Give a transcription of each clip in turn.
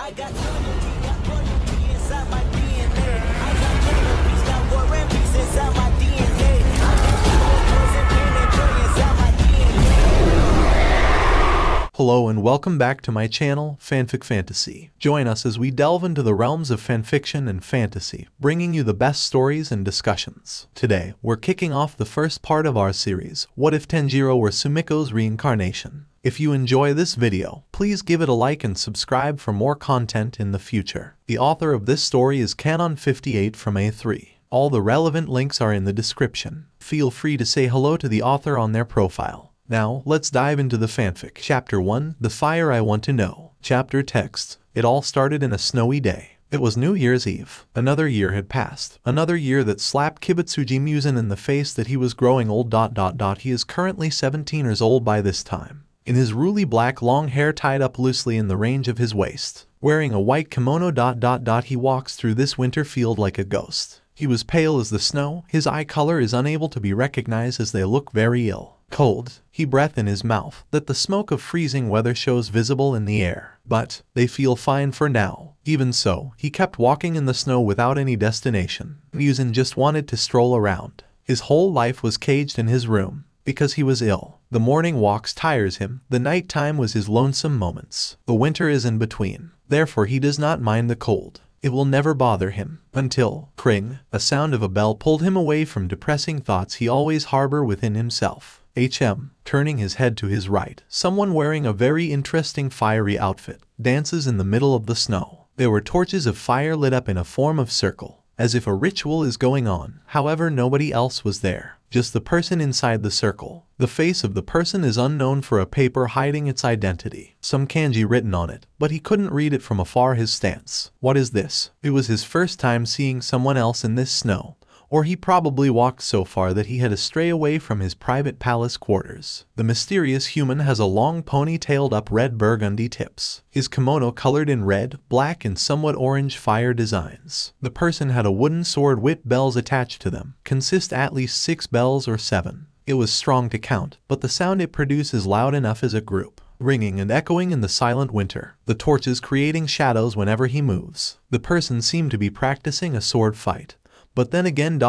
I got loyalty, got royalty inside my DNA. I got peace, got war and peace inside my DNA. I got poison, pain, and joy inside my DNA. Hello and welcome back to my channel, Fanfic Fantasy. Join us as we delve into the realms of fanfiction and fantasy, bringing you the best stories and discussions. Today, we're kicking off the first part of our series, What If Tanjiro Were Sumiko's Reincarnation? If you enjoy this video, please give it a like and subscribe for more content in the future. The author of this story is Canon58 from A3. All the relevant links are in the description. Feel free to say hello to the author on their profile. Now, let's dive into the fanfic. Chapter 1, The Fire I Want to Know. Chapter text. It all started in a snowy day. It was New Year's Eve. Another year had passed. Another year that slapped Kibutsuji Muzan in the face that he was growing old. He is currently 17 years old by this time. In his ruly black long hair tied up loosely in the range of his waist. Wearing a white kimono. He walks through this winter field like a ghost. He was pale as the snow. His eye color is unable to be recognized as they look very ill. Cold, he breath in his mouth, that the smoke of freezing weather shows visible in the air. But they feel fine for now. Even so, he kept walking in the snow without any destination. Muzan just wanted to stroll around. His whole life was caged in his room, because he was ill. The morning walks tires him, the night time was his lonesome moments. The winter is in between, therefore he does not mind the cold. It will never bother him, until, cring, a sound of a bell pulled him away from depressing thoughts he always harbor within himself. Turning his head to his right, someone wearing a very interesting fiery outfit, dances in the middle of the snow. There were torches of fire lit up in a form of circle, as if a ritual is going on. However, nobody else was there, just the person inside the circle. The face of the person is unknown for a paper hiding its identity. Some kanji written on it, but he couldn't read it from afar. His stance. What is this? It was his first time seeing someone else in this snow. Or he probably walked so far that he had to stray away from his private palace quarters. The mysterious human has a long pony-tailed up red burgundy tips. His kimono colored in red, black and somewhat orange fire designs. The person had a wooden sword with bells attached to them. Consist at least 6 bells or 7. It was strong to count, but the sound it produces loud enough as a group. Ringing and echoing in the silent winter. The torches creating shadows whenever he moves. The person seemed to be practicing a sword fight. But then again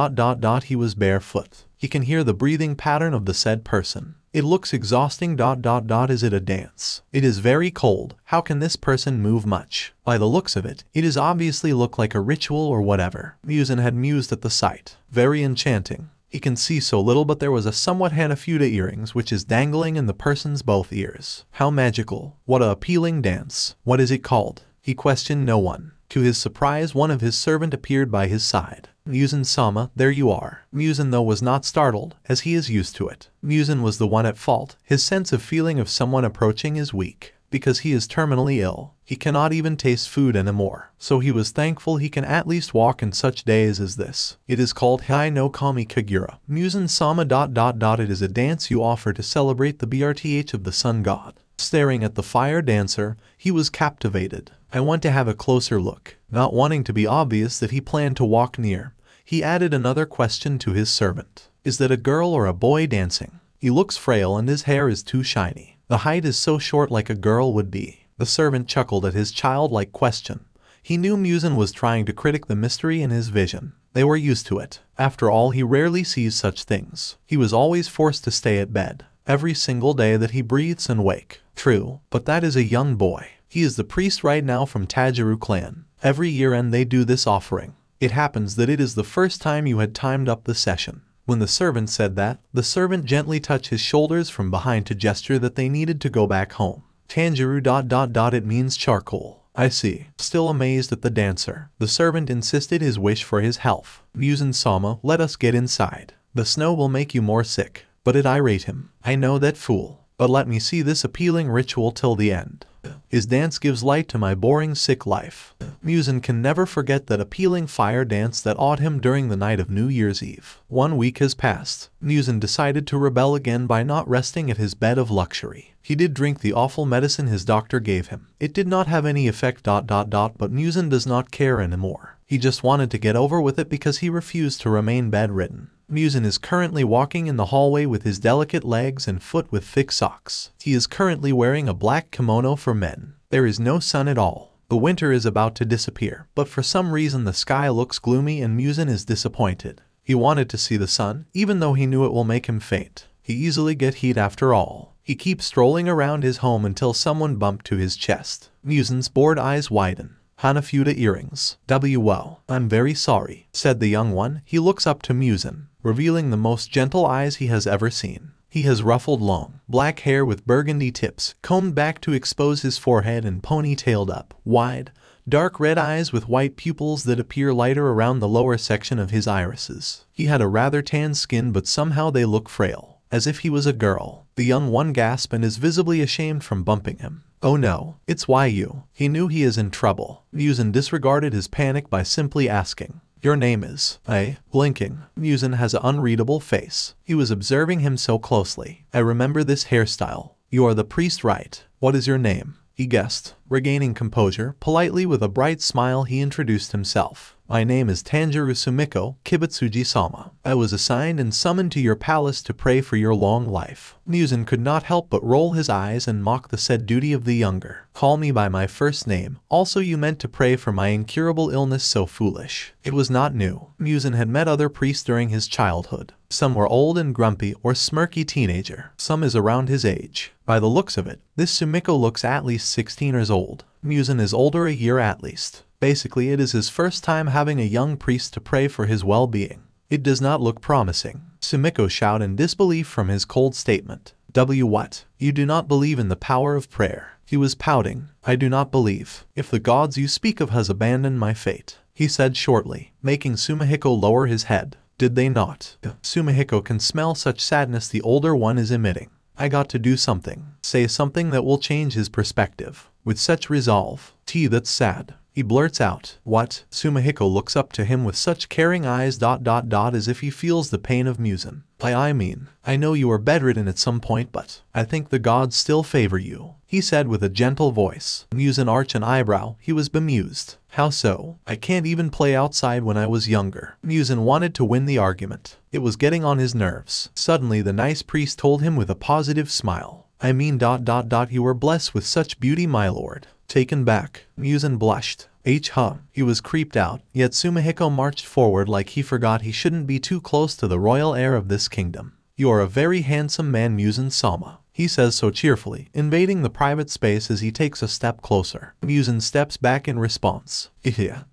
he was barefoot. He can hear the breathing pattern of the said person. It looks exhausting. Is it a dance? It is very cold. How can this person move much? By the looks of it, it is obviously look like a ritual or whatever. Muzan had mused at the sight. Very enchanting. He can see so little, but there was a somewhat Hanafuda earrings which is dangling in the person's both ears. How magical. What a appealing dance. What is it called? He questioned no one. To his surprise, one of his servant appeared by his side. Muzan-sama, there you are. Muzan though was not startled, as he is used to it. Muzan was the one at fault. His sense of feeling of someone approaching is weak. Because he is terminally ill. He cannot even taste food anymore. So he was thankful he can at least walk in such days as this. It is called Heian no Kami Kagura. Muzan-sama. It is a dance you offer to celebrate the birth of the sun god. Staring at the fire dancer, he was captivated. I want to have a closer look. Not wanting to be obvious that he planned to walk near, he added another question to his servant. Is that a girl or a boy dancing? He looks frail and his hair is too shiny. The height is so short like a girl would be. The servant chuckled at his childlike question. He knew Muzan was trying to critic the mystery in his vision. They were used to it. After all, he rarely sees such things. He was always forced to stay at bed. Every single day that he breathes and wake. True, but that is a young boy. He is the priest right now from Tanjiro clan. Every year end they do this offering. It happens that it is the first time you had timed up the session. When the servant said that, the servant gently touched his shoulders from behind to gesture that they needed to go back home. Tanjiro. It means charcoal. I see. Still amazed at the dancer, the servant insisted his wish for his health. Muzan-sama, let us get inside. The snow will make you more sick. But it irate him. I know that fool. But let me see this appealing ritual till the end. His dance gives light to my boring sick life. Muzan can never forget that appealing fire dance that awed him during the night of New Year's Eve. 1 week has passed. Muzan decided to rebel again by not resting at his bed of luxury. He did drink the awful medicine his doctor gave him. It did not have any effect. But Muzan does not care anymore. He just wanted to get over with it because he refused to remain bedridden. Muzan is currently walking in the hallway with his delicate legs and foot with thick socks. He is currently wearing a black kimono for men. There is no sun at all. The winter is about to disappear, but for some reason the sky looks gloomy and Muzan is disappointed. He wanted to see the sun, even though he knew it will make him faint. He easily get heat after all. He keeps strolling around his home until someone bumped to his chest. Muzan's bored eyes widen. Hanafuda earrings. Well, I'm very sorry, said the young one. He looks up to Muzan, revealing the most gentle eyes he has ever seen. He has ruffled long, black hair with burgundy tips, combed back to expose his forehead and ponytailed up, wide, dark red eyes with white pupils that appear lighter around the lower section of his irises. He had a rather tan skin but somehow they look frail, as if he was a girl. The young one gasps and is visibly ashamed from bumping him. Oh no, it's Yu. He knew he is in trouble. Muzan disregarded his panic by simply asking, "Your name is?" Blinking. Muzan has an unreadable face. He was observing him so closely. "I remember this hairstyle. You are the priest, right? What is your name?" He guessed. Regaining composure, politely with a bright smile he introduced himself. "My name is Tanjiro Sumiko, Kibutsuji-sama. I was assigned and summoned to your palace to pray for your long life." Muzan could not help but roll his eyes and mock the said duty of the younger. "Call me by my first name. Also you meant to pray for my incurable illness, so foolish." It was not new. Muzan had met other priests during his childhood. Some were old and grumpy or smirky teenager. Some is around his age. By the looks of it, this Sumiko looks at least 16 years old. Muzan is older a year at least. Basically, it is his first time having a young priest to pray for his well-being. It does not look promising. Sumiko shouted in disbelief from his cold statement. What? You do not believe in the power of prayer?" He was pouting. "I do not believe. If the gods you speak of has abandoned my fate," he said shortly, making Sumiko lower his head. "Did they not?" Sumiko can smell such sadness the older one is emitting. "I got to do something. Say something that will change his perspective." With such resolve. That's sad. He blurts out, "What?" Sumiko looks up to him with such caring eyes ... as if he feels the pain of Muzan. I know you are bedridden at some point, but I think the gods still favor you," he said with a gentle voice. Muzan arched an eyebrow. He was bemused. "How so? I can't even play outside when I was younger." Muzan wanted to win the argument. It was getting on his nerves. Suddenly the nice priest told him with a positive smile. You were blessed with such beauty, my lord." Taken back, Muzan blushed. He was creeped out, yet Sumiko marched forward like he forgot he shouldn't be too close to the royal heir of this kingdom. "You are a very handsome man, Muzan-sama," he says so cheerfully, invading the private space as he takes a step closer. Muzan steps back in response.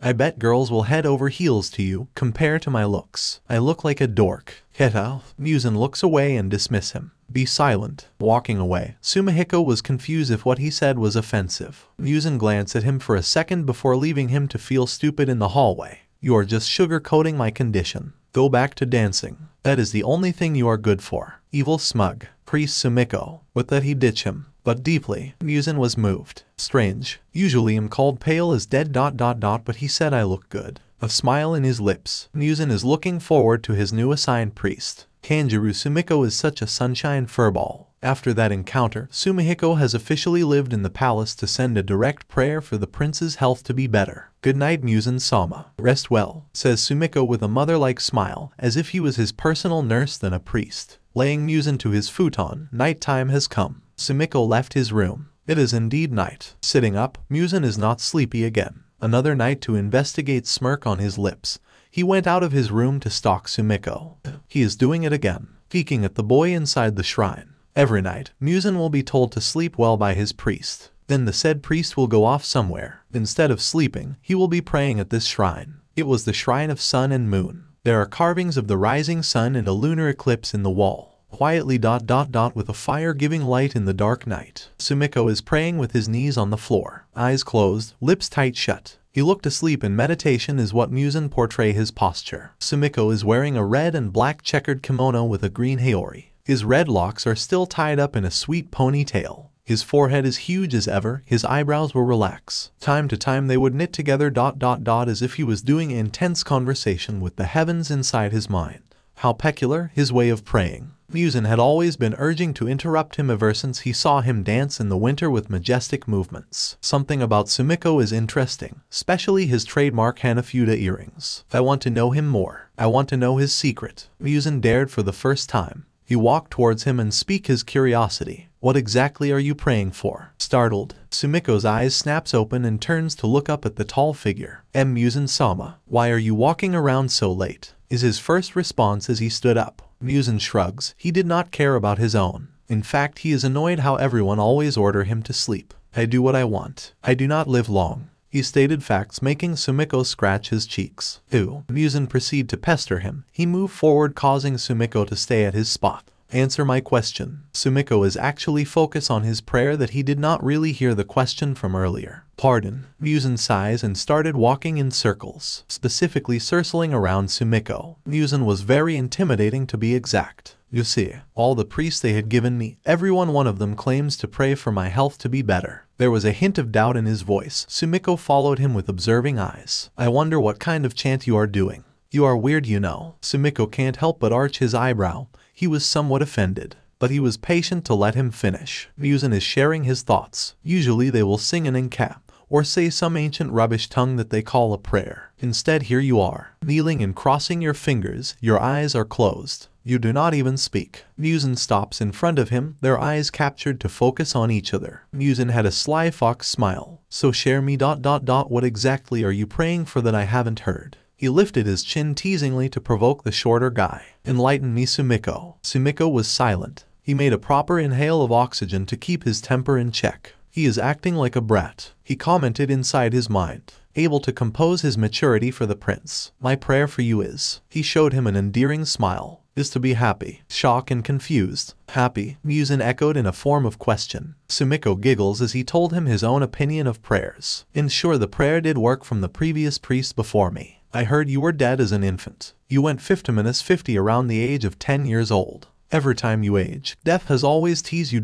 I bet girls will head over heels to you, compare to my looks. I look like a dork." Muzan looks away and dismiss him. "Be silent." Walking away, Sumiko was confused if what he said was offensive. Muzan glanced at him for a second before leaving him to feel stupid in the hallway. "You are just sugarcoating my condition. Go back to dancing. That is the only thing you are good for." Evil smug. Priest Sumiko. With that he ditched him. But deeply, Muzan was moved. Strange. Usually I'm called pale as dead ... but he said I look good. A smile in his lips. Muzan is looking forward to his new assigned priest. Tanjiro Sumiko is such a sunshine furball. After that encounter, Sumiko has officially lived in the palace to send a direct prayer for the prince's health to be better. "Good night, Muzan-sama. Rest well," says Sumiko with a mother-like smile, as if he was his personal nurse than a priest. Laying Muzan to his futon, nighttime has come. Sumiko left his room. It is indeed night. Sitting up, Muzan is not sleepy again. Another night to investigate, smirk on his lips. He went out of his room to stalk Sumiko. He is doing it again, peeking at the boy inside the shrine. Every night, Muzan will be told to sleep well by his priest. Then the said priest will go off somewhere. Instead of sleeping, he will be praying at this shrine. It was the shrine of sun and moon. There are carvings of the rising sun and a lunar eclipse in the wall. Quietly ... with a fire giving light in the dark night. Sumiko is praying with his knees on the floor. Eyes closed, lips tight shut. He looked asleep in meditation is what Muzan portray his posture. Sumiko is wearing a red and black checkered kimono with a green haori. His red locks are still tied up in a sweet ponytail. His forehead is huge as ever, his eyebrows will relax. Time to time they would knit together ... as if he was doing intense conversation with the heavens inside his mind. How peculiar his way of praying. Muzan had always been urging to interrupt him ever since he saw him dance in the winter with majestic movements. Something about Sumiko is interesting, especially his trademark Hanafuda earrings. I want to know him more. I want to know his secret. Muzan dared for the first time. He walked towards him and speak his curiosity. What exactly are you praying for? Startled, Sumiko's eyes snaps open and turns to look up at the tall figure. Muzan-sama, why are you walking around so late? Is his first response as he stood up. Muzan shrugs. He did not care about his own. In fact, he is annoyed how everyone always order him to sleep. I do what I want. I do not live long. He stated facts, making Sumiko scratch his cheeks. Ew. Muzan proceeded to pester him. He moved forward, causing Sumiko to stay at his spot. Answer my question. Sumiko is actually focused on his prayer that he did not really hear the question from earlier. Pardon. Muzan sighs and started walking in circles, specifically circling around Sumiko. Muzan was very intimidating, to be exact. You see, all the priests they had given me, one of them claims to pray for my health to be better. There was a hint of doubt in his voice. Sumiko followed him with observing eyes. I wonder what kind of chant you are doing. You are weird, you know. Sumiko can't help but arch his eyebrow. He was somewhat offended, but he was patient to let him finish. Muzan is sharing his thoughts. Usually they will sing an incap, or say some ancient rubbish tongue that they call a prayer. Instead, here you are, kneeling and crossing your fingers. Your eyes are closed. You do not even speak. Muzan stops in front of him, their eyes captured to focus on each other. Muzan had a sly fox smile. So share me ... What exactly are you praying for that I haven't heard? He lifted his chin teasingly to provoke the shorter guy. Enlighten me, Sumiko. Sumiko was silent. He made a proper inhale of oxygen to keep his temper in check. He is acting like a brat, he commented inside his mind, able to compose his maturity for the prince. My prayer for you is, he showed him an endearing smile, is to be happy. Shocked and confused. Happy, Muzan echoed in a form of question. Sumiko giggles as he told him his own opinion of prayers. Ensure the prayer did work from the previous priest before me. I heard you were dead as an infant. You went 50 around the age of 10 years old. Every time you age, death has always teased you ...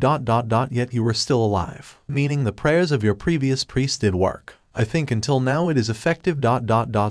Yet you were still alive. Meaning the prayers of your previous priest did work. I think until now it is effective ...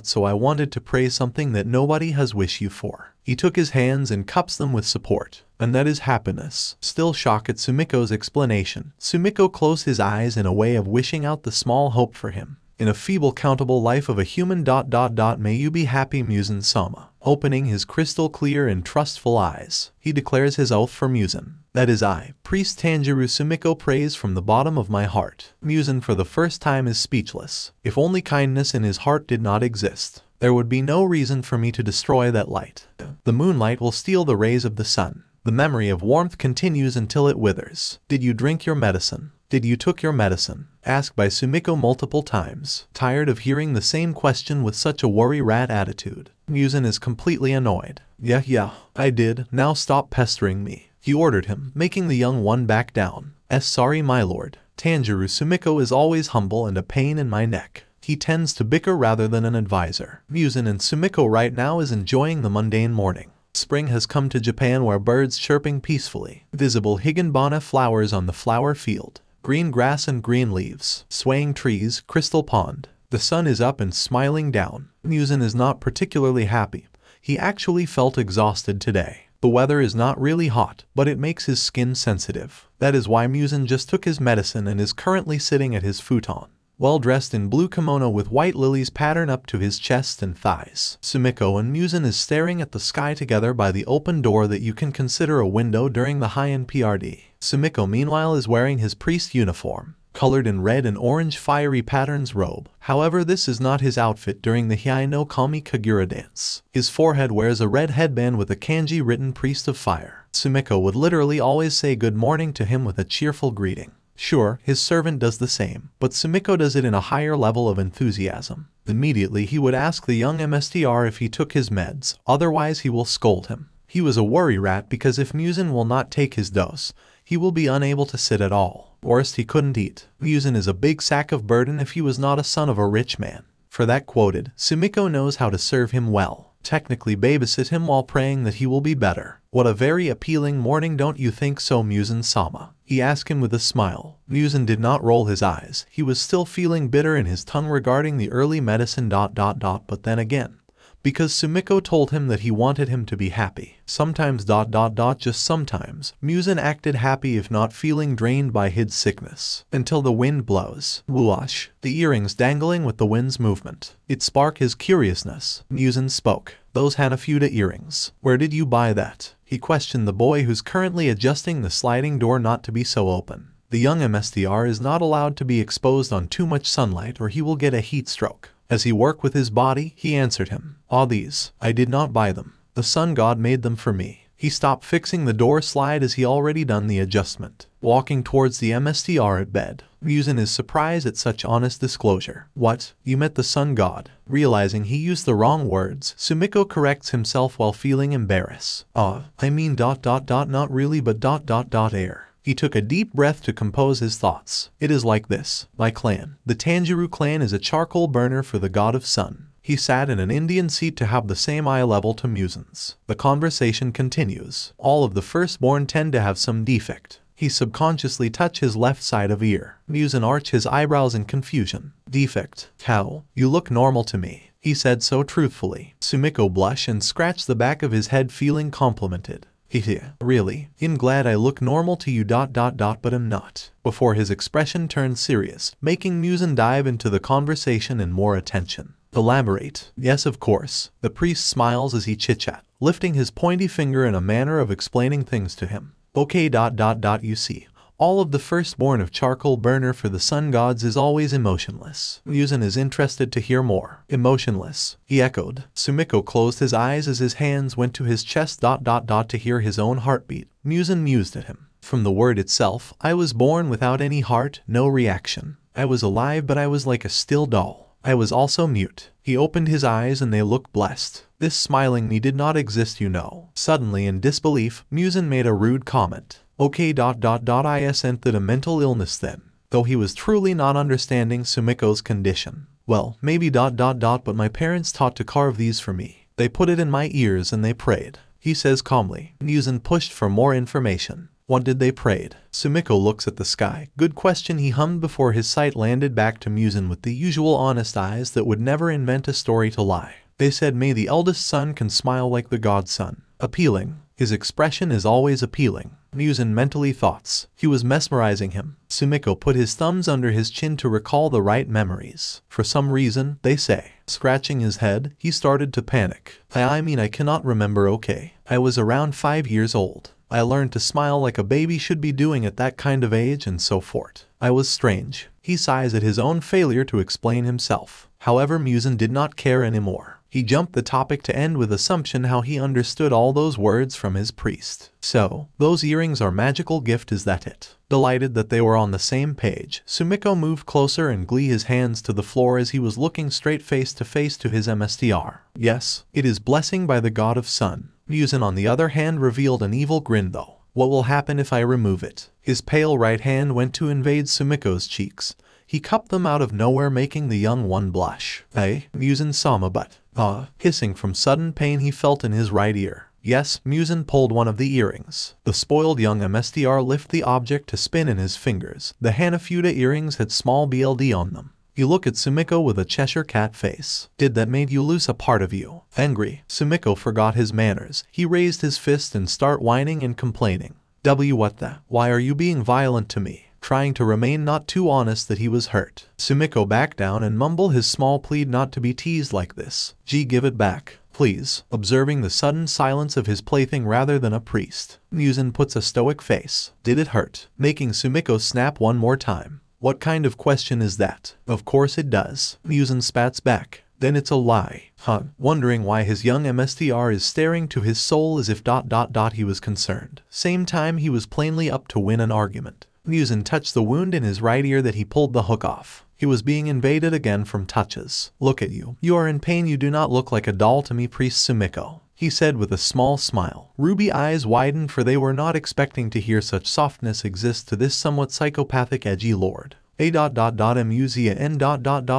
So I wanted to pray something that nobody has wished you for. He took his hands and cups them with support. And that is happiness. Still shocked at Sumiko's explanation, Sumiko closed his eyes in a way of wishing out the small hope for him. In a feeble countable life of a human ... May you be happy, Muzan-sama. Opening his crystal clear and trustful eyes, he declares his oath for Muzan. That is I, Priest Tanjiro. Sumiko prays from the bottom of my heart. Muzan for the first time is speechless. If only kindness in his heart did not exist, there would be no reason for me to destroy that light. The moonlight will steal the rays of the sun. The memory of warmth continues until it withers. Did you drink your medicine? Did you took your medicine? Asked by Sumiko multiple times. Tired of hearing the same question with such a worry rat attitude, Muzan is completely annoyed. Yeah, I did. Now stop pestering me. He ordered him, making the young one back down. Sorry, my lord. Tanjiro. Sumiko is always humble and a pain in my neck. He tends to bicker rather than an advisor. Muzan and Sumiko right now is enjoying the mundane morning. Spring has come to Japan, where birds chirping peacefully. Visible higginbana flowers on the flower field. Green grass and green leaves. Swaying trees, crystal pond. The sun is up and smiling down. Muzan is not particularly happy. He actually felt exhausted today. The weather is not really hot, but it makes his skin sensitive. That is why Muzan just took his medicine and is currently sitting at his futon. Well dressed in blue kimono with white lilies pattern up to his chest and thighs. Sumiko and Muzan is staring at the sky together by the open door that you can consider a window during the Heian PRD. Sumiko meanwhile is wearing his priest uniform, colored in red and orange fiery patterns robe. However, this is not his outfit during the Heian no Kami Kagura dance. His forehead wears a red headband with a kanji written priest of fire. Sumiko would literally always say good morning to him with a cheerful greeting. Sure, his servant does the same, but Sumiko does it in a higher level of enthusiasm. Immediately he would ask the young MSTR if he took his meds, otherwise he will scold him. He was a worry rat because if Muzan will not take his dose, he will be unable to sit at all. Worst, he couldn't eat. Muzan is a big sack of burden if he was not a son of a rich man. For that quoted, Sumiko knows how to serve him well. Technically babysit him while praying that he will be better. What a very appealing morning, don't you think so, Muzan-sama? He asked him with a smile. Muzan did not roll his eyes. He was still feeling bitter in his tongue regarding the early medicine ... But then again, because Sumiko told him that he wanted him to be happy. Sometimes ... Just sometimes, Muzan acted happy if not feeling drained by his sickness. Until the wind blows. Whoosh. The earrings dangling with the wind's movement. It sparked his curiousness. Muzan spoke. Those Hanafuda earrings. Where did you buy that? He questioned the boy who's currently adjusting the sliding door not to be so open. The young MSTR is not allowed to be exposed on too much sunlight or he will get a heat stroke. As he worked with his body, he answered him. These, I did not buy them. The sun god made them for me. He stopped fixing the door slide as he already done the adjustment. Walking towards the MSTR at bed, Muzan is surprised at such honest disclosure. What? You met the sun god? Realizing he used the wrong words, Sumiko corrects himself while feeling embarrassed. I mean ... not really but ... air. He took a deep breath to compose his thoughts. It is like this. My clan. The Tanjiro clan is a charcoal burner for the god of sun. He sat in an Indian seat to have the same eye level to Muzan's. The conversation continues. All of the firstborn tend to have some defect. He subconsciously touched his left side of ear. Muzan arched his eyebrows in confusion. Defect? How? You look normal to me. He said so truthfully. Sumiko blushed and scratched the back of his head feeling complimented. Really? I'm glad I look normal to you ... but I'm not. Before his expression turned serious, making Muzan dive into the conversation and more attention. Elaborate. Yes, of course. The priest smiles as he chit-chat, lifting his pointy finger in a manner of explaining things to him. Okay ... you see. All of the firstborn of charcoal burner for the sun gods is always emotionless. Muzan is interested to hear more. Emotionless, he echoed. Sumiko closed his eyes as his hands went to his chest ... to hear his own heartbeat. Muzan mused at him. From the word itself, I was born without any heart, no reaction. I was alive but I was like a still doll. I was also mute. He opened his eyes and they looked blessed. This smiling me did not exist, you know. Suddenly in disbelief, Muzan made a rude comment. Okay ... I sent that a mental illness then. Though he was truly not understanding Sumiko's condition. Well, maybe ... but my parents taught to carve these for me. They put it in my ears and they prayed. He says calmly. Muzan pushed for more information. What did they prayed? Sumiko looks at the sky. Good question, he hummed before his sight landed back to Muzan with the usual honest eyes that would never invent a story to lie. They said may the eldest son can smile like the god sun. Appealing. His expression is always appealing. Muzan mentally thoughts. He was mesmerizing him. Sumiko put his thumbs under his chin to recall the right memories. For some reason, they say. Scratching his head, he started to panic. I mean I cannot remember. Okay. I was around 5 years old. I learned to smile like a baby should be doing at that kind of age and so forth. I was strange. He sighs at his own failure to explain himself. However, Muzan did not care anymore. He jumped the topic to end with assumption how he understood all those words from his priest. So, those earrings are magical gift, is that it? Delighted that they were on the same page, Sumiko moved closer and glee his hands to the floor as he was looking straight face to his MSTR. Yes, it is blessing by the god of sun. Muzan on the other hand revealed an evil grin though. What will happen if I remove it? His pale right hand went to invade Sumiko's cheeks. He cupped them out of nowhere, making the young one blush. Muzan saw my butt. Hissing from sudden pain he felt in his right ear. Yes, Muzan pulled one of the earrings. The spoiled young MSTR lifted the object to spin in his fingers. The Hanafuda earrings had small BLD on them. You look at Sumiko with a Cheshire cat face. Did that made you lose a part of you? Angry, Sumiko forgot his manners. He raised his fist and started whining and complaining. What the? Why are you being violent to me? Trying to remain not too honest that he was hurt. Sumiko backed down and mumbled his small plea not to be teased like this. Give it back, please. Observing the sudden silence of his plaything rather than a priest, Muzan puts a stoic face. Did it hurt? Making Sumiko snap one more time. What kind of question is that? Of course it does. Muzan spats back. Then it's a lie. Wondering why his young MSTR is staring to his soul as if ... he was concerned. Same time he was plainly up to win an argument. Muzan touched the wound in his right ear that he pulled the hook off. He was being invaded again from touches. Look at you. You are in pain. You do not look like a doll to me, priest Sumiko. He said with a small smile. Ruby eyes widened, for they were not expecting to hear such softness exist to this somewhat psychopathic edgy lord. Muzia n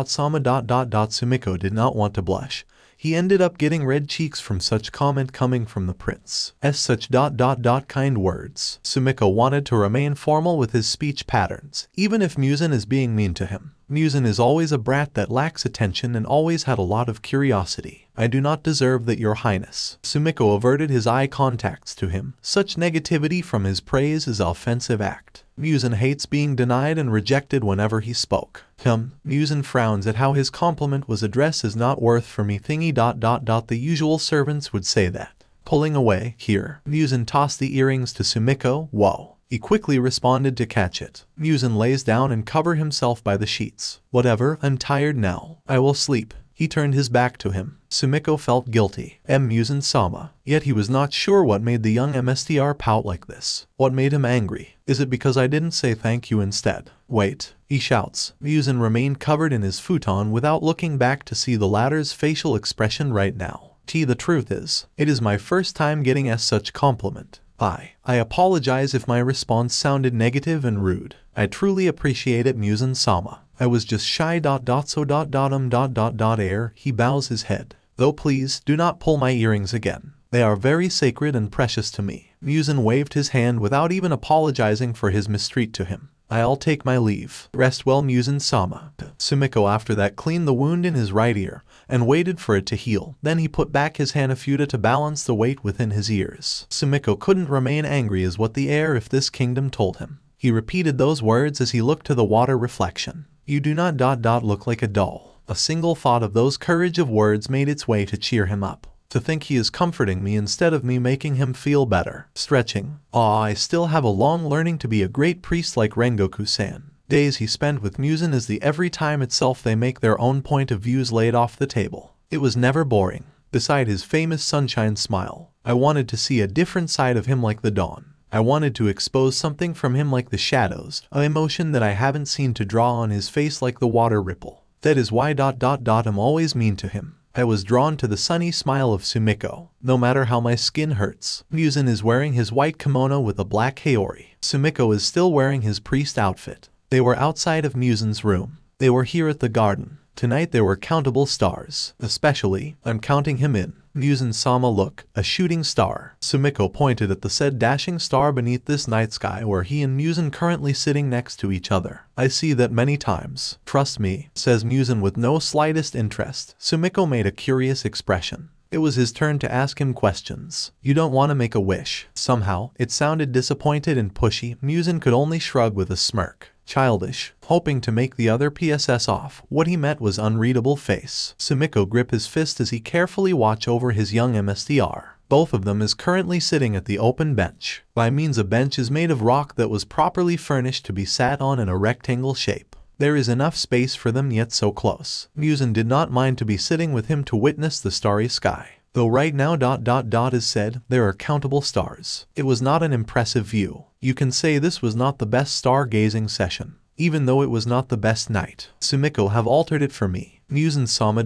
sama ... Sumiko did not want to blush. He ended up getting red cheeks from such comment coming from the prince. Such ... kind words. Sumiko wanted to remain formal with his speech patterns, even if Muzan is being mean to him. Muzan is always a brat that lacks attention and always had a lot of curiosity. I do not deserve that, your highness. Sumiko averted his eye contacts to him. Such negativity from his praise is an offensive act. Muzan hates being denied and rejected whenever he spoke. Muzan frowns at how his compliment was addressed as not worth for me thingy ... The usual servants would say that. Pulling away, here. Muzan tossed the earrings to Sumiko. Whoa. He quickly responded to catch it. Muzan lays down and cover himself by the sheets. Whatever, I'm tired now. I will sleep. He turned his back to him. Sumiko felt guilty. Muzan-sama. Yet he was not sure what made the young MSTR pout like this. What made him angry? Is it because I didn't say thank you instead? Wait, he shouts. Muzan remained covered in his futon without looking back to see the latter's facial expression right now. The truth is, it is my first time getting such compliment. I apologize if my response sounded negative and rude. I truly appreciate it, Muzan-sama. I was just shy. Air. He bows his head. Though please, do not pull my earrings again. They are very sacred and precious to me. Muzan waved his hand without even apologizing for his mistreat to him. I'll take my leave. Rest well, Muzan-sama. Sumiko after that cleaned the wound in his right ear and waited for it to heal. Then he put back his Hanafuda to balance the weight within his ears. Sumiko couldn't remain angry as what the air if this kingdom told him. He repeated those words as he looked to the water reflection. You do not look like a doll. A single thought of those courage of words made its way to cheer him up. To think he is comforting me instead of me making him feel better. Stretching. I still have a long learning to be a great priest like Rengoku-san. Days he spent with Muzan is the every time itself they make their own point of views laid off the table. It was never boring. Beside his famous sunshine smile, I wanted to see a different side of him like the dawn. I wanted to expose something from him like the shadows, an emotion that I haven't seen to draw on his face like the water ripple. That is why I'm always mean to him. I was drawn to the sunny smile of Sumiko, no matter how my skin hurts. Muzan is wearing his white kimono with a black haori. Sumiko is still wearing his priest outfit. They were outside of Muzan's room. They were here at the garden. Tonight there were countable stars. Especially, I'm counting him in. Muzan-sama look, a shooting star. Sumiko pointed at the said dashing star beneath this night sky where he and Muzan currently sitting next to each other. I see that many times. Trust me, says Muzan with no slightest interest. Sumiko made a curious expression. It was his turn to ask him questions. You don't want to make a wish. Somehow, it sounded disappointed and pushy. Muzan could only shrug with a smirk. Childish, hoping to make the other PSS off. What he met was unreadable face. Sumiko grip his fist as he carefully watch over his young MSTR. Both of them is currently sitting at the open bench. By means a bench is made of rock that was properly furnished to be sat on in a rectangle shape. There is enough space for them yet so close. Muzan did not mind to be sitting with him to witness the starry sky. Though right now is said, there are countable stars. It was not an impressive view. You can say this was not the best stargazing session. Even though it was not the best night. Sumiko have altered it for me. Muzan-sama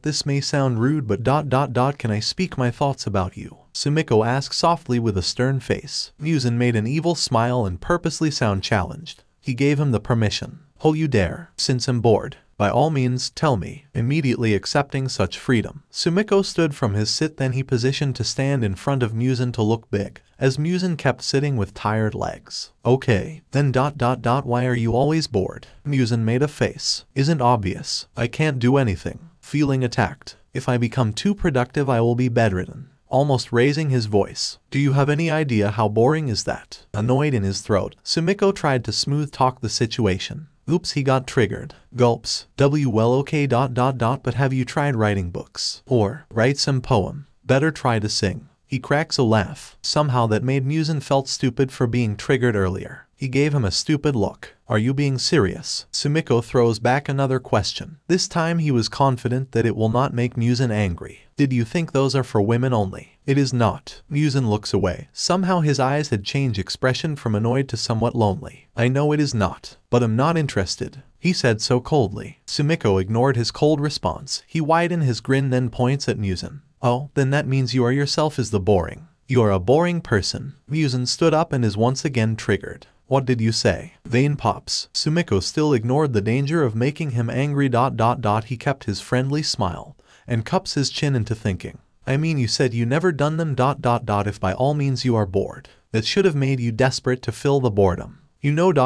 this may sound rude but can I speak my thoughts about you? Sumiko asked softly with a stern face. Muzan made an evil smile and purposely sound challenged. He gave him the permission. Oh, you dare. Since I'm bored. By all means, tell me. Immediately accepting such freedom. Sumiko stood from his sit, then he positioned to stand in front of Muzan to look big, as Muzan kept sitting with tired legs. Okay, then why are you always bored? Muzan made a face. Isn't obvious. I can't do anything. Feeling attacked. If I become too productive I will be bedridden. Almost raising his voice. Do you have any idea how boring is that? Annoyed in his throat, Sumiko tried to smooth talk the situation. Oops, he got triggered. Gulps. Well okay but have you tried writing books? Or, write some poem. Better try to sing. He cracks a laugh. Somehow that made Muzan felt stupid for being triggered earlier. He gave him a stupid look. Are you being serious? Sumiko throws back another question. This time he was confident that it will not make Muzan angry. Did you think those are for women only? It is not. Muzan looks away. Somehow his eyes had changed expression from annoyed to somewhat lonely. I know it is not, but I'm not interested. He said so coldly. Sumiko ignored his cold response. He widened his grin then points at Muzan. Oh, then that means you are yourself is the boring. You are a boring person. Muzan stood up and is once again triggered. What did you say? Vein pops. Sumiko still ignored the danger of making him angry. He kept his friendly smile and cups his chin into thinking. I mean you said you never done them. If by all means you are bored. That should have made you desperate to fill the boredom. You know do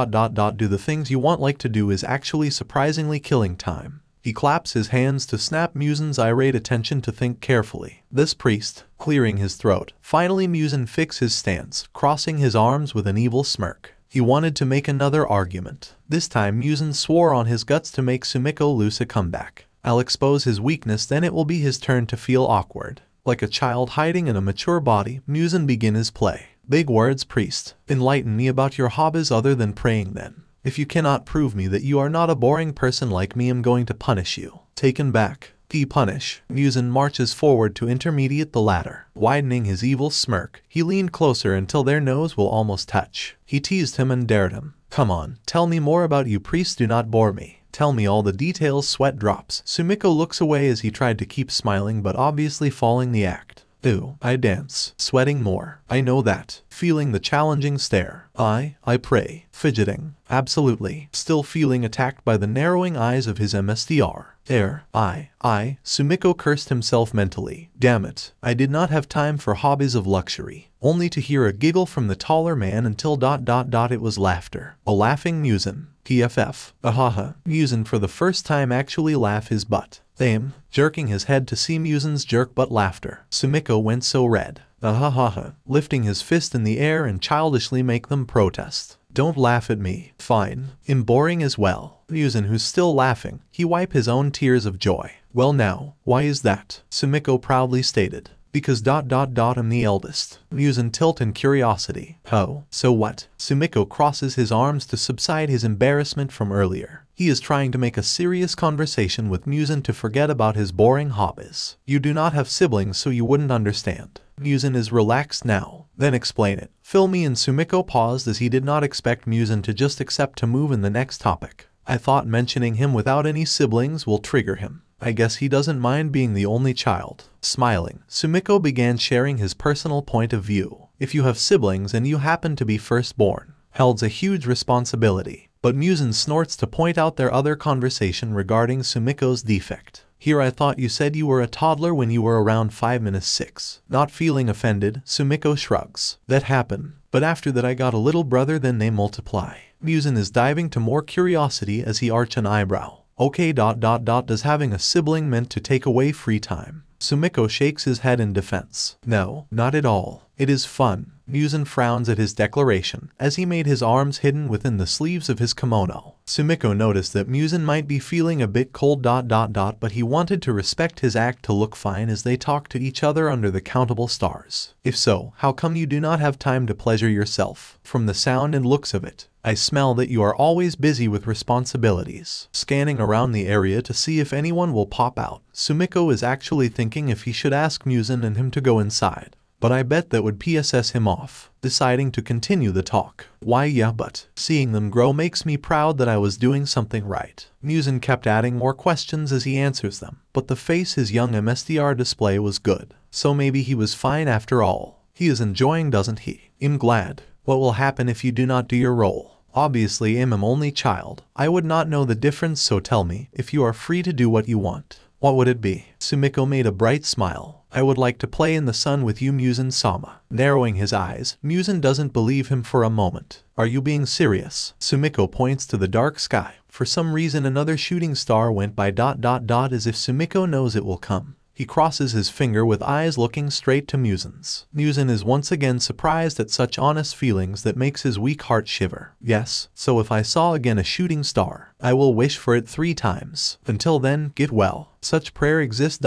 the things you want like to do is actually surprisingly killing time. He claps his hands to snap Muzan's irate attention to think carefully. This priest, clearing his throat. Finally Muzan fixed his stance, crossing his arms with an evil smirk. He wanted to make another argument. This time Muzan swore on his guts to make Sumiko loose a comeback. I'll expose his weakness then it will be his turn to feel awkward. Like a child hiding in a mature body, Muzan begin his play. Big words, priest. Enlighten me about your hobbies other than praying then. If you cannot prove me that you are not a boring person like me, I'm going to punish you. Taken back. Punish. Muzan marches forward to intermediate the ladder. Widening his evil smirk, he leaned closer until their nose will almost touch. He teased him and dared him. Come on, tell me more about you, priest, do not bore me. Tell me all the details. Sweat drops. Sumiko looks away as he tried to keep smiling but obviously falling the act. Ew, I dance. Sweating more. I know that. Feeling the challenging stare. I pray. Fidgeting. Absolutely. Still feeling attacked by the narrowing eyes of his MSDR. Sumiko cursed himself mentally. Damn it. I did not have time for hobbies of luxury. Only to hear a giggle from the taller man until ... it was laughter. A laughing Muzan. PFF. Ahaha. Muzan for the first time actually laugh his butt. Jerking his head to see Muzan's jerk butt laughter. Sumiko went so red. Ahahaha. Lifting his fist in the air and childishly make them protest. Don't laugh at me. Fine. I'm boring as well. Muzan, who's still laughing, he wipe his own tears of joy. Well now, why is that? Sumiko proudly stated. Because ... I'm the eldest. Muzan tilt in curiosity. Oh, so what? Sumiko crosses his arms to subside his embarrassment from earlier. He is trying to make a serious conversation with Muzan to forget about his boring hobbies. You do not have siblings, so you wouldn't understand. Muzan is relaxed now. Then explain it. Fill me in. Sumiko paused as he did not expect Muzan to just accept to move in the next topic. I thought mentioning him without any siblings will trigger him. I guess he doesn't mind being the only child. Smiling, Sumiko began sharing his personal point of view. If you have siblings and you happen to be firstborn, holds a huge responsibility. But Muzan snorts to point out their other conversation regarding Sumiko's defect. Here, I thought you said you were a toddler when you were around 5-6. Not feeling offended, Sumiko shrugs. That happened. But after that I got a little brother, then they multiply. Muzan is diving to more curiosity as he arch an eyebrow. Okay. Does having a sibling meant to take away free time? Sumiko shakes his head in defense. No, not at all. It is fun. Muzan frowns at his declaration as he made his arms hidden within the sleeves of his kimono. Sumiko noticed that Muzan might be feeling a bit cold. But he wanted to respect his act to look fine as they talked to each other under the countable stars. If so, how come you do not have time to pleasure yourself? From the sound and looks of it, I smell that you are always busy with responsibilities. Scanning around the area to see if anyone will pop out, Sumiko is actually thinking if he should ask Muzan and him to go inside. But I bet that would piss him off, deciding to continue the talk. Why yeah, but seeing them grow makes me proud that I was doing something right. Muzan kept adding more questions as he answers them, but the face his young MSDR display was good. So maybe he was fine after all. He is enjoying, doesn't he? I'm glad. What will happen if you do not do your role? Obviously I'm only child. I would not know the difference, so tell me, if you are free to do what you want, what would it be? Sumiko made a bright smile. I would like to play in the sun with you, Muzan-sama. Narrowing his eyes, Muzan doesn't believe him for a moment. Are you being serious? Sumiko points to the dark sky. For some reason another shooting star went by ... as if Sumiko knows it will come. He crosses his finger with eyes looking straight to Muzan's. Muzan is once again surprised at such honest feelings that makes his weak heart shiver. Yes, so if I saw again a shooting star, I will wish for it 3 times. Until then, get well. Such prayer exists ...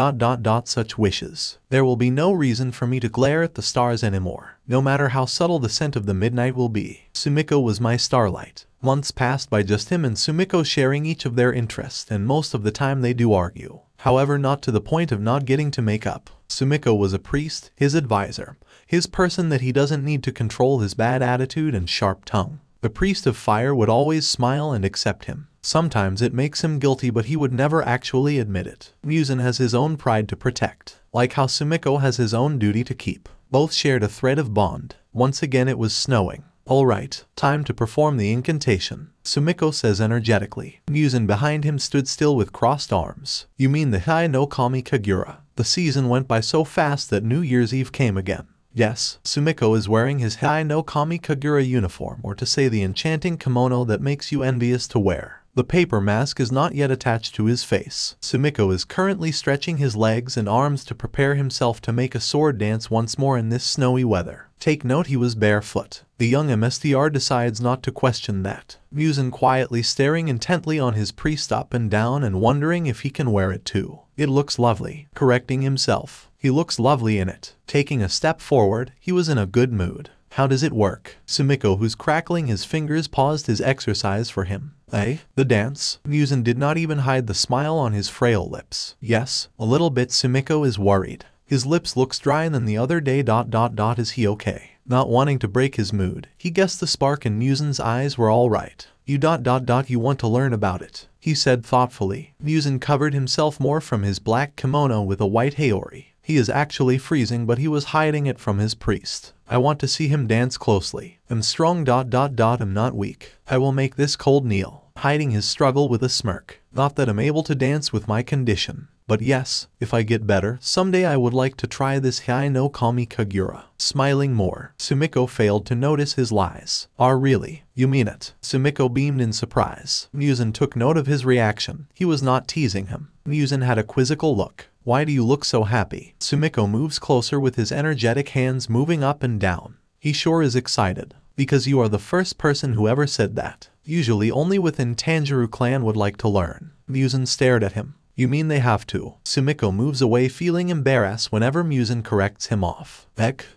such wishes. There will be no reason for me to glare at the stars anymore, no matter how subtle the scent of the midnight will be. Sumiko was my starlight. Months passed by just him and Sumiko sharing each of their interests, and most of the time they do argue. However, not to the point of not getting to make up. Sumiko was a priest, his advisor, his person that he doesn't need to control his bad attitude and sharp tongue. The priest of fire would always smile and accept him. Sometimes it makes him guilty, but he would never actually admit it. Muzan has his own pride to protect, like how Sumiko has his own duty to keep. Both shared a thread of bond. Once again it was snowing. Alright, time to perform the incantation, Sumiko says energetically. Muzan behind him stood still with crossed arms. You mean the Heian no Kami Kagura? The season went by so fast that New Year's Eve came again. Yes, Sumiko is wearing his Heian no Kami Kagura uniform, or to say the enchanting kimono that makes you envious to wear. The paper mask is not yet attached to his face. Sumiko is currently stretching his legs and arms to prepare himself to make a sword dance once more in this snowy weather. Take note he was barefoot. The young MSTR decides not to question that. Muzan quietly staring intently on his priest up and down and wondering if he can wear it too. It looks lovely. Correcting himself. He looks lovely in it. Taking a step forward, he was in a good mood. How does it work? Sumiko, who's crackling his fingers, paused his exercise for him. The dance? Muzan did not even hide the smile on his frail lips. Yes, a little bit. Sumiko is worried. His lips looks drier than the other day. Is he okay? Not wanting to break his mood, he guessed the spark in Muzan's eyes were all right. You want to learn about it, he said thoughtfully. Muzan covered himself more from his black kimono with a white haori. He is actually freezing, but he was hiding it from his priest. I want to see him dance closely. I'm strong. I'm not weak. I will make this cold kneel. Hiding his struggle with a smirk. Not that I'm able to dance with my condition. But yes, if I get better, someday I would like to try this Heian no Kami Kagura. Smiling more, Sumiko failed to notice his lies. Really? You mean it? Sumiko beamed in surprise. Muzan took note of his reaction. He was not teasing him. Muzan had a quizzical look. Why do you look so happy? Sumiko moves closer with his energetic hands moving up and down. He sure is excited. Because you are the first person who ever said that. Usually only within Tanjiro clan would like to learn. Muzan stared at him. You mean they have to? Sumiko moves away feeling embarrassed whenever Muzan corrects him off.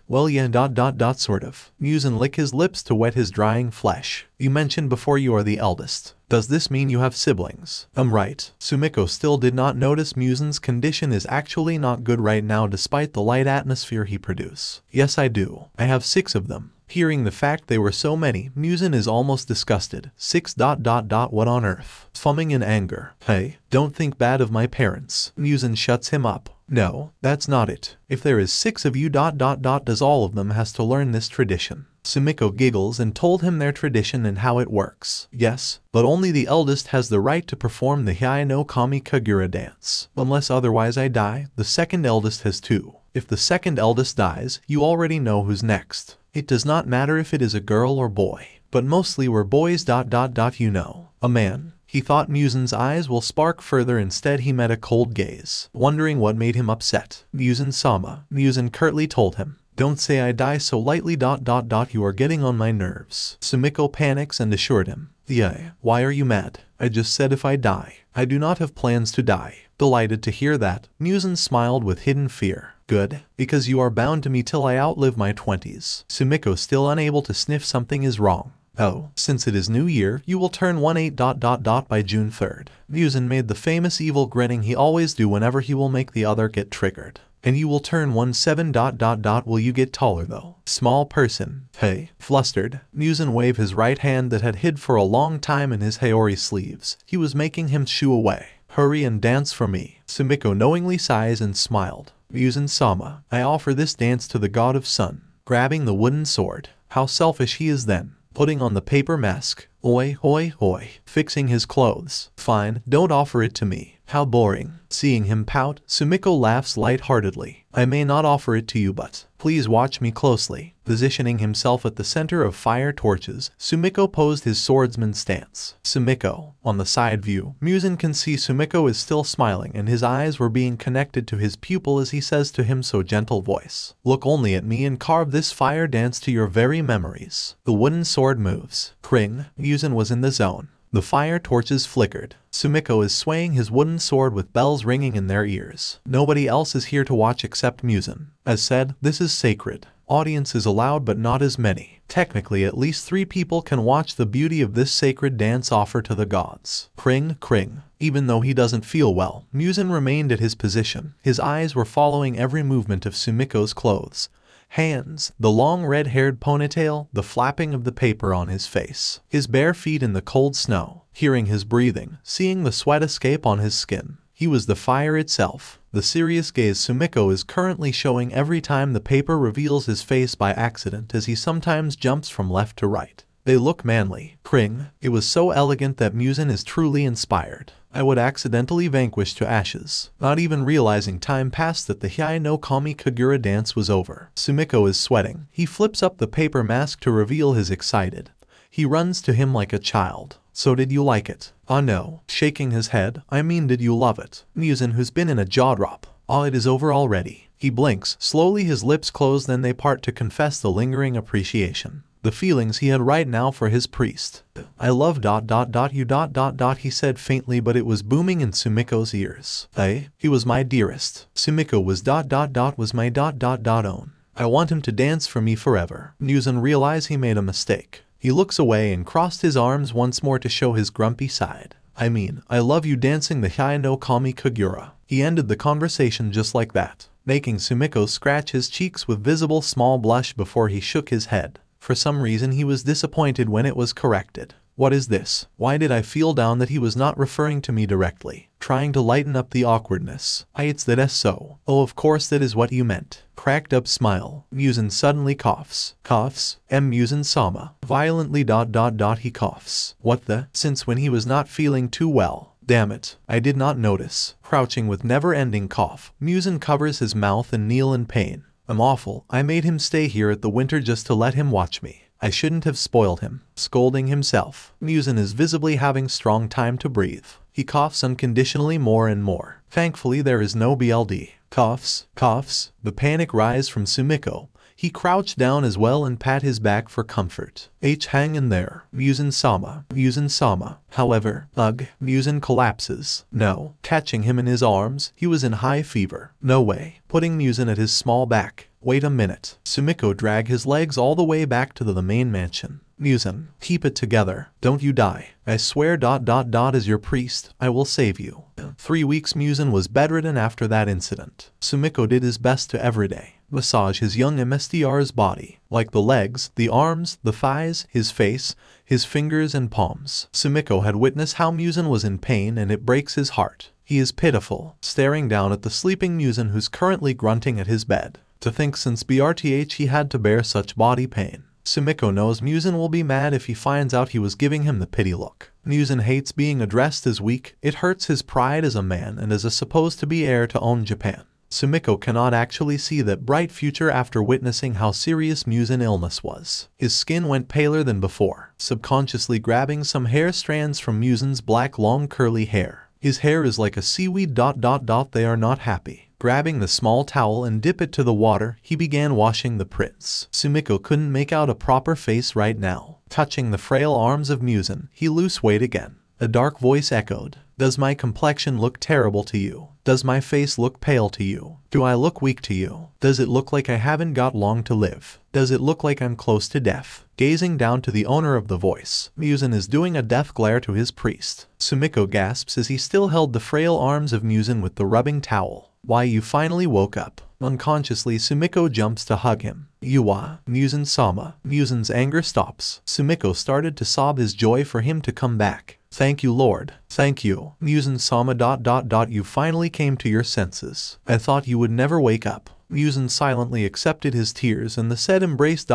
Well yeah. Sort of. Muzan licked his lips to wet his drying flesh. You mentioned before you are the eldest. Does this mean you have siblings? Right. Sumiko still did not notice Muzan's condition is actually not good right now despite the light atmosphere he produces. Yes I do. I have 6 of them. Hearing the fact they were so many, Muzan is almost disgusted. 6. What on earth? Foaming in anger. Hey, don't think bad of my parents. Muzan shuts him up. No, that's not it. If there is 6 of you. Does all of them has to learn this tradition? Sumiko giggles and told him their tradition and how it works. Yes, but only the eldest has the right to perform the Heian no Kami Kagura dance. Unless otherwise I die, the second eldest has too. If the second eldest dies, you already know who's next. It does not matter if it is a girl or boy, but mostly we're boys. You know. A man. He thought Muzan's eyes will spark further, instead he met a cold gaze. Wondering what made him upset. Muzan-sama. Muzan curtly told him. Don't say I die so lightly. You are getting on my nerves. Sumiko panics and assured him. Yeah, why are you mad? I just said if I die. I do not have plans to die. Delighted to hear that, Muzan smiled with hidden fear. Good, because you are bound to me till I outlive my 20s. Sumiko still unable to sniff something is wrong. Oh, since it is New Year, you will turn 18. By June 3rd. Muzan made the famous evil grinning he always do whenever he will make the other get triggered. And you will turn 17. Will you get taller though? Small person. Hey. Flustered, Muzan waved his right hand that had hid for a long time in his haori sleeves. He was making him shoo away. Hurry and dance for me. Sumiko knowingly sighs and smiled. Muzan-sama, I offer this dance to the god of sun. Grabbing the wooden sword. How selfish he is then. Putting on the paper mask. Oi, hoi, hoi. Fixing his clothes. Fine, don't offer it to me. How boring. Seeing him pout, Sumiko laughs lightheartedly. I may not offer it to you, but please watch me closely. Positioning himself at the center of fire torches, Sumiko posed his swordsman stance. Sumiko. On the side view, Muzan can see Sumiko is still smiling and his eyes were being connected to his pupil as he says to him so gentle voice. Look only at me and carve this fire dance to your very memories. The wooden sword moves. Kring. Muzan was in the zone. The fire torches flickered. Sumiko is swaying his wooden sword with bells ringing in their ears. Nobody else is here to watch except Muzan. As said, this is sacred. Audience is allowed but not as many. Technically at least 3 people can watch the beauty of this sacred dance offer to the gods. Kring, kring. Even though he doesn't feel well, Muzan remained at his position. His eyes were following every movement of Sumiko's clothes. Hands, the long red-haired ponytail, the flapping of the paper on his face, his bare feet in the cold snow, hearing his breathing, seeing the sweat escape on his skin. He was the fire itself. The serious gaze Sumiko is currently showing every time the paper reveals his face by accident as he sometimes jumps from left to right. They look manly. Kring. It was so elegant that Muzan is truly inspired. I would accidentally vanquish to ashes, not even realizing time passed that the Heian no Kami Kagura dance was over. Sumiko is sweating. He flips up the paper mask to reveal his excited. He runs to him like a child. So did you like it? No. Shaking his head. I mean, did you love it? Muzan, who's been in a jaw drop. It is over already. He blinks. Slowly his lips close, then they part to confess the lingering appreciation. The feelings he had right now for his priest. I love you ... he said faintly, but it was booming in Sumiko's ears. He was my dearest. Sumiko was ... was my ... own. I want him to dance for me forever. Muzan realized he made a mistake. He looks away and crossed his arms once more to show his grumpy side. I mean, I love you dancing the Heian no Kami Kagura. He ended the conversation just like that, making Sumiko scratch his cheeks with visible small blush before he shook his head. For some reason he was disappointed when it was corrected. What is this? Why did I feel down that he was not referring to me directly? Trying to lighten up the awkwardness. It's that's so. Oh, of course that is what you meant. Cracked up smile. Muzan suddenly coughs. Coughs. Muzan-sama. Violently ... he coughs. What the? Since when he was not feeling too well. Damn it. I did not notice. Crouching with never-ending cough, Muzan covers his mouth and kneel in pain. I'm awful. I made him stay here at the winter just to let him watch me. I shouldn't have spoiled him. Scolding himself. Muzan is visibly having strong time to breathe. He coughs unconditionally more and more. Thankfully there is no BLD. Coughs. Coughs. The panic rise from Sumiko. He crouched down as well and pat his back for comfort. Hang in there. Muzan-sama. Muzan-sama. However, Muzan collapses. No. Catching him in his arms, he was in high fever. No way. Putting Muzan at his small back. Wait a minute. Sumiko drag his legs all the way back to the main mansion. Muzan, keep it together. Don't you die. I swear ... as your priest, I will save you. 3 weeks Muzan was bedridden after that incident. Sumiko did his best to everyday massage his young MSTR's body, like the legs, the arms, the thighs, his face, his fingers and palms. Sumiko had witnessed how Muzan was in pain and it breaks his heart. He is pitiful, staring down at the sleeping Muzan who's currently grunting at his bed. To think since BRTH he had to bear such body pain. Sumiko knows Muzan will be mad if he finds out he was giving him the pity look. Muzan hates being addressed as weak. It hurts his pride as a man and as a supposed to be heir to own Japan. Sumiko cannot actually see that bright future after witnessing how serious Muzan's illness was. His skin went paler than before, subconsciously grabbing some hair strands from Muzan's black long curly hair. His hair is like a seaweed ... They are not happy. Grabbing the small towel and dip it to the water, he began washing the prints. Sumiko couldn't make out a proper face right now. Touching the frail arms of Muzan, he loose weight again. A dark voice echoed. Does my complexion look terrible to you? Does my face look pale to you? Do I look weak to you? Does it look like I haven't got long to live? Does it look like I'm close to death? Gazing down to the owner of the voice, Muzan is doing a death glare to his priest. Sumiko gasps as he still held the frail arms of Muzan with the rubbing towel. Why, you finally woke up. Unconsciously, Sumiko jumps to hug him. Muzan-sama. Muzan's anger stops. Sumiko started to sob his joy for him to come back. Thank you, Lord. Thank you. Muzan-sama ... You finally came to your senses. I thought you would never wake up. Muzan silently accepted his tears and the said embrace ...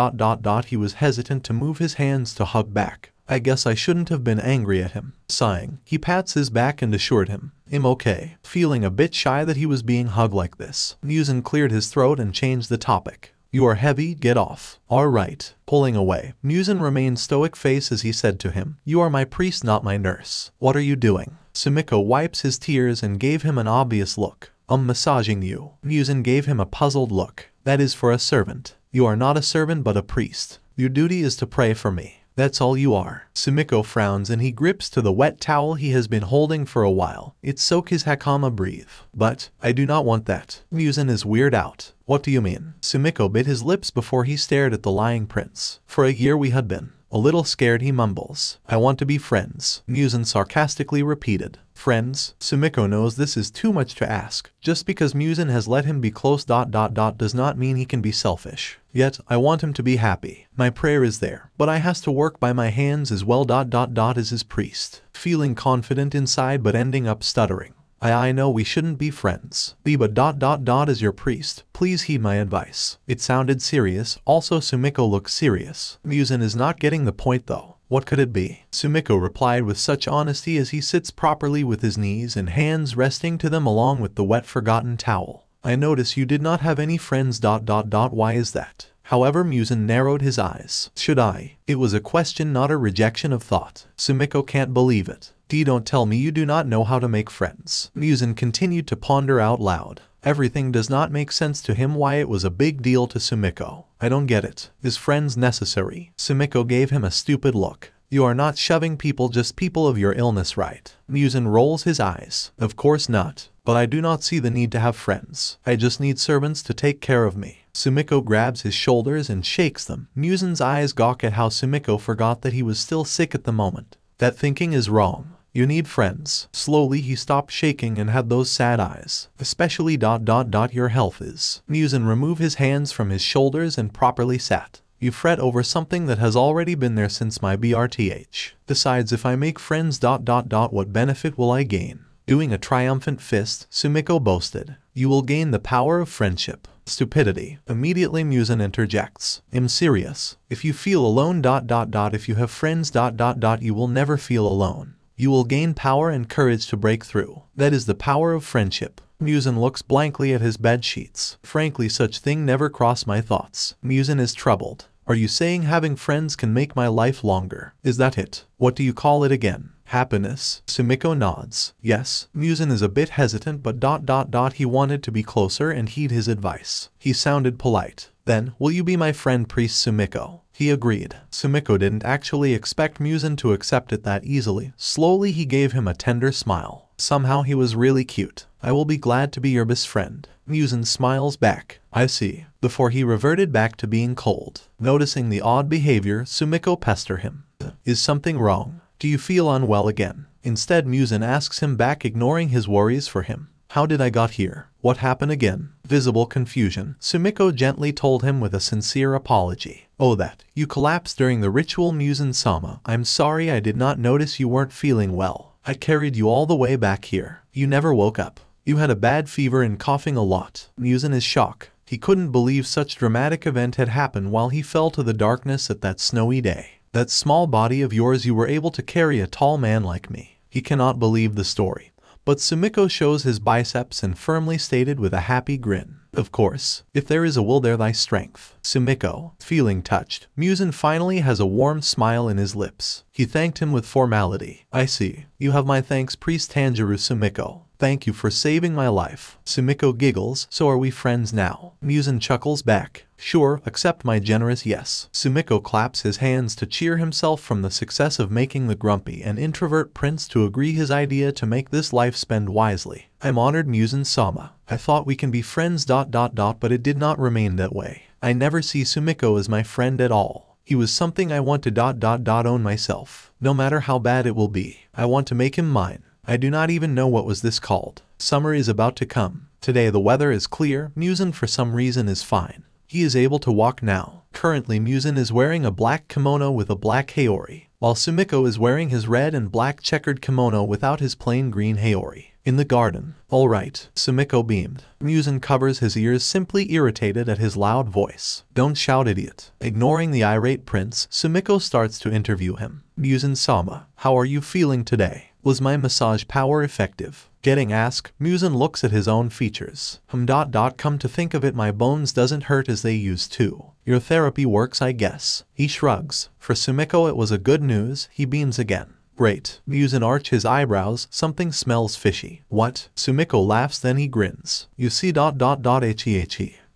He was hesitant to move his hands to hug back. I guess I shouldn't have been angry at him. Sighing, he pats his back and assured him, I'm okay. Feeling a bit shy that he was being hugged like this, Muzan cleared his throat and changed the topic. You are heavy, get off. Alright. Pulling away, Muzan remained stoic face as he said to him, You are my priest, not my nurse. What are you doing? Sumiko wipes his tears and gave him an obvious look. I'm massaging you. Muzan gave him a puzzled look. That is for a servant. You are not a servant but a priest. Your duty is to pray for me. That's all you are. Sumiko frowns and he grips to the wet towel he has been holding for a while. It soaks his hakama breathe. But, I do not want that. Muzan is weirded out. What do you mean? Sumiko bit his lips before he stared at the lying prince. For a year we had been. A little scared he mumbles. I want to be friends. Muzan sarcastically repeated. Friends? Sumiko knows this is too much to ask. Just because Muzan has let him be close ... does not mean he can be selfish. Yet, I want him to be happy. My prayer is there. But I has to work by my hands as well ... as his priest. Feeling confident inside but ending up stuttering. I know we shouldn't be friends. But ... as your priest, please heed my advice. It sounded serious. Also Sumiko looks serious. Muzan is not getting the point though. What could it be? Sumiko replied with such honesty as he sits properly with his knees and hands resting to them along with the wet forgotten towel. I notice you did not have any friends ... Why is that? However, Muzan narrowed his eyes. Should I? It was a question, not a rejection of thought. Sumiko can't believe it. Don't tell me you do not know how to make friends. Muzan continued to ponder out loud. Everything does not make sense to him why it was a big deal to Sumiko. I don't get it. Is friends necessary? Sumiko gave him a stupid look. You are not shoving people, just people of your illness, right? Muzan rolls his eyes. Of course not. But I do not see the need to have friends. I just need servants to take care of me. Sumiko grabs his shoulders and shakes them. Muzan's eyes gawk at how Sumiko forgot that he was still sick at the moment. That thinking is wrong. You need friends. Slowly he stopped shaking and had those sad eyes. Especially ... your health is. Muzan removed his hands from his shoulders and properly sat. You fret over something that has already been there since my BRTH. Besides, if I make friends ... what benefit will I gain? Doing a triumphant fist, Sumiko boasted. You will gain the power of friendship. Stupidity. Immediately Muzan interjects. I'm serious. If you feel alone ... if you have friends ... you will never feel alone. You will gain power and courage to break through. That is the power of friendship. Muzan looks blankly at his bed sheets. Frankly, such thing never crossed my thoughts. Muzan is troubled. Are you saying having friends can make my life longer? Is that it? What do you call it again? Happiness? Sumiko nods. Yes. Muzan is a bit hesitant, but ... he wanted to be closer and heed his advice. He sounded polite. Then, will you be my friend, Priest Sumiko? He agreed. Sumiko didn't actually expect Muzan to accept it that easily. Slowly he gave him a tender smile. Somehow he was really cute. I will be glad to be your best friend. Muzan smiles back. I see. Before he reverted back to being cold. Noticing the odd behavior, Sumiko pestered him. Is something wrong? Do you feel unwell again? Instead, Muzan asks him back, ignoring his worries for him. How did I got here? What happened again? Visible confusion. Sumiko gently told him with a sincere apology. Oh, that. You collapsed during the ritual, Muzan-sama. I'm sorry, I did not notice you weren't feeling well. I carried you all the way back here. You never woke up. You had a bad fever and coughing a lot. Muzan is shocked. He couldn't believe such dramatic event had happened while he fell to the darkness at that snowy day. That small body of yours, you were able to carry a tall man like me. He cannot believe the story. But Sumiko shows his biceps and firmly stated with a happy grin. Of course, if there is a will, there lies strength. Sumiko, feeling touched. Muzan finally has a warm smile in his lips. He thanked him with formality. I see. You have my thanks, Priest Tanjiro. Sumiko. Thank you for saving my life. Sumiko giggles. So are we friends now? Muzan chuckles back. Sure, accept my generous yes. Sumiko claps his hands to cheer himself from the success of making the grumpy and introvert prince to agree his idea to make this life spend wisely. I'm honored, Muzan-sama. I thought we can be friends ... but it did not remain that way. I never see Sumiko as my friend at all. He was something I want to ... own myself. No matter how bad it will be. I want to make him mine. I do not even know what was this called. Summer is about to come. Today the weather is clear. Muzan for some reason is fine. He is able to walk now. Currently Muzan is wearing a black kimono with a black haori, while Sumiko is wearing his red and black checkered kimono without his plain green haori. In the garden. Alright, Sumiko beamed. Muzan covers his ears, simply irritated at his loud voice. Don't shout, idiot. Ignoring the irate prince, Sumiko starts to interview him. Muzan-sama, how are you feeling today? Was my massage power effective? Getting asked, Muzan looks at his own features. Come to think of it, my bones doesn't hurt as they used to. Your therapy works, I guess. He shrugs. For Sumiko it was a good news. He beams again. Great. Muzan arches his eyebrows. Something smells fishy. What? Sumiko laughs, then he grins. You see ...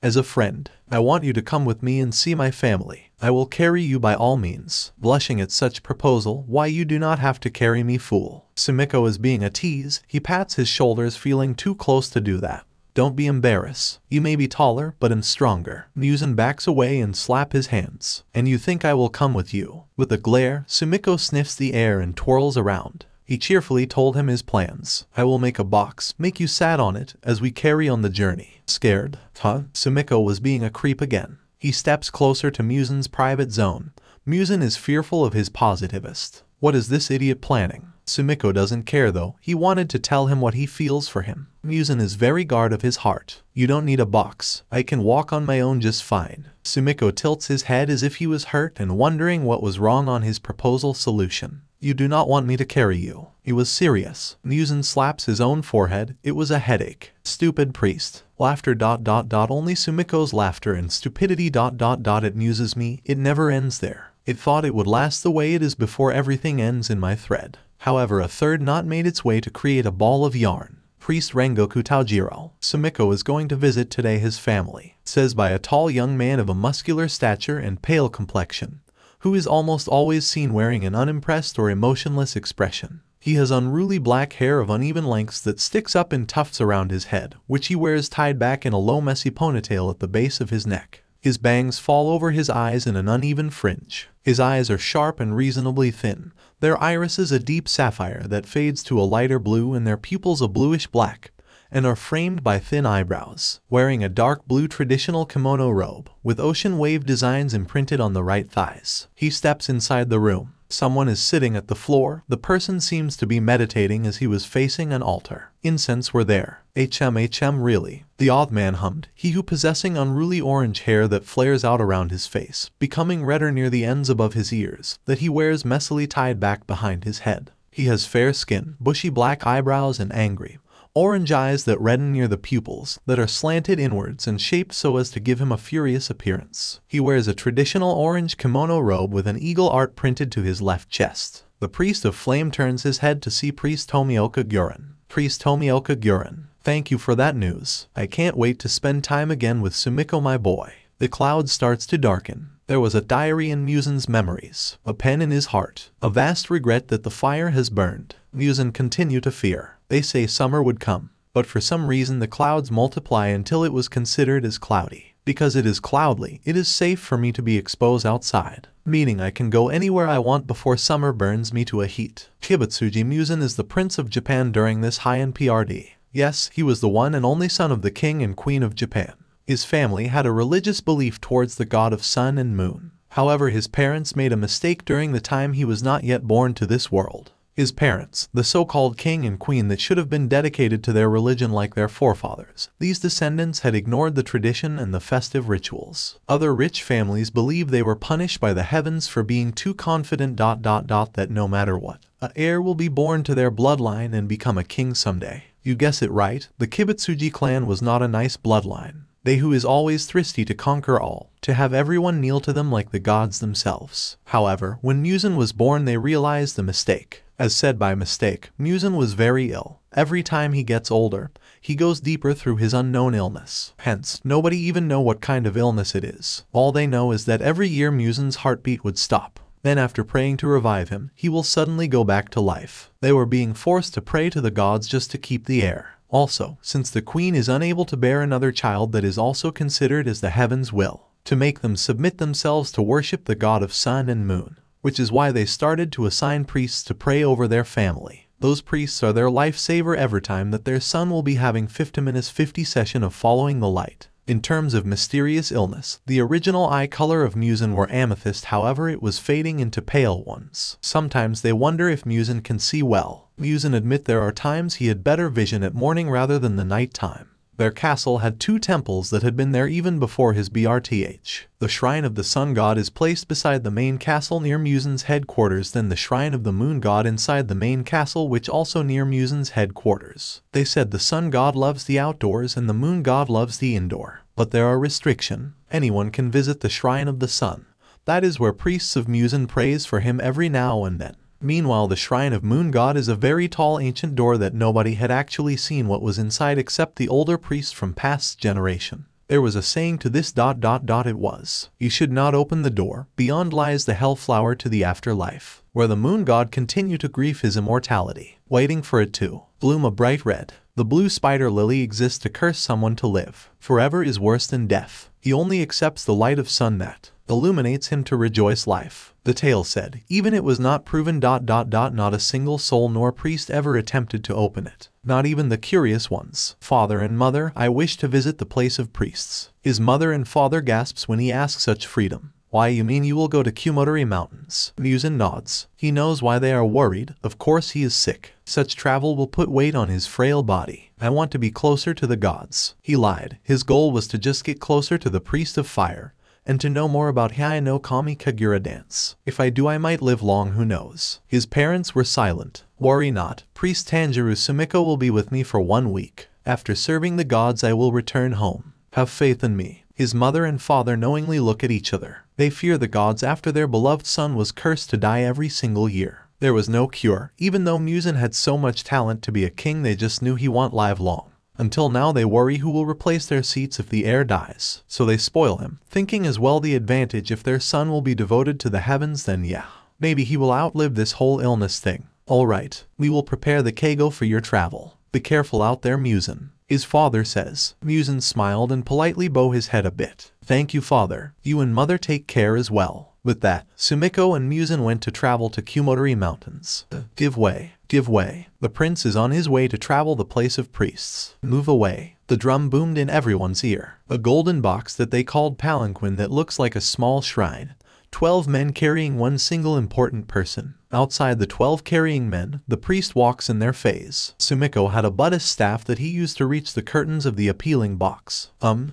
As a friend, I want you to come with me and see my family. I will carry you by all means. Blushing at such proposal, why, you do not have to carry me, fool. Sumiko is being a tease. He pats his shoulders, feeling too close to do that. Don't be embarrassed. You may be taller, but I'm stronger. Muzan backs away and slaps his hands. And you think I will come with you? With a glare, Sumiko sniffs the air and twirls around. He cheerfully told him his plans. I will make a box, make you sat on it, as we carry on the journey. Scared? Huh? Sumiko was being a creep again. He steps closer to Muzan's private zone. Muzan is fearful of his positivist. What is this idiot planning? Sumiko doesn't care though. He wanted to tell him what he feels for him. Muzan is very guard of his heart. You don't need a box. I can walk on my own just fine. Sumiko tilts his head as if he was hurt and wondering what was wrong on his proposal solution. You do not want me to carry you. He was serious. Muzan slaps his own forehead. It was a headache. Stupid priest. Laughter ... Only Sumiko's laughter and stupidity ... It amuses me. It never ends there. It thought it would last the way it is before everything ends in my thread. However, a third knot made its way to create a ball of yarn. Priest Rengoku Tanjiro. Sumiko is going to visit today his family, says by a tall young man of a muscular stature and pale complexion, who is almost always seen wearing an unimpressed or emotionless expression. He has unruly black hair of uneven lengths that sticks up in tufts around his head, which he wears tied back in a low messy ponytail at the base of his neck. His bangs fall over his eyes in an uneven fringe. His eyes are sharp and reasonably thin, their irises a deep sapphire that fades to a lighter blue and their pupils a bluish black, and are framed by thin eyebrows. Wearing a dark blue traditional kimono robe, with ocean wave designs imprinted on the right thighs, he steps inside the room. Someone is sitting at the floor. The person seems to be meditating as he was facing an altar. Incense were there. HM really, the odd man hummed, he who possessing unruly orange hair that flares out around his face, becoming redder near the ends above his ears, that he wears messily tied back behind his head. He has fair skin, bushy black eyebrows and angry, orange eyes that redden near the pupils, that are slanted inwards and shaped so as to give him a furious appearance. He wears a traditional orange kimono robe with an eagle art printed to his left chest. The priest of flame turns his head to see Priest Tomioka Guren. Priest Tomioka Guren, thank you for that news. I can't wait to spend time again with Sumiko, my boy. The cloud starts to darken. There was a diary in Muzan's memories, a pen in his heart, a vast regret that the fire has burned. Muzan continued to fear. They say summer would come, but for some reason the clouds multiply until it was considered as cloudy. Because it is cloudly, it is safe for me to be exposed outside, meaning I can go anywhere I want before summer burns me to a heat. Kibutsuji Muzan is the Prince of Japan during this Heian PRD. Yes, he was the one and only son of the King and Queen of Japan. His family had a religious belief towards the god of sun and moon. However, his parents made a mistake during the time he was not yet born to this world. His parents, the so-called king and queen that should have been dedicated to their religion like their forefathers, these descendants had ignored the tradition and the festive rituals. Other rich families believed they were punished by the heavens for being too confident ... that no matter what, an heir will be born to their bloodline and become a king someday. You guess it right, the Kibutsuji clan was not a nice bloodline. They who is always thirsty to conquer all, to have everyone kneel to them like the gods themselves. However, when Muzan was born they realized the mistake. As said by mistake, Muzan was very ill. Every time he gets older, he goes deeper through his unknown illness. Hence, nobody even know what kind of illness it is. All they know is that every year Muzan's heartbeat would stop. Then after praying to revive him, he will suddenly go back to life. They were being forced to pray to the gods just to keep the heir. Also, since the queen is unable to bear another child, that is also considered as the heaven's will, to make them submit themselves to worship the god of sun and moon, which is why they started to assign priests to pray over their family. Those priests are their lifesaver every time that their son will be having 50 session of following the light. In terms of mysterious illness, the original eye color of Muzan were amethyst, however it was fading into pale ones. Sometimes they wonder if Muzan can see well. Muzan admit there are times he had better vision at morning rather than the night time. Their castle had 2 temples that had been there even before his BRTH. The shrine of the sun god is placed beside the main castle near Muzan's headquarters, then the shrine of the moon god inside the main castle, which also near Muzan's headquarters. They said the sun god loves the outdoors and the moon god loves the indoor. But there are restrictions. Anyone can visit the shrine of the sun. That is where priests of Muzan prays for him every now and then. Meanwhile, the shrine of moon god is a very tall ancient door that nobody had actually seen what was inside except the older priest from past generation. There was a saying to this ... it was, "You should not open the door, beyond lies the hellflower to the afterlife," where the moon god continued to grieve his immortality, waiting for it to bloom a bright red. The blue spider lily exists to curse someone to live. Forever is worse than death. He only accepts the light of sun that illuminates him to rejoice life. The tale said, even it was not proven ... not a single soul nor priest ever attempted to open it. Not even the curious ones. Father and mother, I wish to visit the place of priests. His mother and father gasps when he asks such freedom. Why, you mean you will go to Kumotari Mountains? Muzan nods. He knows why they are worried. Of course he is sick. Such travel will put weight on his frail body. I want to be closer to the gods. He lied. His goal was to just get closer to the priest of fire, and to know more about Heian no Kami Kagura dance. If I do I might live long, who knows. His parents were silent. Worry not. Priest Tanjiro Sumiko will be with me for 1 week. After serving the gods I will return home. Have faith in me. His mother and father knowingly look at each other. They fear the gods after their beloved son was cursed to die every single year. There was no cure. Even though Muzan had so much talent to be a king, they just knew he won't live long. Until now they worry who will replace their seats if the heir dies. So they spoil him, thinking as well the advantage if their son will be devoted to the heavens, then yeah, maybe he will outlive this whole illness thing. Alright, we will prepare the Kago for your travel. Be careful out there, Muzan, his father says. Muzan smiled and politely bowed his head a bit. Thank you, father. You and mother take care as well. With that, Sumiko and Muzan went to travel to Kumodori Mountains. Give way. Give way. The prince is on his way to travel the place of priests. Move away. The drum boomed in everyone's ear. A golden box that they called palanquin that looks like a small shrine. 12 men carrying one single important person. Outside the 12 carrying men, the priest walks in their phase. Sumiko had a Buddhist staff that he used to reach the curtains of the appealing box.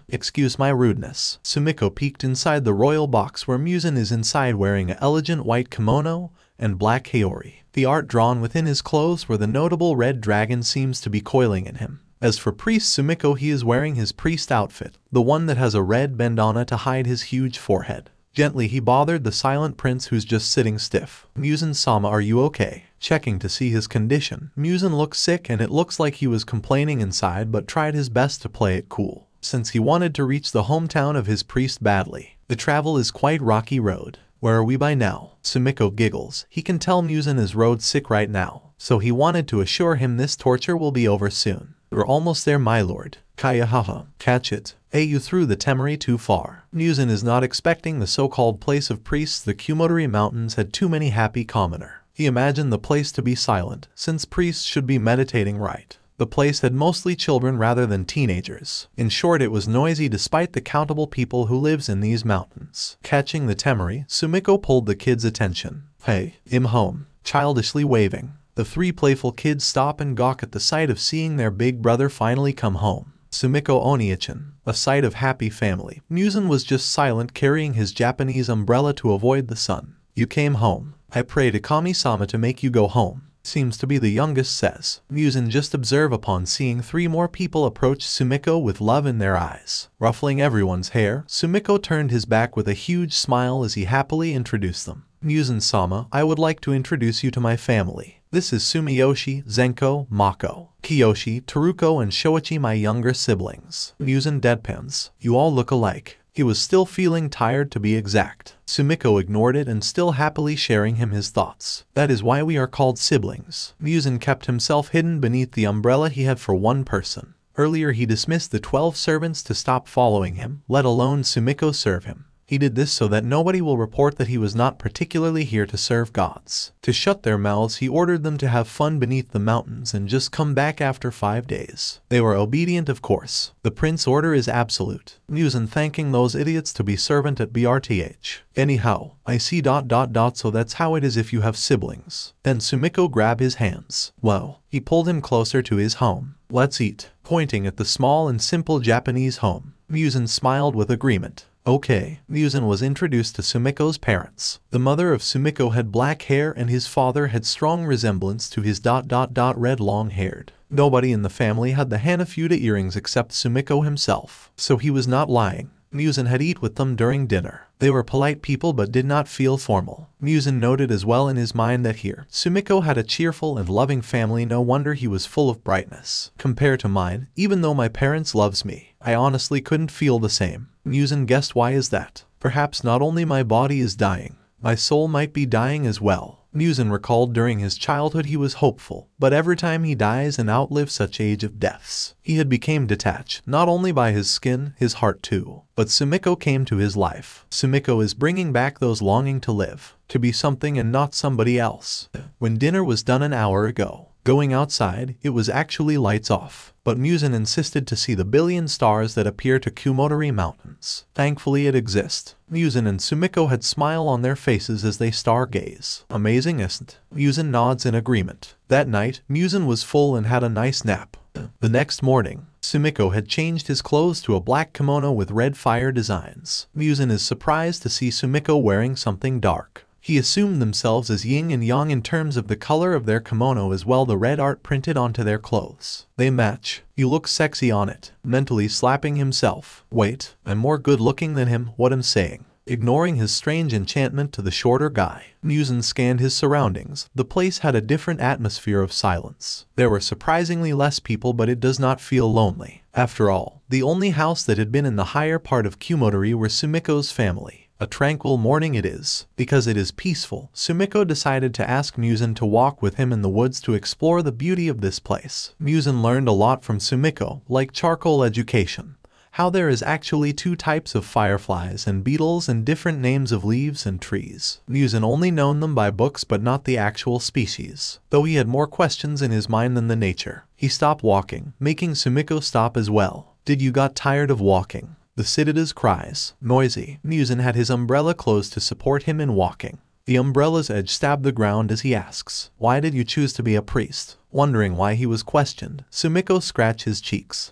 Excuse my rudeness. Sumiko peeked inside the royal box where Muzan is inside wearing an elegant white kimono and black haori. The art drawn within his clothes where the notable red dragon seems to be coiling in him. As for priest Sumiko, he is wearing his priest outfit, the one that has a red bandana to hide his huge forehead. Gently he bothered the silent prince who's just sitting stiff. Muzan-sama, are you okay? Checking to see his condition. Muzan looked sick and it looks like he was complaining inside but tried his best to play it cool, since he wanted to reach the hometown of his priest badly. The travel is quite rocky road. Where are we by now? Sumiko giggles. He can tell Muzan is road sick right now, so he wanted to assure him this torture will be over soon. We're almost there, my lord. Kaya haha. Catch it. Hey, you threw the temari too far. Muzan is not expecting the so-called place of priests. The Kumodori Mountains had too many happy commoner. He imagined the place to be silent, since priests should be meditating, right? The place had mostly children rather than teenagers. In short, it was noisy despite the countable people who lives in these mountains. Catching the temari, Sumiko pulled the kids' attention. Hey, I'm home. Childishly waving. The 3 playful kids stop and gawk at the sight of seeing their big brother finally come home. Sumiko Oniichan, a sight of happy family. Muzan was just silent, carrying his Japanese umbrella to avoid the sun. You came home. I pray to Kami-sama to make you go home. Seems to be the youngest, says. Muzan just observe upon seeing 3 more people approach Sumiko with love in their eyes. Ruffling everyone's hair, Sumiko turned his back with a huge smile as he happily introduced them. Muzan-sama, I would like to introduce you to my family. This is Sumiyoshi, Zenko, Mako, Kiyoshi, Teruko, and Shoichi, my younger siblings. Muzan deadpans. You all look alike. He was still feeling tired, to be exact. Sumiko ignored it and still happily sharing him his thoughts. That is why we are called siblings. Muzan kept himself hidden beneath the umbrella he had for one person. Earlier he dismissed the 12 servants to stop following him, let alone Sumiko serve him. He did this so that nobody will report that he was not particularly here to serve gods. To shut their mouths, he ordered them to have fun beneath the mountains and just come back after 5 days. They were obedient, of course. The prince's order is absolute. Muzan thanking those idiots to be servant at BRTH. Anyhow, I see ... so that's how it is if you have siblings. Then Sumiko grabbed his hands. Wow. He pulled him closer to his home. Let's eat. Pointing at the small and simple Japanese home. Muzan smiled with agreement. Okay, Muzan was introduced to Sumiko's parents. The mother of Sumiko had black hair and his father had strong resemblance to his ... red long-haired. Nobody in the family had the Hanafuda earrings except Sumiko himself, so he was not lying. Muzan had eaten with them during dinner. They were polite people but did not feel formal. Muzan noted as well in his mind that here, Sumiko had a cheerful and loving family. No wonder he was full of brightness. Compared to mine, even though my parents loves me, I honestly couldn't feel the same. Muzan guessed why is that. Perhaps not only my body is dying, my soul might be dying as well. Muzan recalled during his childhood he was hopeful, but every time he dies and outlives such age of deaths, he had become detached, not only by his skin, his heart too. But Sumiko came to his life. Sumiko is bringing back those longing to live, to be something and not somebody else. When dinner was done an hour ago, going outside, it was actually lights off. But Muzan insisted to see the billion stars that appear to Kumodori Mountains. Thankfully it exists. Muzan and Sumiko had smile on their faces as they stargaze. Amazing, isn't it? Muzan nods in agreement. That night, Muzan was full and had a nice nap. The next morning, Sumiko had changed his clothes to a black kimono with red fire designs. Muzan is surprised to see Sumiko wearing something dark. He assumed themselves as yin and yang in terms of the color of their kimono as well the red art printed onto their clothes. They match. You look sexy on it. Mentally slapping himself. Wait, I'm more good looking than him, what I'm saying. ignoring his strange enchantment to the shorter guy. Muzan scanned his surroundings. The place had a different atmosphere of silence. There were surprisingly less people, but it does not feel lonely. After all, the only house that had been in the higher part of Kumotori were Sumiko's family. A tranquil morning it is. Because it is peaceful, Sumiko decided to ask Muzan to walk with him in the woods to explore the beauty of this place. Muzan learned a lot from Sumiko, like charcoal education. How there is actually 2 types of fireflies and beetles and different names of leaves and trees. Muzan only known them by books but not the actual species. Though he had more questions in his mind than the nature. He stopped walking, making Sumiko stop as well. Did you got tired of walking? The Citada's cries. Noisy. Muzan had his umbrella closed to support him in walking. The umbrella's edge stabbed the ground as he asks, "Why did you choose to be a priest?" Wondering why he was questioned, Sumiko scratched his cheeks.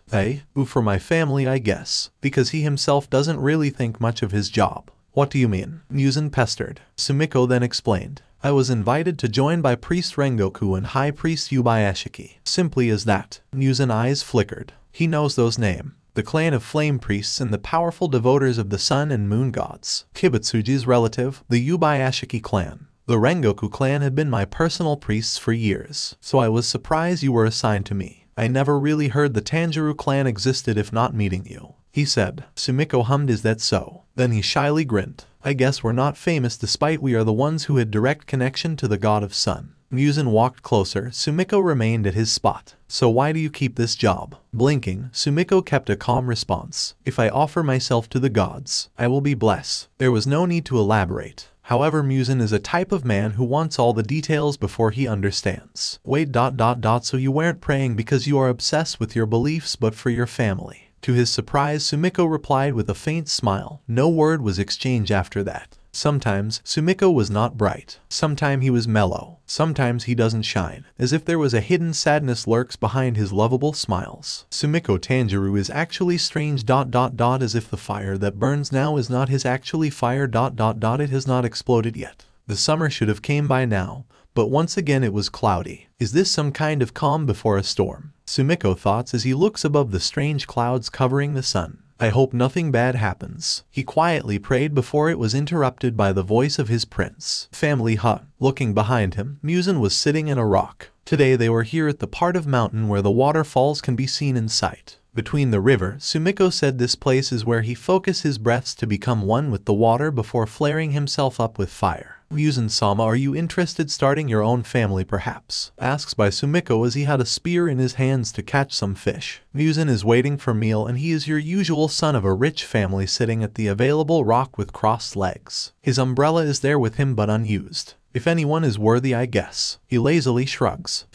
For my family I guess. Because he himself doesn't really think much of his job. What do you mean? Muzan pestered. Sumiko then explained. I was invited to join by Priest Rengoku and High Priest Yubayashiki. Simply as that. Muzan's eyes flickered. He knows those names. The clan of flame priests and the powerful devoters of the sun and moon gods. Kibutsuji's relative, the Yubayashiki clan. The Rengoku clan had been my personal priests for years, so I was surprised you were assigned to me. I never really heard the Tanjiro clan existed if not meeting you. He said. Sumiko hummed, is that so? Then he shyly grinned. I guess we're not famous despite we are the ones who had direct connection to the god of sun. Muzan walked closer. Sumiko remained at his spot. So why do you keep this job? Blinking, Sumiko kept a calm response. If I offer myself to the gods, I will be blessed. There was no need to elaborate. However, Muzan is a type of man who wants all the details before he understands. Wait. So you weren't praying because you are obsessed with your beliefs but for your family. To his surprise, Sumiko replied with a faint smile. No word was exchanged after that. Sometimes, Sumiko was not bright. Sometimes he was mellow. Sometimes he doesn't shine. As if there was a hidden sadness lurks behind his lovable smiles. Sumiko Tanjiro is actually strange. As if the fire that burns now is not his actually fire. It has not exploded yet. The summer should have came by now, but once again it was cloudy. Is this some kind of calm before a storm? Sumiko thoughts as he looks above the strange clouds covering the sun. I hope nothing bad happens. He quietly prayed before it was interrupted by the voice of his prince. Family hut. Looking behind him, Muzan was sitting in a rock. Today they were here at the part of mountain where the waterfalls can be seen in sight. Between the river, Sumiko said this place is where he focused his breaths to become one with the water before flaring himself up with fire. Muzan-sama, are you interested starting your own family perhaps? Asks by Sumiko as he had a spear in his hands to catch some fish. Muzan is waiting for meal and he is your usual son of a rich family sitting at the available rock with crossed legs. His umbrella is there with him but unused. If anyone is worthy I guess. He lazily shrugs.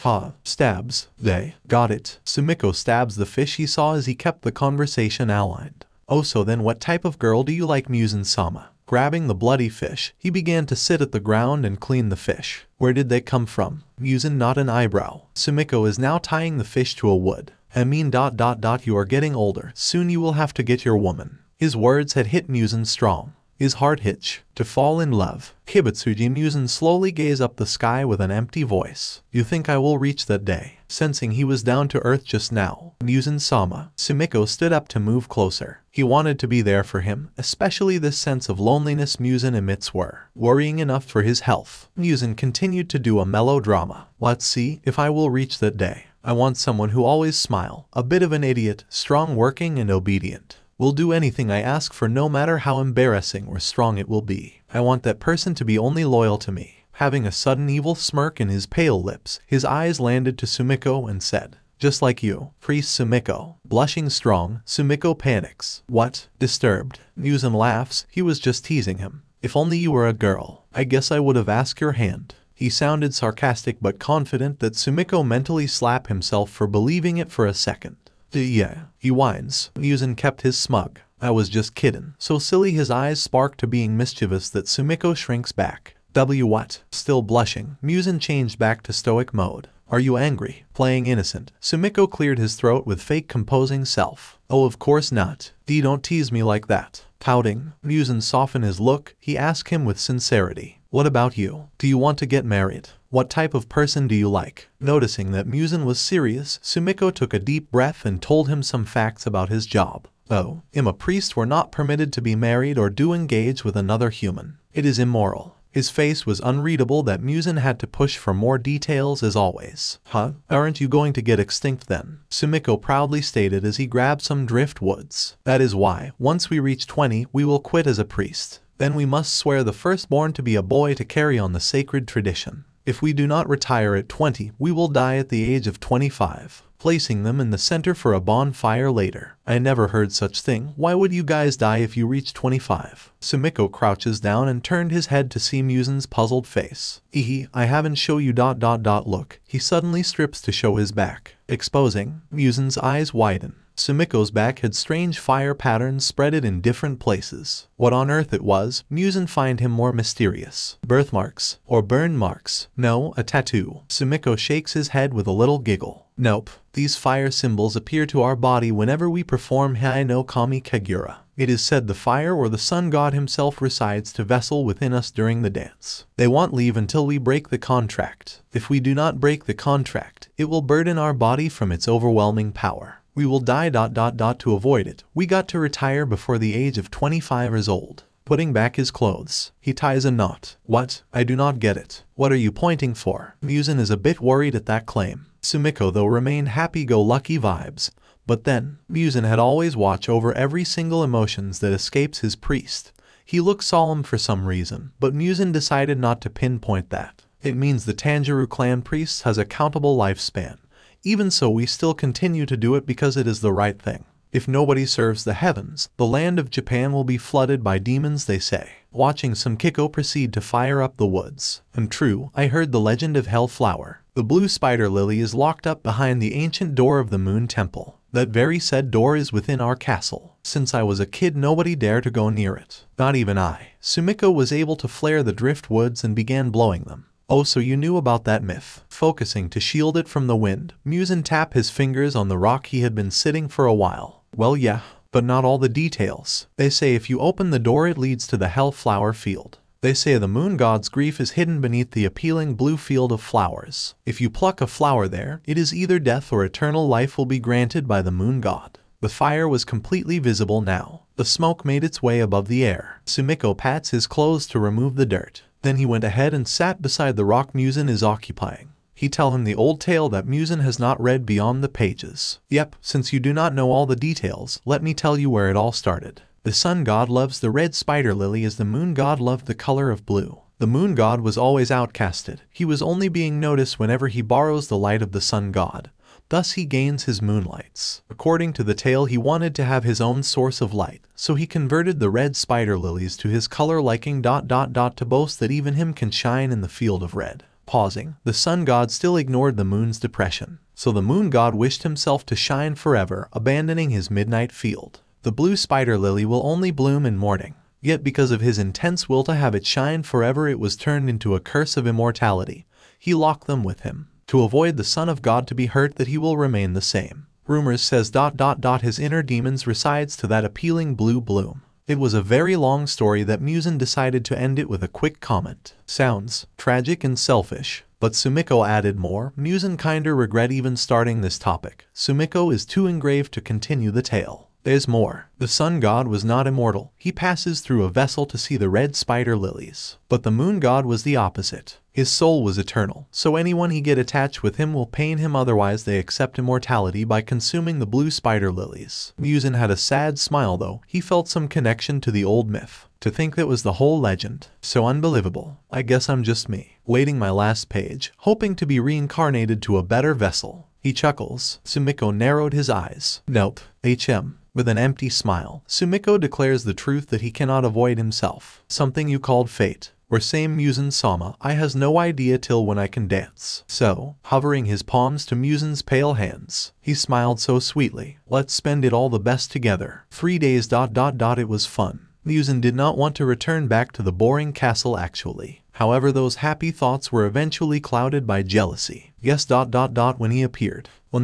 Stabs. They. Got it. Sumiko stabs the fish he saw as he kept the conversation aligned. Oh, so then what type of girl do you like, Muzan-sama? Grabbing the bloody fish, he began to sit at the ground and clean the fish. Where did they come from? Muzan not an eyebrow. Sumiko is now tying the fish to a wood. You are getting older. Soon you will have to get your woman. His words had hit Muzan strong. His heart hitched. To fall in love. Kibutsuji. Muzan slowly gazed up the sky with an empty voice. You think I will reach that day? Sensing he was down to earth just now. Muzan-sama. Sumiko stood up to move closer. He wanted to be there for him, especially this sense of loneliness Muzan emits were worrying enough for his health. Muzan continued to do a melodrama. Let's see if I will reach that day. I want someone who always smile, a bit of an idiot, strong working and obedient. Will do anything I ask for no matter how embarrassing or strong it will be. I want that person to be only loyal to me. Having a sudden evil smirk in his pale lips, his eyes landed to Sumiko and said, just like you, Priest Sumiko. Blushing strong, Sumiko panics. What? Disturbed. Muzan laughs, he was just teasing him. If only you were a girl, I guess I would have asked your hand. He sounded sarcastic but confident that Sumiko mentally slapped himself for believing it for a second. Yeah, he whines. Muzan kept his smug. I was just kidding. So silly his eyes spark to being mischievous that Sumiko shrinks back. What? Still blushing, Muzan changed back to stoic mode. Are you angry? Playing innocent. Sumiko cleared his throat with fake composing self. Oh, of course not. Don't tease me like that. Pouting, Muzan softened his look. He asked him with sincerity. What about you? Do you want to get married? What type of person do you like? Noticing that Muzan was serious, Sumiko took a deep breath and told him some facts about his job. Oh, a priest were not permitted to be married or do engage with another human. It is immoral. His face was unreadable that Muzan had to push for more details as always. Huh? Aren't you going to get extinct then? Sumiko proudly stated as he grabbed some driftwoods. That is why, once we reach 20, we will quit as a priest. Then we must swear the firstborn to be a boy to carry on the sacred tradition. If we do not retire at 20, we will die at the age of 25. Placing them in the center for a bonfire later. I never heard such thing. Why would you guys die if you reach 25? Sumiko crouches down and turned his head to see Muzan's puzzled face. I haven't show you ... Look. He suddenly strips to show his back, exposing. Muzan's eyes widen. Sumiko's back had strange fire patterns spreaded in different places. What on earth it was, Muzan find him more mysterious. Birthmarks, or burn marks. No, a tattoo. Sumiko shakes his head with a little giggle. Nope, these fire symbols appear to our body whenever we perform Heian no Kami Kagura. It is said the fire or the sun god himself resides to vessel within us during the dance. They won't leave until we break the contract. If we do not break the contract, it will burden our body from its overwhelming power. We will die ... To avoid it, we got to retire before the age of 25 years old. Putting back his clothes, he ties a knot. What? I do not get it. What are you pointing for? Muzan is a bit worried at that claim. Sumiko though remained happy-go-lucky vibes. But then, Muzan had always watch over every single emotions that escapes his priest. He looked solemn for some reason, but Muzan decided not to pinpoint that. It means the Tanjiro clan priest has a countable lifespan. Even so, we still continue to do it because it is the right thing. If nobody serves the heavens, the land of Japan will be flooded by demons, they say. Watching Sumiko proceed to fire up the woods. And true, I heard the legend of Hellflower. The blue spider lily is locked up behind the ancient door of the Moon Temple. That very said door is within our castle. Since I was a kid, nobody dared to go near it. Not even I. Sumiko was able to flare the driftwoods and began blowing them. Oh, so you knew about that myth. Focusing to shield it from the wind, Muzan tapped his fingers on the rock he had been sitting for a while. Well, yeah, but not all the details. They say if you open the door it leads to the Hellflower field. They say the moon god's grief is hidden beneath the appealing blue field of flowers. If you pluck a flower there, it is either death or eternal life will be granted by the moon god. The fire was completely visible now. The smoke made its way above the air. Sumiko pats his clothes to remove the dirt. Then he went ahead and sat beside the rock Muzan is occupying. He tell him the old tale that Muzan has not read beyond the pages. Yep, since you do not know all the details, let me tell you where it all started. The sun god loves the red spider lily as the moon god loved the color of blue. The moon god was always outcasted. He was only being noticed whenever he borrows the light of the sun god. Thus he gains his moonlights. According to the tale, he wanted to have his own source of light, so he converted the red spider lilies to his color liking ... to boast that even him can shine in the field of red. Pausing, the sun god still ignored the moon's depression, so the moon god wished himself to shine forever, abandoning his midnight field. The blue spider lily will only bloom in morning. Yet because of his intense will to have it shine forever, it was turned into a curse of immortality. He locked them with him. To avoid the Son of God to be hurt that he will remain the same. Rumors says ... his inner demons resides to that appealing blue bloom. It was a very long story that Muzan decided to end it with a quick comment. Sounds tragic and selfish. But Sumiko added more. Muzan kinda regret even starting this topic. Sumiko is too engraved to continue the tale. There's more. The sun god was not immortal. He passes through a vessel to see the red spider lilies. But the moon god was the opposite. His soul was eternal, so anyone he get attached with him will pain him, otherwise they accept immortality by consuming the blue spider lilies. Muzan had a sad smile though. He felt some connection to the old myth. To think that was the whole legend. So unbelievable. I guess I'm just me. Waiting my last page, hoping to be reincarnated to a better vessel. He chuckles. Sumiko narrowed his eyes. Nope. HM. With an empty smile, Sumiko declares the truth that he cannot avoid himself. Something you called fate. Or same Muzan-sama, I has no idea till when I can dance. So, hovering his palms to Muzan's pale hands, he smiled so sweetly. Let's spend it all the best together. 3 days ... It was fun. Muzan did not want to return back to the boring castle actually. However, those happy thoughts were eventually clouded by jealousy. Yes ... when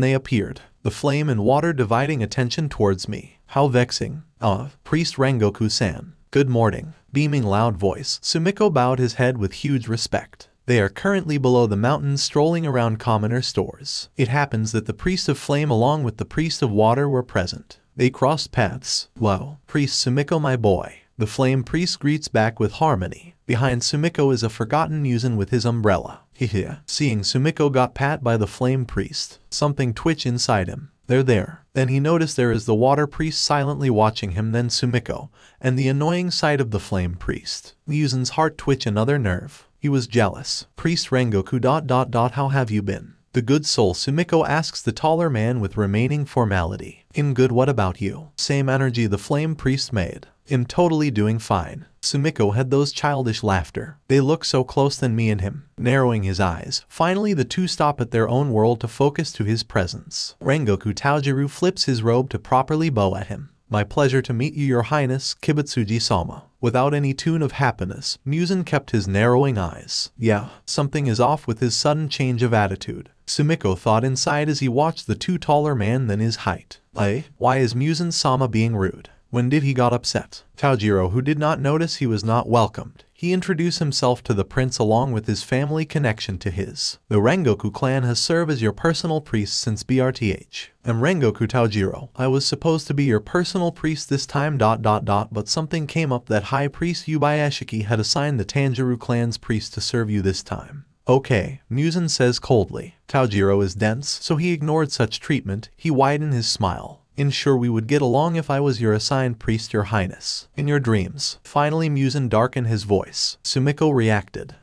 they appeared. The flame and water dividing attention towards me. How vexing. Priest Rengoku-san. Good morning. Beaming loud voice, Sumiko bowed his head with huge respect. They are currently below the mountains strolling around commoner stores. It happens that the priest of flame along with the priest of water were present. They crossed paths. Whoa, Priest Sumiko my boy. The flame priest greets back with harmony. Behind Sumiko is a forgotten Muzan with his umbrella. Hehe. Seeing Sumiko got pat by the flame priest, something twitch inside him. They're there. Then he noticed there is the water priest silently watching him, then Sumiko, and the annoying sight of the flame priest. Muzan's heart twitch another nerve. He was jealous. Priest Rengoku ... How have you been? The good soul Sumiko asks the taller man with remaining formality. In good, what about you? Same energy the flame priest made. I'm totally doing fine. Sumiko had those childish laughter. They look so close than me and him. Narrowing his eyes, finally the two stop at their own world to focus to his presence. Rengoku Tanjiro flips his robe to properly bow at him. My pleasure to meet you, your highness, Kibutsuji-sama. Without any tune of happiness, Muzan kept his narrowing eyes. Yeah, something is off with his sudden change of attitude. Sumiko thought inside as he watched the two taller man than his height. Why is Muzan-sama being rude? When did he got upset? Tanjiro, who did not notice he was not welcomed, he introduced himself to the prince along with his family connection to his. The Rengoku clan has served as your personal priest since BRTH. I'm Rengoku Tanjiro. I was supposed to be your personal priest this time ... But something came up that High Priest Yubayashiki had assigned the Tanjiro clan's priest to serve you this time. Okay, Muzan says coldly. Tanjiro is dense, so he ignored such treatment. He widened his smile. Ensure we would get along if I was your assigned priest, your highness. In your dreams. Finally Muzan darkened his voice. Sumiko reacted.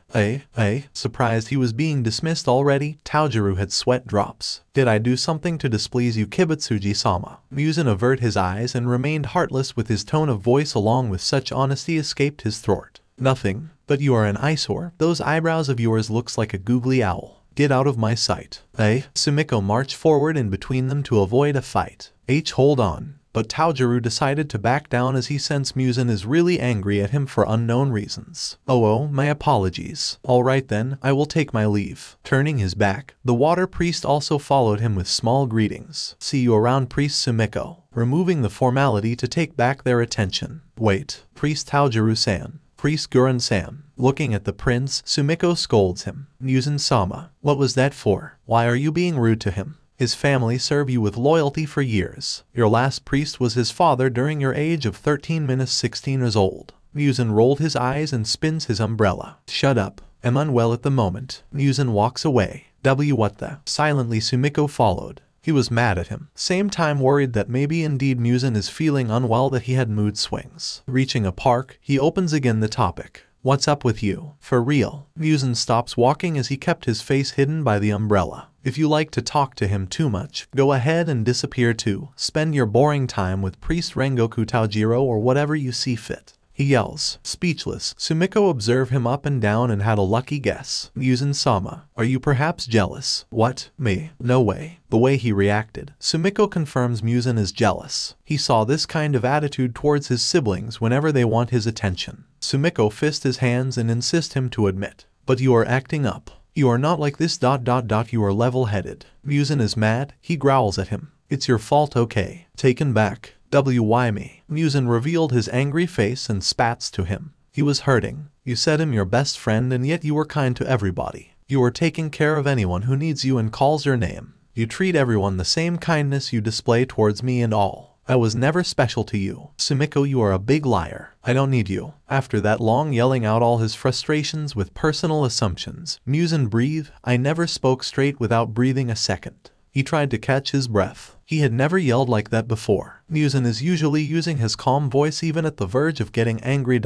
Surprised he was being dismissed already. Tanjiro had sweat drops. Did I do something to displease you, Kibutsuji-sama? Muzan averted his eyes and remained heartless with his tone of voice, along with such honesty escaped his throat. Nothing, but you are an eyesore. Those eyebrows of yours looks like a googly owl. Get out of my sight. Sumiko marched forward in between them to avoid a fight. Hold on. But Tanjiro decided to back down as he sensed Muzan is really angry at him for unknown reasons. Oh, my apologies. Alright then, I will take my leave. Turning his back, the water priest also followed him with small greetings. See you around, Priest Sumiko. Removing the formality to take back their attention. Wait, Priest Tanjiro-san. Priest Guren-san. Looking at the prince, Sumiko scolds him. Muzan-sama, what was that for? Why are you being rude to him? His family served you with loyalty for years. Your last priest was his father during your age of 13-16 years old. Muzan rolled his eyes and spins his umbrella. Shut up. I'm unwell at the moment. Muzan walks away. What the? Silently Sumiko followed. He was mad at him. Same time worried that maybe indeed Muzan is feeling unwell, that he had mood swings. Reaching a park, he opens again the topic. What's up with you? For real? Muzan stops walking as he kept his face hidden by the umbrella. If you like to talk to him too much, go ahead and disappear too. Spend your boring time with Priest Rengoku Tanjiro or whatever you see fit. He yells. Speechless, Sumiko observed him up and down and had a lucky guess. Muzan-sama, are you perhaps jealous? What? Me? No way. The way he reacted, Sumiko confirms Muzan is jealous. He saw this kind of attitude towards his siblings whenever they want his attention. Sumiko fists his hands and insists him to admit. But you are acting up. You are not like this ... You are level-headed. Muzan is mad. He growls at him. It's your fault, okay? Taken back. Why me? Muzan revealed his angry face and spats to him. He was hurting. You said him your best friend and yet you were kind to everybody. You were taking care of anyone who needs you and calls your name. You treat everyone the same kindness you display towards me and all. I was never special to you. Sumiko, you are a big liar. I don't need you. After that long yelling out all his frustrations with personal assumptions, Muzan breathed. I never spoke straight without breathing a second. He tried to catch his breath. He had never yelled like that before. Muzan is usually using his calm voice even at the verge of getting angry ...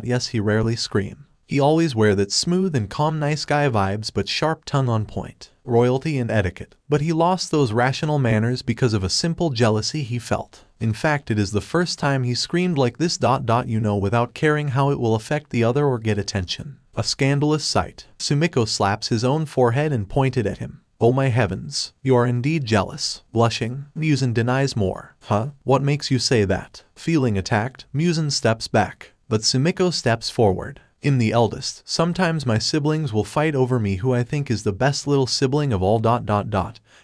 Yes, he rarely screams. He always wear that smooth and calm nice guy vibes but sharp tongue on point. Royalty and etiquette. But he lost those rational manners because of a simple jealousy he felt. In fact, it is the first time he screamed like this ... without caring how it will affect the other or get attention. A scandalous sight. Sumiko slaps his own forehead and pointed at him. Oh my heavens, you are indeed jealous. Blushing, Muzan denies more. Huh? What makes you say that? Feeling attacked, Muzan steps back. But Sumiko steps forward. I'm the eldest. Sometimes my siblings will fight over me who I think is the best little sibling of all ...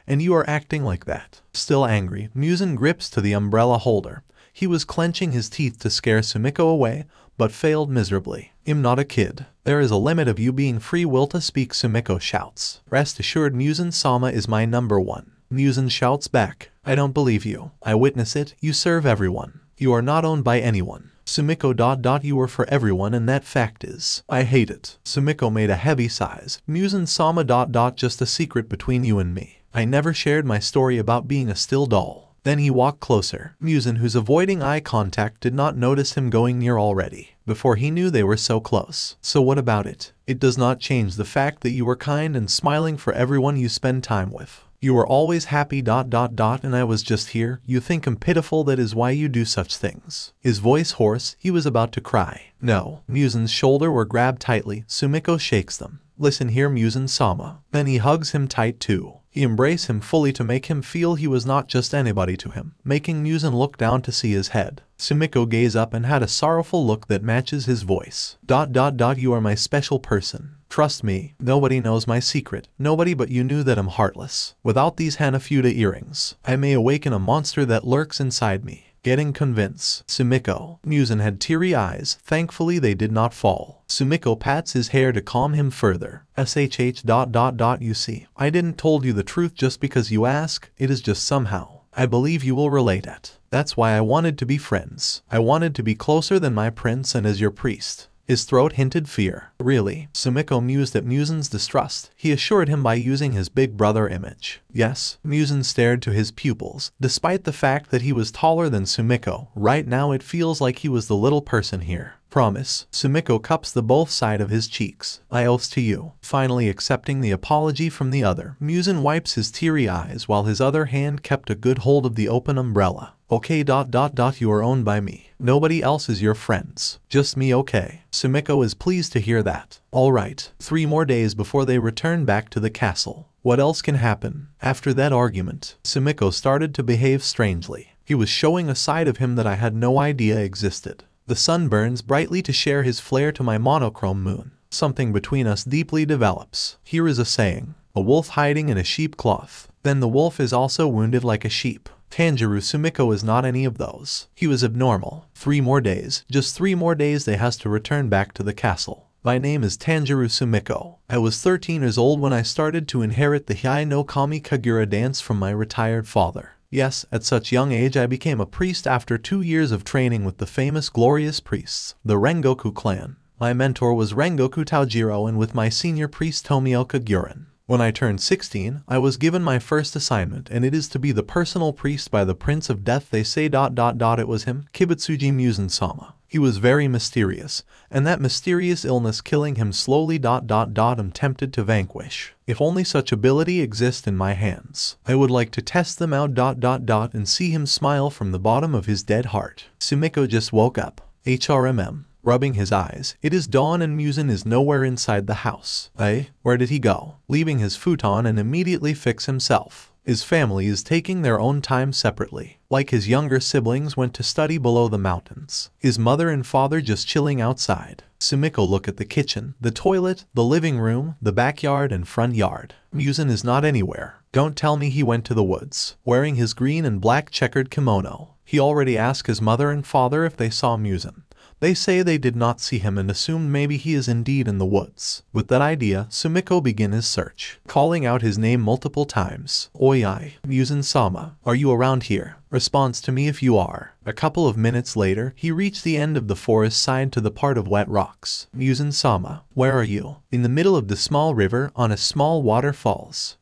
And you are acting like that. Still angry, Muzan grips to the umbrella holder. He was clenching his teeth to scare Sumiko away, but failed miserably. I'm not a kid. There is a limit of you being free will to speak, Sumiko shouts. Rest assured, Muzan-sama is my number one. Muzan shouts back. I don't believe you. I witness it. You serve everyone. You are not owned by anyone. Sumiko. You are for everyone, and that fact is, I hate it. Sumiko made a heavy sigh. Muzan-sama. Just a secret between you and me. I never shared my story about being a still doll. Then he walked closer. Muzan, who's avoiding eye contact, did not notice him going near already, before he knew they were so close. So what about it? It does not change the fact that you were kind and smiling for everyone you spend time with. You were always happy. And I was just here. You think I'm pitiful, that is why you do such things. His voice hoarse, he was about to cry. No. Muzan's shoulder were grabbed tightly. Sumiko shakes them. Listen here, Muzan-sama. Then he hugs him tight too. He embraced him fully to make him feel he was not just anybody to him, making Muzan look down to see his head. Sumiko gazed up and had a sorrowful look that matches his voice. You are my special person. Trust me, nobody knows my secret. Nobody but you knew that I'm heartless. Without these Hanafuda earrings, I may awaken a monster that lurks inside me. Getting convinced. Sumiko. Muzan had teary eyes. Thankfully they did not fall. Sumiko pats his hair to calm him further. SHH. You see, I didn't told you the truth just because you ask. It is just somehow. I believe you will relate it. That's why I wanted to be friends. I wanted to be closer than my prince and as your priest. His throat hinted fear. Really? Sumiko mused at Muzan's distrust. He assured him by using his big brother image. Yes. Muzan stared to his pupils. Despite the fact that he was taller than Sumiko, right now it feels like he was the little person here. Promise. Sumiko cups the both side of his cheeks. I oath to you. Finally accepting the apology from the other, Muzan wipes his teary eyes while his other hand kept a good hold of the open umbrella. Okay. You are owned by me. Nobody else is your friends. Just me, okay? Sumiko is pleased to hear that. Alright. 3 more days before they return back to the castle. What else can happen? After that argument, Sumiko started to behave strangely. He was showing a side of him that I had no idea existed. The sun burns brightly to share his flare to my monochrome moon. Something between us deeply develops. Here is a saying. A wolf hiding in a sheep cloth. Then the wolf is also wounded like a sheep. Tanjiro. Sumiko is not any of those. He was abnormal. 3 more days. Just 3 more days they has to return back to the castle. My name is Tanjiro Sumiko. I was 13 years old when I started to inherit the Heian no Kami Kagura dance from my retired father. Yes, at such young age I became a priest after 2 years of training with the famous glorious priests, the Rengoku clan. My mentor was Rengoku Tanjiro and with my senior priest Tomio Kaguren. When I turned 16, I was given my first assignment, and it is to be the personal priest by the Prince of Death. They say ... It was him, Kibutsuji Muzan-sama. He was very mysterious, and that mysterious illness killing him slowly ... I'm tempted to vanquish. If only such ability exists in my hands, I would like to test them out ... and see him smile from the bottom of his dead heart. Sumiko just woke up. HRMM. Rubbing his eyes. It is dawn and Muzan is nowhere inside the house. Where did he go? Leaving his futon and immediately fix himself. His family is taking their own time separately. Like his younger siblings went to study below the mountains. His mother and father just chilling outside. Sumiko look at the kitchen, the toilet, the living room, the backyard and front yard. Muzan is not anywhere. Don't tell me he went to the woods. Wearing his green and black checkered kimono. He already asked his mother and father if they saw Muzan. They say they did not see him and assumed maybe he is indeed in the woods. With that idea, Sumiko began his search, calling out his name multiple times. Oi, Muzan-sama, are you around here? Response to me if you are. A couple of minutes later, he reached the end of the forest side to the part of wet rocks. Muzan-sama, where are you? In the middle of the small river, on a small waterfalls.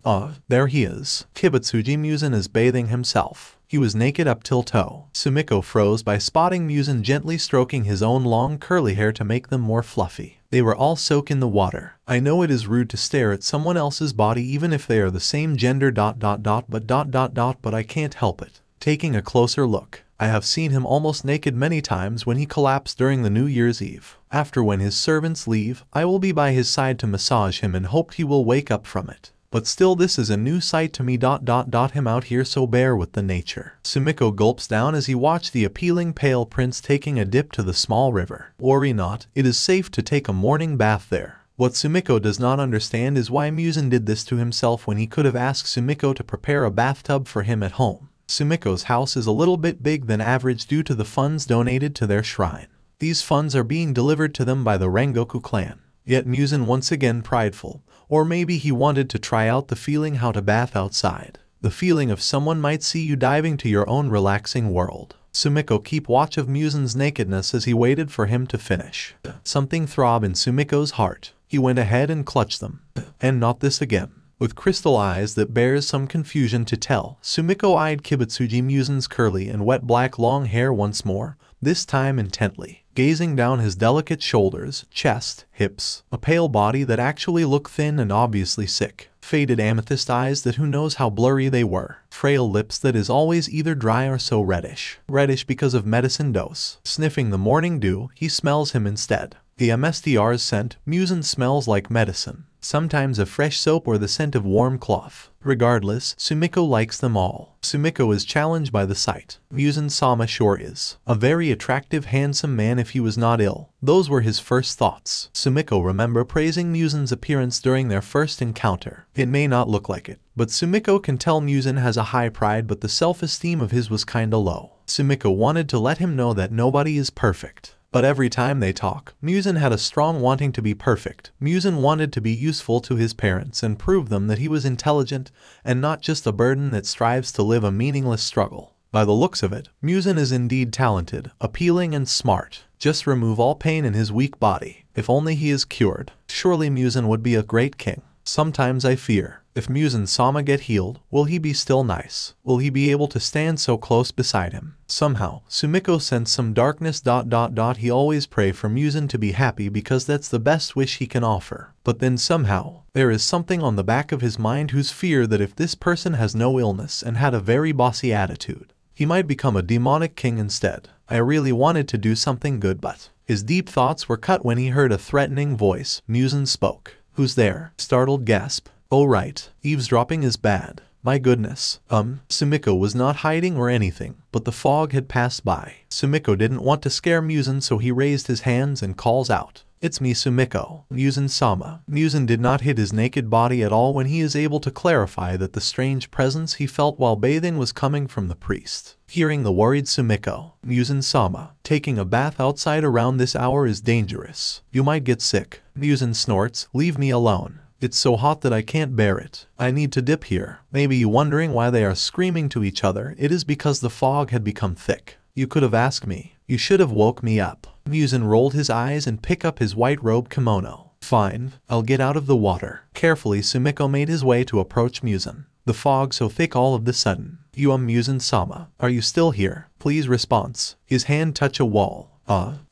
There he is. Kibutsuji Muzan is bathing himself. He was naked up till toe. Sumiko froze by spotting Muzan gently stroking his own long curly hair to make them more fluffy. They were all soaked in the water. I know it is rude to stare at someone else's body even if they are the same gender ... but I can't help it. Taking a closer look, I have seen him almost naked many times when he collapsed during the New Year's Eve. After when his servants leave, I will be by his side to massage him and hope he will wake up from it. But still this is a new sight to me ... Him out here so bare with the nature. Sumiko gulps down as he watched the appealing pale prince taking a dip to the small river. Worry not, it is safe to take a morning bath there. What Sumiko does not understand is why Muzan did this to himself when he could have asked Sumiko to prepare a bathtub for him at home. Sumiko's house is a little bit big than average due to the funds donated to their shrine. These funds are being delivered to them by the Rengoku clan. Yet Muzan once again prideful. Or maybe he wanted to try out the feeling how to bath outside. The feeling of someone might see you diving to your own relaxing world. Sumiko keep watch of Muzan's nakedness as he waited for him to finish. Something throbbed in Sumiko's heart. He went ahead and clutched them. And not this again. With crystal eyes that bears some confusion to tell, Sumiko eyed Kibutsuji Muzan's curly and wet black long hair once more, this time intently, gazing down his delicate shoulders, chest, hips, a pale body that actually looked thin and obviously sick, faded amethyst eyes that who knows how blurry they were, frail lips that is always either dry or so reddish because of medicine dose. Sniffing the morning dew, he smells him instead. The MSTR's scent, Muzan smells like medicine. Sometimes a fresh soap or the scent of warm cloth. Regardless, Sumiko likes them all. Sumiko is challenged by the sight. Muzan-sama sure is a very attractive, handsome man if he was not ill. Those were his first thoughts. Sumiko remember praising Muzan's appearance during their first encounter. It may not look like it, but Sumiko can tell Muzan has a high pride, but the self-esteem of his was kinda low. Sumiko wanted to let him know that nobody is perfect. But every time they talk, Muzan had a strong wanting to be perfect. Muzan wanted to be useful to his parents and prove them that he was intelligent and not just a burden that strives to live a meaningless struggle. By the looks of it, Muzan is indeed talented, appealing and smart. Just remove all pain in his weak body. If only he is cured, surely Muzan would be a great king. Sometimes I fear, if Muzan-sama get healed, will he be still nice? Will he be able to stand so close beside him? Somehow, Sumiko sensed some darkness. He always pray for Muzan to be happy because that's the best wish he can offer. But then somehow, there is something on the back of his mind whose fear that if this person has no illness and had a very bossy attitude, he might become a demonic king instead. I really wanted to do something good, but his deep thoughts were cut when he heard a threatening voice. Muzan spoke. Who's there? Startled gasp. Oh right, eavesdropping is bad. My goodness. Sumiko was not hiding or anything, but the fog had passed by. Sumiko didn't want to scare Muzan, so he raised his hands and calls out. It's me, Sumiko. Muzan-sama. Muzan did not hit his naked body at all when he is able to clarify that the strange presence he felt while bathing was coming from the priest. Hearing the worried Sumiko, Muzan-sama, taking a bath outside around this hour is dangerous. You might get sick. Muzan snorts, leave me alone. It's so hot that I can't bear it. I need to dip here. Maybe you wondering why they are screaming to each other. It is because the fog had become thick. You could have asked me. You should have woke me up. Muzan rolled his eyes and picked up his white robe kimono. Fine, I'll get out of the water. Carefully, Sumiko made his way to approach Muzan. The fog so thick all of the sudden. You Muzan-sama. Are you still here? Please response. His hand touched a wall.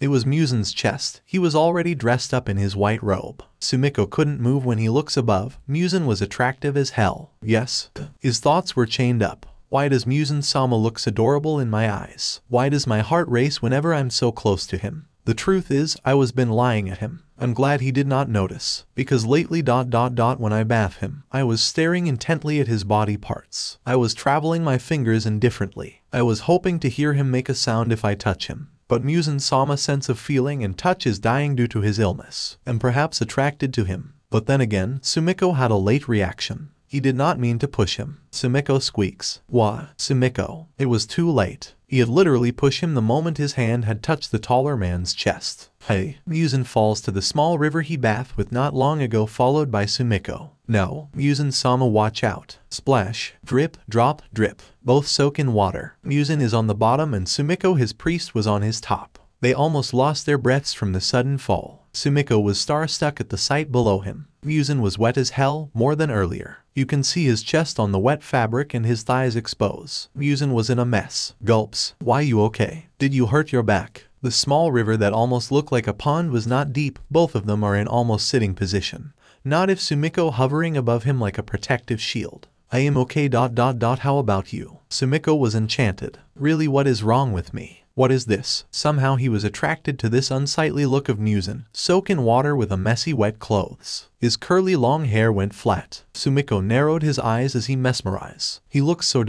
It was Muzan's chest. He was already dressed up in his white robe. Sumiko couldn't move when he looks above. Muzan was attractive as hell. Yes. His thoughts were chained up. Why does Muzan-sama looks adorable in my eyes? Why does my heart race whenever I'm so close to him? The truth is, I was been lying at him. I'm glad he did not notice, because lately when I bath him, I was staring intently at his body parts. I was traveling my fingers indifferently. I was hoping to hear him make a sound if I touch him. But Muzan-sama's sense of feeling and touch is dying due to his illness, and perhaps attracted to him. But then again, Sumiko had a late reaction. He did not mean to push him. Sumiko squeaks. Wah, Sumiko. It was too late. He had literally pushed him the moment his hand had touched the taller man's chest. Hey, Muzan falls to the small river he bathed with not long ago, followed by Sumiko. No, Muzan-sama, watch out. Splash, drip, drop, drip. Both soak in water. Muzan is on the bottom and Sumiko, his priest, was on his top. They almost lost their breaths from the sudden fall. Sumiko was starstruck at the sight below him. Muzan was wet as hell, more than earlier. You can see his chest on the wet fabric and his thighs exposed. Muzan was in a mess. Gulps. Why, you okay? Did you hurt your back? The small river that almost looked like a pond was not deep. Both of them are in almost sitting position. Not if Sumiko hovering above him like a protective shield. I am okay. How about you? Sumiko was enchanted. Really, what is wrong with me? What is this? Somehow he was attracted to this unsightly look of Muzan, soaked in water with a messy wet clothes. His curly long hair went flat. Sumiko narrowed his eyes as he mesmerized. He looks so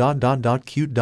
cute.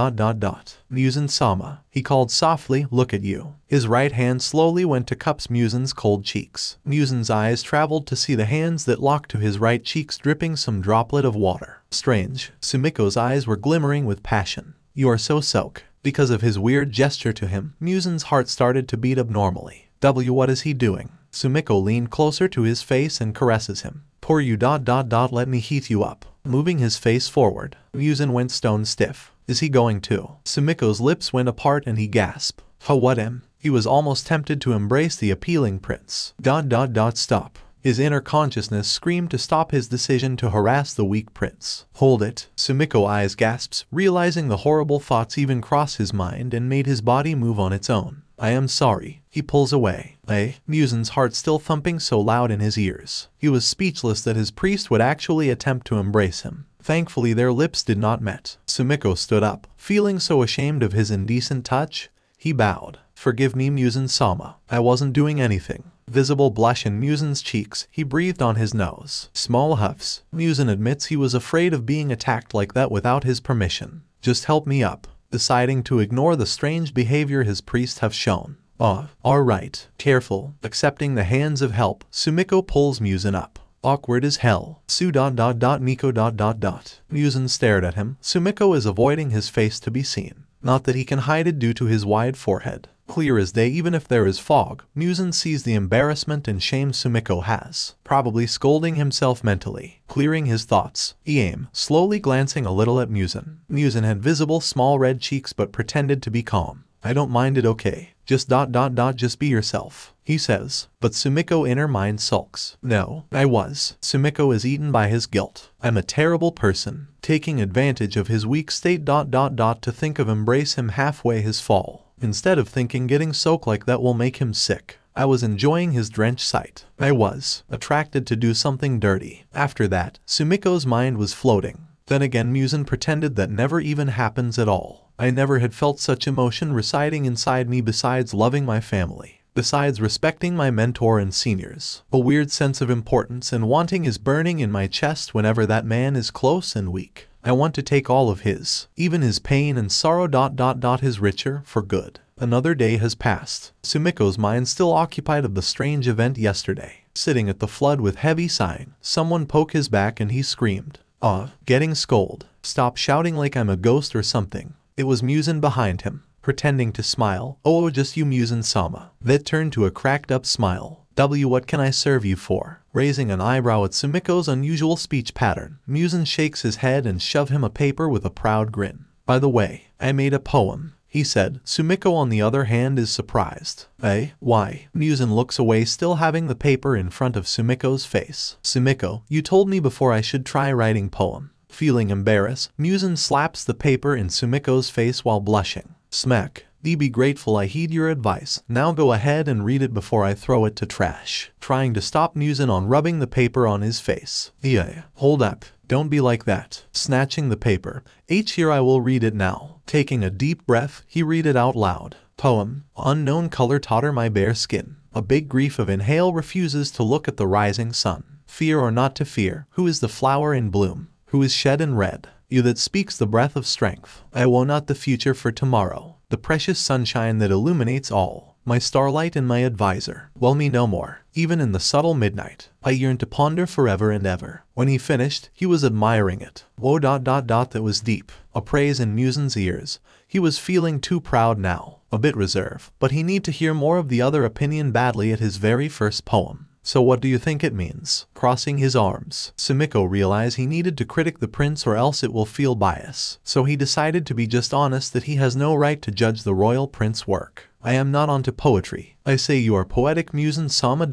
Muzan-sama. He called softly, look at you. His right hand slowly went to cup Muzan's cold cheeks. Muzan's eyes traveled to see the hands that locked to his right cheeks, dripping some droplet of water. Strange. Sumiko's eyes were glimmering with passion. You are so soaked. Because of his weird gesture to him, Muzan's heart started to beat abnormally. What is he doing? Sumiko leaned closer to his face and caresses him. Poor you ... let me heat you up. Moving his face forward, Muzan went stone stiff. Is he going to? Sumiko's lips went apart and he gasped. What him? He was almost tempted to embrace the appealing prince. ... Stop. His inner consciousness screamed to stop his decision to harass the weak prince. Hold it. Sumiko's eyes gasps, realizing the horrible thoughts even crossed his mind and made his body move on its own. I am sorry. He pulls away. Muzan's heart still thumping so loud in his ears. He was speechless that his priest would actually attempt to embrace him. Thankfully their lips did not meet. Sumiko stood up, feeling so ashamed of his indecent touch. He bowed. Forgive me, Muzan-sama. I wasn't doing anything. Visible blush in Muzan's cheeks, he breathed on his nose. Small huffs. Muzan admits he was afraid of being attacked like that without his permission. Just help me up. Deciding to ignore the strange behavior his priests have shown. Alright. Careful. Accepting the hands of help, Sumiko pulls Muzan up. Awkward as hell. Miko ... Muzan stared at him. Sumiko is avoiding his face to be seen. Not that he can hide it due to his wide forehead. Clear as day even if there is fog, Muzan sees the embarrassment and shame Sumiko has, probably scolding himself mentally. Clearing his thoughts, he aimed, slowly glancing a little at Muzan. Muzan had visible small red cheeks but pretended to be calm. I don't mind it, okay. Just ... just be yourself, he says. But Sumiko's inner mind sulks. No, I was. Sumiko is eaten by his guilt. I'm a terrible person. Taking advantage of his weak state ... to think of embrace him halfway his fall. Instead of thinking getting soaked like that will make him sick. I was enjoying his drenched sight. I was attracted to do something dirty. After that, Sumiko's mind was floating. Then again Muzan pretended that never even happens at all. I never had felt such emotion residing inside me besides loving my family. Besides respecting my mentor and seniors. A weird sense of importance and wanting is burning in my chest whenever that man is close and weak. I want to take all of his, even his pain and sorrow ... his richer, for good. Another day has passed. Sumiko's mind still occupied of the strange event yesterday. Sitting at the flood with heavy sighing, someone poked his back and he screamed. Getting scolded. Stop shouting like I'm a ghost or something. It was Muzan behind him, pretending to smile. Oh, just you, Muzan-sama. That turned to a cracked up smile. What can I serve you for? Raising an eyebrow at Sumiko's unusual speech pattern, Muzan shakes his head and shoves him a paper with a proud grin. By the way, I made a poem, he said. Sumiko on the other hand is surprised. Why? Muzan looks away, still having the paper in front of Sumiko's face. Sumiko, you told me before I should try writing poem. Feeling embarrassed, Muzan slaps the paper in Sumiko's face while blushing. Smack. Be grateful I heed your advice. Now go ahead and read it before I throw it to trash. Trying to stop Muzan on rubbing the paper on his face. Hold up. Don't be like that. Snatching the paper. Here I will read it now. Taking a deep breath, he read it out loud. Poem. Unknown color totter my bare skin. A big grief of inhale refuses to look at the rising sun. Fear or not to fear, who is the flower in bloom? Who is shed in red? You that speaks the breath of strength. I woe not the future for tomorrow. The precious sunshine that illuminates all. My starlight and my advisor. Well, me no more. Even in the subtle midnight, I yearn to ponder forever and ever. When he finished, he was admiring it. Whoa ... that was deep. A praise in Muzan's ears. He was feeling too proud now. A bit reserved, but he need to hear more of the other opinion badly at his very first poem. So what do you think it means? Crossing his arms, Sumiko realized he needed to critic the prince or else it will feel bias. So he decided to be just honest that he has no right to judge the royal prince's work. I am not onto poetry. I say you are poetic, Muzan-sama ...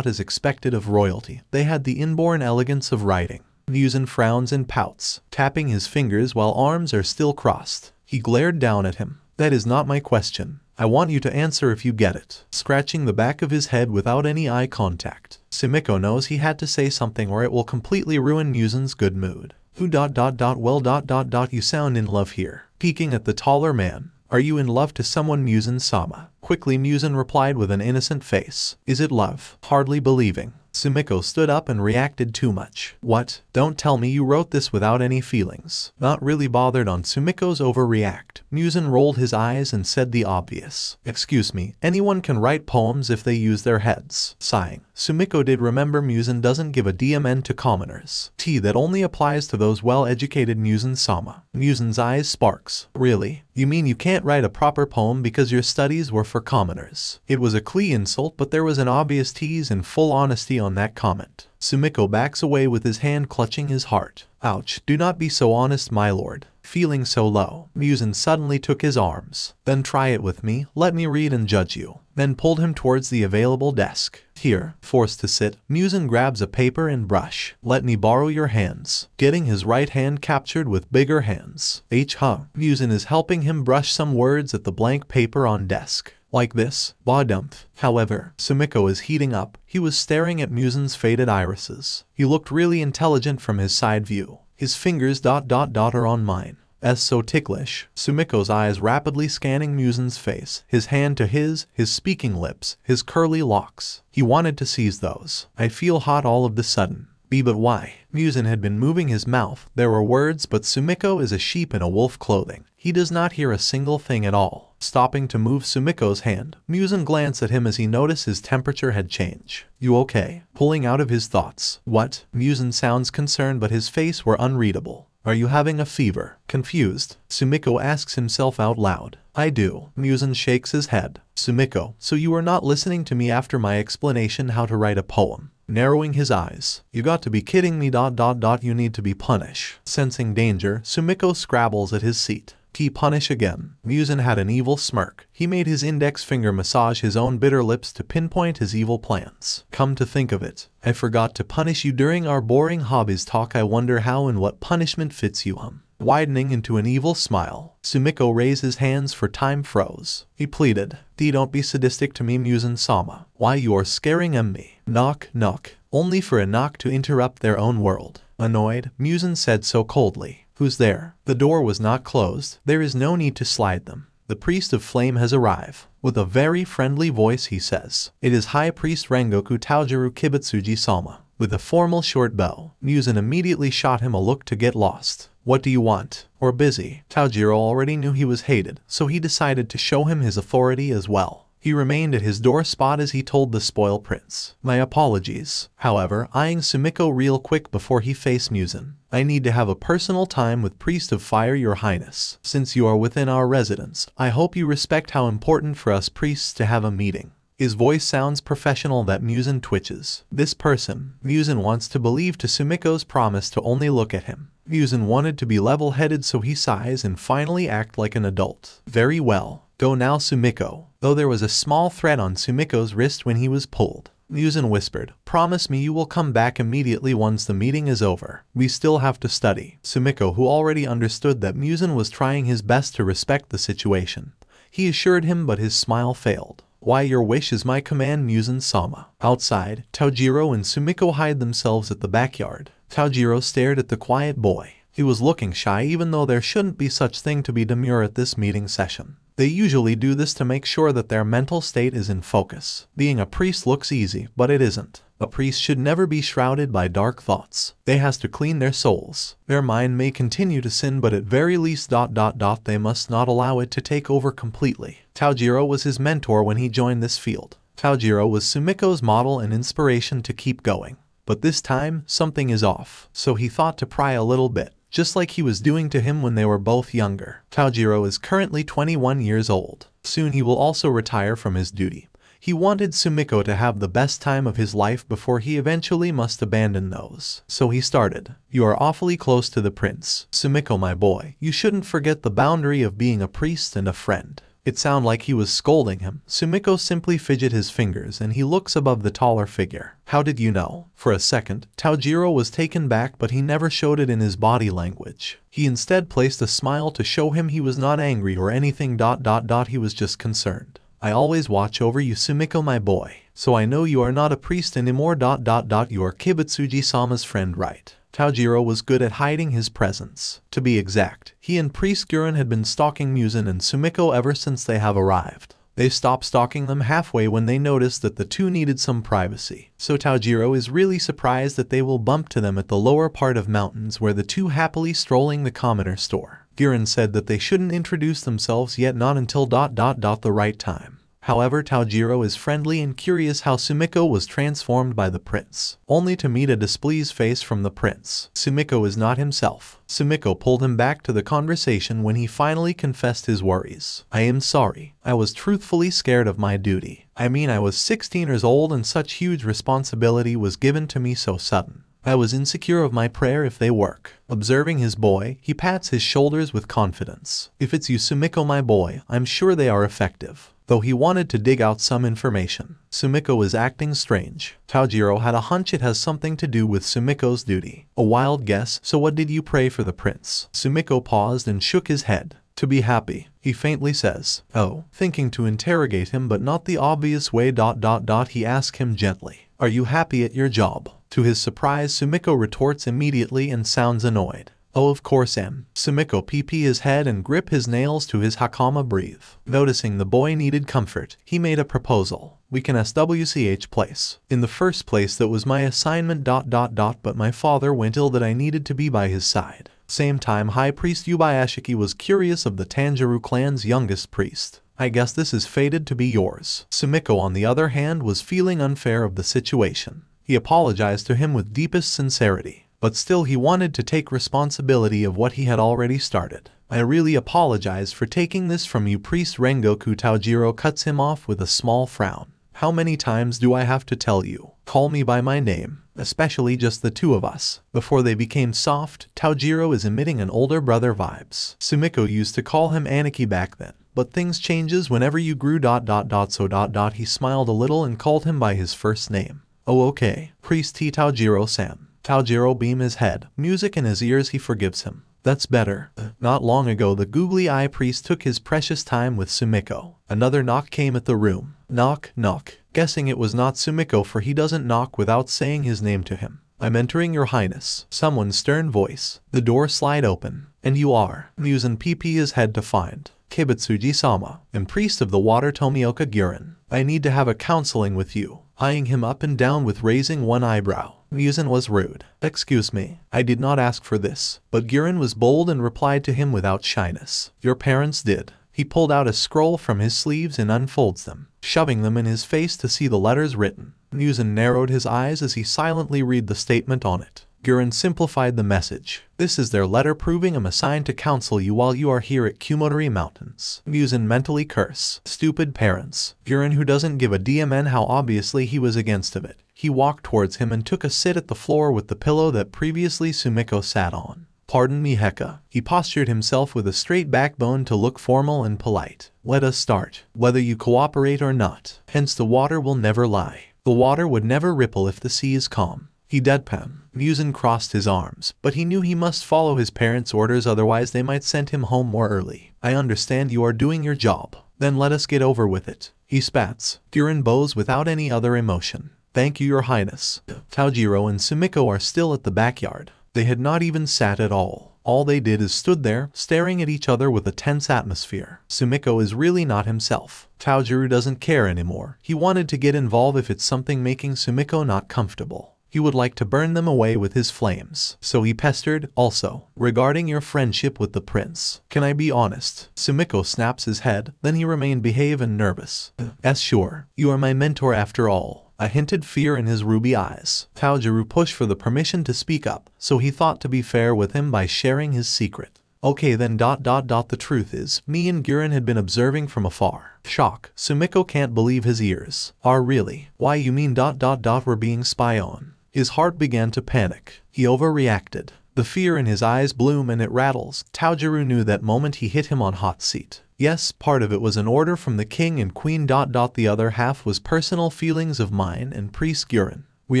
as expected of royalty. They had the inborn elegance of writing. Muzan frowns and pouts, tapping his fingers while arms are still crossed. He glared down at him. That is not my question. I want you to answer if you get it. Scratching the back of his head without any eye contact. Sumiko knows he had to say something or it will completely ruin Muzan's good mood. Who ... well ... you sound in love here. Peeking at the taller man. Are you in love to someone, Muzan-sama? Quickly Muzan replied with an innocent face. Is it love? Hardly believing. Sumiko stood up and reacted too much. What? Don't tell me you wrote this without any feelings. Not really bothered on Sumiko's overreact, Muzan rolled his eyes and said the obvious. Excuse me, anyone can write poems if they use their heads. Sighing, Sumiko did remember Muzan doesn't give a DMN to commoners. That only applies to those well-educated, Muzan-sama. Muzan's eyes sparks. Really? You mean you can't write a proper poem because your studies were for commoners? It was a clean insult, but there was an obvious tease and full honesty on that comment. Sumiko backs away with his hand clutching his heart. Ouch, do not be so honest, my lord. Feeling so low, Muzan suddenly took his arms. Then try it with me, let me read and judge you. Then pulled him towards the available desk. Here, forced to sit, Muzan grabs a paper and brush. Let me borrow your hands. Getting his right hand captured with bigger hands. Muzan is helping him brush some words at the blank paper on desk. Like this, Badumph. However, Sumiko is heating up. He was staring at Muzan's faded irises. He looked really intelligent from his side view. His fingers are on mine. So ticklish. Sumiko's eyes rapidly scanning Muzan's face, his hand to his speaking lips, his curly locks. He wanted to seize those. I feel hot all of the sudden. But why? Muzan had been moving his mouth. There were words, but Sumiko is a sheep in a wolf clothing. He does not hear a single thing at all. Stopping to move Sumiko's hand, Muzan glanced at him as he noticed his temperature had changed. You okay? Pulling out of his thoughts. What? Muzan sounds concerned, but his face were unreadable. Are you having a fever? Confused, Sumiko asks himself out loud. I do. Muzan shakes his head. Sumiko, so you are not listening to me after my explanation how to write a poem? Narrowing his eyes. You got to be kidding me. You need to be punished. Sensing danger, Sumiko scrabbles at his seat. He punish again. Muzan had an evil smirk. He made his index finger massage his own bitter lips to pinpoint his evil plans. Come to think of it, I forgot to punish you during our boring hobbies talk. I wonder how and what punishment fits you. Widening into an evil smile, Sumiko raised his hands for time froze. He pleaded, don't be sadistic to me, Muzan-sama. Why you are scaring me? Knock, knock. Only for a knock to interrupt their own world. Annoyed, Muzan said so coldly. Who's there? The door was not closed. There is no need to slide them. The priest of flame has arrived. With a very friendly voice he says, it is High Priest Rengoku Tanjiro Kibutsuji-sama. With a formal short bow, Muzan immediately shot him a look to get lost. What do you want? Or busy? Tanjiro already knew he was hated, so he decided to show him his authority as well. He remained at his door spot as he told the spoil prince. My apologies. However, eyeing Sumiko real quick before he faced Muzan. I need to have a personal time with Priest of Fire, your highness. Since you are within our residence, I hope you respect how important for us priests to have a meeting. His voice sounds professional that Muzan twitches. This person, Muzan wants to believe to Sumiko's promise to only look at him. Muzan wanted to be level-headed, so he sighs and finally act like an adult. Very well. Go now, Sumiko. Though there was a small thread on Sumiko's wrist when he was pulled. Muzan whispered, promise me you will come back immediately once the meeting is over. We still have to study. Sumiko, who already understood that Muzan was trying his best to respect the situation. He assured him, but his smile failed. Why, your wish is my command, Muzan-sama. Outside, Tanjiro and Sumiko hide themselves at the backyard. Tanjiro stared at the quiet boy. He was looking shy, even though there shouldn't be such thing to be demure at this meeting session. They usually do this to make sure that their mental state is in focus. Being a priest looks easy, but it isn't. A priest should never be shrouded by dark thoughts. They has to clean their souls. Their mind may continue to sin, but at very least they must not allow it to take over completely. Tanjiro was his mentor when he joined this field. Tanjiro was Sumiko's model and inspiration to keep going. But this time, something is off. So he thought to pry a little bit. Just like he was doing to him when they were both younger. Tanjiro is currently 21 years old. Soon he will also retire from his duty. He wanted Sumiko to have the best time of his life before he eventually must abandon those. So he started. You are awfully close to the prince. Sumiko, my boy, you shouldn't forget the boundary of being a priest and a friend. It sounded like he was scolding him. Sumiko simply fidgeted his fingers and he looks above the taller figure. How did you know? For a second, Tanjiro was taken back, but he never showed it in his body language. He instead placed a smile to show him he was not angry or anything. He was just concerned. I always watch over you, Sumiko, my boy. So I know you are not a priest anymore. You are Kibutsuji-sama's friend, right? Tanjiro was good at hiding his presence. To be exact, he and Priest Guren had been stalking Muzan and Sumiko ever since they have arrived. They stopped stalking them halfway when they noticed that the two needed some privacy. So Tanjiro is really surprised that they will bump to them at the lower part of mountains where the two happily strolling the commoner store. Guren said that they shouldn't introduce themselves yet, not until the right time. However, Tanjiro is friendly and curious how Sumiko was transformed by the prince, only to meet a displeased face from the prince. Sumiko is not himself. Sumiko pulled him back to the conversation when he finally confessed his worries. I am sorry. I was truthfully scared of my duty. I mean, I was 16 years old and such huge responsibility was given to me so sudden. I was insecure of my prayer if they work. Observing his boy, he pats his shoulders with confidence. If it's you, Sumiko, my boy, I'm sure they are effective. Though he wanted to dig out some information. Sumiko is acting strange. Tanjiro had a hunch it has something to do with Sumiko's duty. A wild guess, so what did you pray for the prince? Sumiko paused and shook his head. To be happy, he faintly says. Oh, thinking to interrogate him but not the obvious way. He asks him gently. Are you happy at your job? To his surprise, Sumiko retorts immediately and sounds annoyed. Oh, of course am. Sumiko pp his head and grip his nails to his hakama breathe. Noticing the boy needed comfort, he made a proposal. We can SWCH place. In the first place that was my assignment. But my father went ill that I needed to be by his side. Same time, High Priest Yubayashiki was curious of the Tanjiro clan's youngest priest. I guess this is fated to be yours. Sumiko on the other hand was feeling unfair of the situation. He apologized to him with deepest sincerity, but still he wanted to take responsibility of what he had already started. I really apologize for taking this from you, Priest Rengoku. Tanjiro cuts him off with a small frown. How many times do I have to tell you? Call me by my name, especially just the two of us. Before they became soft, Tanjiro is emitting an older brother vibes. Sumiko used to call him Aniki back then. But things changes whenever you grew. So he smiled a little and called him by his first name. Oh okay, Priest T. Tanjiro-san. Tanjiro beam his head, music in his ears. He forgives him. That's better. Not long ago the googly eye priest took his precious time with Sumiko. Another knock came at the room. Knock, knock. Guessing it was not Sumiko, for he doesn't knock without saying his name to him. I'm entering, your highness. Someone's stern voice. The door slide open. And you are. Muzan pp his head to find. Kibutsuji-sama, and priest of the water Tomioka Girin. I need to have a counseling with you. Eyeing him up and down with raising one eyebrow. Muzan was rude. Excuse me, I did not ask for this. But Girin was bold and replied to him without shyness. Your parents did. He pulled out a scroll from his sleeves and unfolds them, shoving them in his face to see the letters written. Muzan narrowed his eyes as he silently read the statement on it. Girin simplified the message. This is their letter proving I'm assigned to counsel you while you are here at Kumodori Mountains. Muzan mentally curse. Stupid parents. Girin, who doesn't give a damn how obviously he was against of it. He walked towards him and took a sit at the floor with the pillow that previously Sumiko sat on. Pardon me, Heka. He postured himself with a straight backbone to look formal and polite. Let us start. Whether you cooperate or not. Hence the water will never lie. The water would never ripple if the sea is calm. He deadpan. Muzan crossed his arms, but he knew he must follow his parents' orders, otherwise they might send him home more early. I understand you are doing your job. Then let us get over with it. He spats. Girin bows without any other emotion. Thank you, your highness. Tanjiro and Sumiko are still at the backyard. They had not even sat at all. All they did is stood there, staring at each other with a tense atmosphere. Sumiko is really not himself. Tanjiro doesn't care anymore. He wanted to get involved if it's something making Sumiko not comfortable. He would like to burn them away with his flames. So he pestered, also, regarding your friendship with the prince. Can I be honest? Sumiko snaps his head, then he remained behave and nervous. Sure, you are my mentor after all. A hinted fear in his ruby eyes. Tanjiro pushed for the permission to speak up, so he thought to be fair with him by sharing his secret. Okay then. The truth is, me and Girin had been observing from afar. Shock. Sumiko can't believe his ears. Are really? Why you mean we're being spied on? His heart began to panic. He overreacted. The fear in his eyes bloom and it rattles. Tanjiro knew that moment he hit him on hot seat. Yes, part of it was an order from the king and queen. The other half was personal feelings of mine and priest Girin. We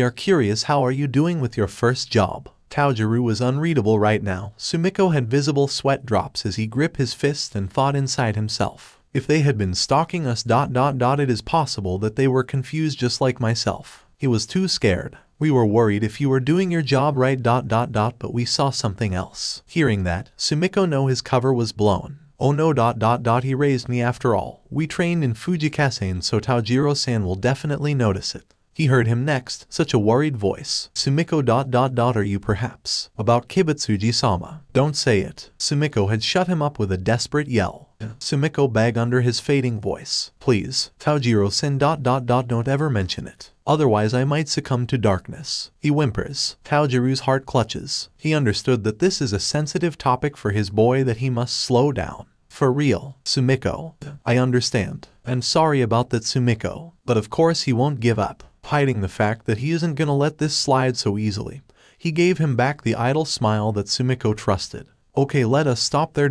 are curious, how are you doing with your first job? Tanjiro was unreadable right now. Sumiko had visible sweat drops as he gripped his fist and thought inside himself. If they had been stalking us. It is possible that they were confused just like myself. He was too scared. We were worried if you were doing your job right. But we saw something else. Hearing that, Sumiko knew his cover was blown. Oh no. He raised me after all. We trained in Fujikase, so Tanjiro-san will definitely notice it. He heard him next, such a worried voice. Sumiko. Are you perhaps about Kibutsuji-sama? Don't say it. Sumiko had shut him up with a desperate yell. Sumiko begged under his fading voice. Please, Tanjiro-san. Don't ever mention it. Otherwise I might succumb to darkness. He whimpers. Tanjiro's heart clutches. He understood that this is a sensitive topic for his boy, that he must slow down. For real, Sumiko. I understand. And sorry about that, Sumiko. But of course he won't give up. Hiding the fact that he isn't gonna let this slide so easily, he gave him back the idle smile that Sumiko trusted. Okay, let us stop there.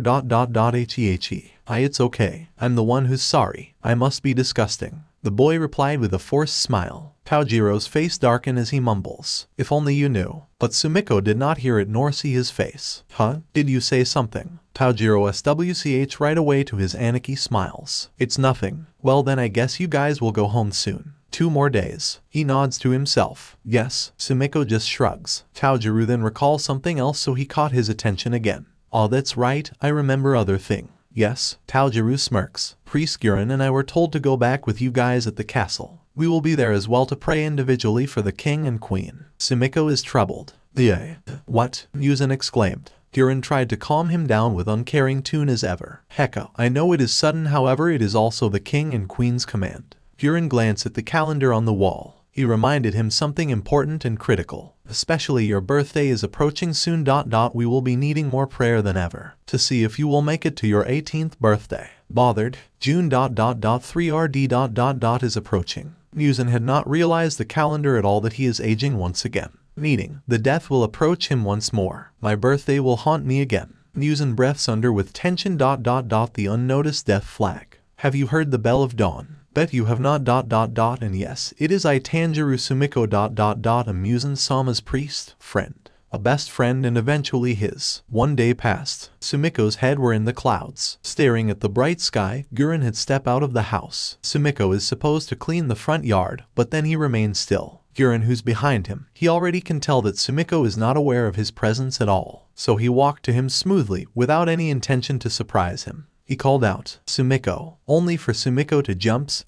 It's okay. I'm the one who's sorry. I must be disgusting. The boy replied with a forced smile. Tanjiro's face darkened as he mumbles. If only you knew. But Sumiko did not hear it nor see his face. Huh? Did you say something? Tanjiro swch right away to his Aniki smiles. It's nothing. Well then I guess you guys will go home soon. 2 more days. He nods to himself. Yes. Sumiko just shrugs. Tanjiro then recalls something else, so he caught his attention again. Oh, that's right, I remember other thing. Yes, Tanjiro smirks. Priest Guren and I were told to go back with you guys at the castle. We will be there as well to pray individually for the king and queen. Sumiko is troubled. What? Muzan exclaimed. Guren tried to calm him down with uncaring tune as ever. Hecka, I know it is sudden, however it is also the king and queen's command. Guren glanced at the calendar on the wall. He reminded him something important and critical. Especially your birthday is approaching soon. We will be needing more prayer than ever to see if you will make it to your 18th birthday. Bothered, June 3rd is approaching. Muzan had not realized the calendar at all, that he is aging once again. Meaning, the death will approach him once more. My birthday will haunt me again. Muzan breaths under with tension. The unnoticed death flag. Have you heard the bell of dawn? Bet you have not. And yes, it is I, Tanjiro. Sumiko. A Muzan-sama's priest, friend, a best friend, and eventually his. 1 day passed. Sumiko's head were in the clouds. Staring at the bright sky, Guren had stepped out of the house. Sumiko is supposed to clean the front yard, but then he remains still. Guren, who's behind him, he already can tell that Sumiko is not aware of his presence at all. So he walked to him smoothly, without any intention to surprise him. He called out, Sumiko, only for Sumiko to jumps.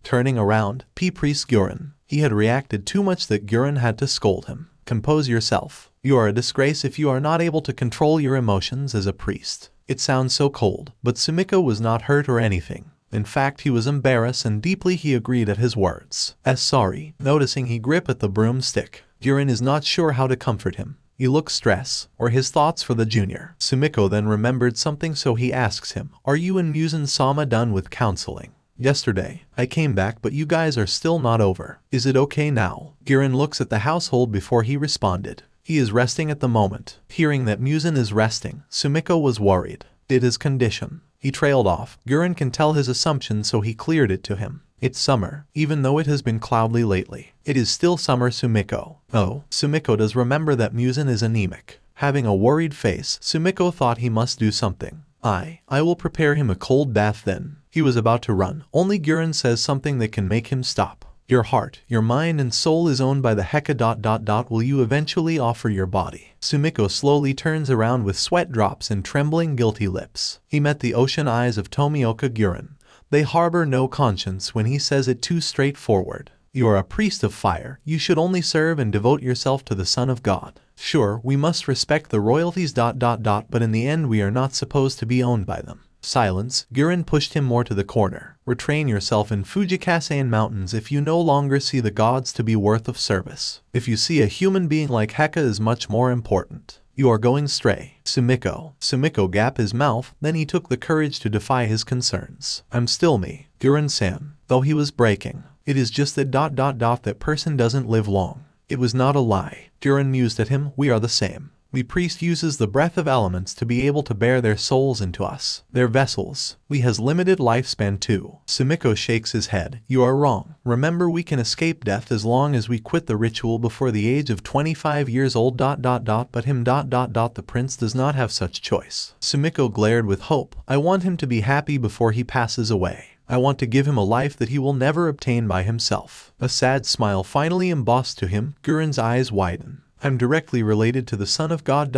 Turning around, Priest Guren. He had reacted too much that Guren had to scold him. Compose yourself. You are a disgrace if you are not able to control your emotions as a priest. It sounds so cold, but Sumiko was not hurt or anything. In fact, he was embarrassed, and deeply he agreed at his words. Sorry. Noticing he grip at the broomstick, Guren is not sure how to comfort him. He looks stressed, or his thoughts for the junior. Sumiko then remembered something, so he asks him, are you and Muzan-sama done with counseling? Yesterday, I came back, but you guys are still not over. Is it okay now? Guren looks at the household before he responded. He is resting at the moment. Hearing that Muzan is resting, Sumiko was worried. Did his condition? He trailed off. Guren can tell his assumption, so he cleared it to him. It's summer, even though it has been cloudy lately. It is still summer, Sumiko. Oh, Sumiko does remember that Muzan is anemic. Having a worried face, Sumiko thought he must do something. I will prepare him a cold bath then. He was about to run, only Guren says something that can make him stop. Your heart, your mind and soul is owned by the Heka. Will you eventually offer your body? Sumiko slowly turns around with sweat drops and trembling guilty lips. He met the ocean eyes of Tomioka Guren. They harbor no conscience when he says it too straightforward. You are a priest of fire. You should only serve and devote yourself to the Son of God. Sure, we must respect the royalties. But in the end we are not supposed to be owned by them. Silence. Guren pushed him more to the corner. Retrain yourself in Fujikasen Mountains if you no longer see the gods to be worth of service. If you see a human being like Heka is much more important. You are going stray. Sumiko gap his mouth, then he took the courage to defy his concerns. I'm still me, Guren-san. Though he was breaking. It is just that that person doesn't live long. It was not a lie. Guren mused at him. We are the same. We priest uses the breath of elements to be able to bear their souls into us. Their vessels. We has limited lifespan too. Sumiko shakes his head. You are wrong. Remember, we can escape death as long as we quit the ritual before the age of 25 years old. But him. The prince does not have such choice. Sumiko glared with hope. I want him to be happy before he passes away. I want to give him a life that he will never obtain by himself. A sad smile finally embossed to him. Guren's eyes widen. I'm directly related to the Son of God.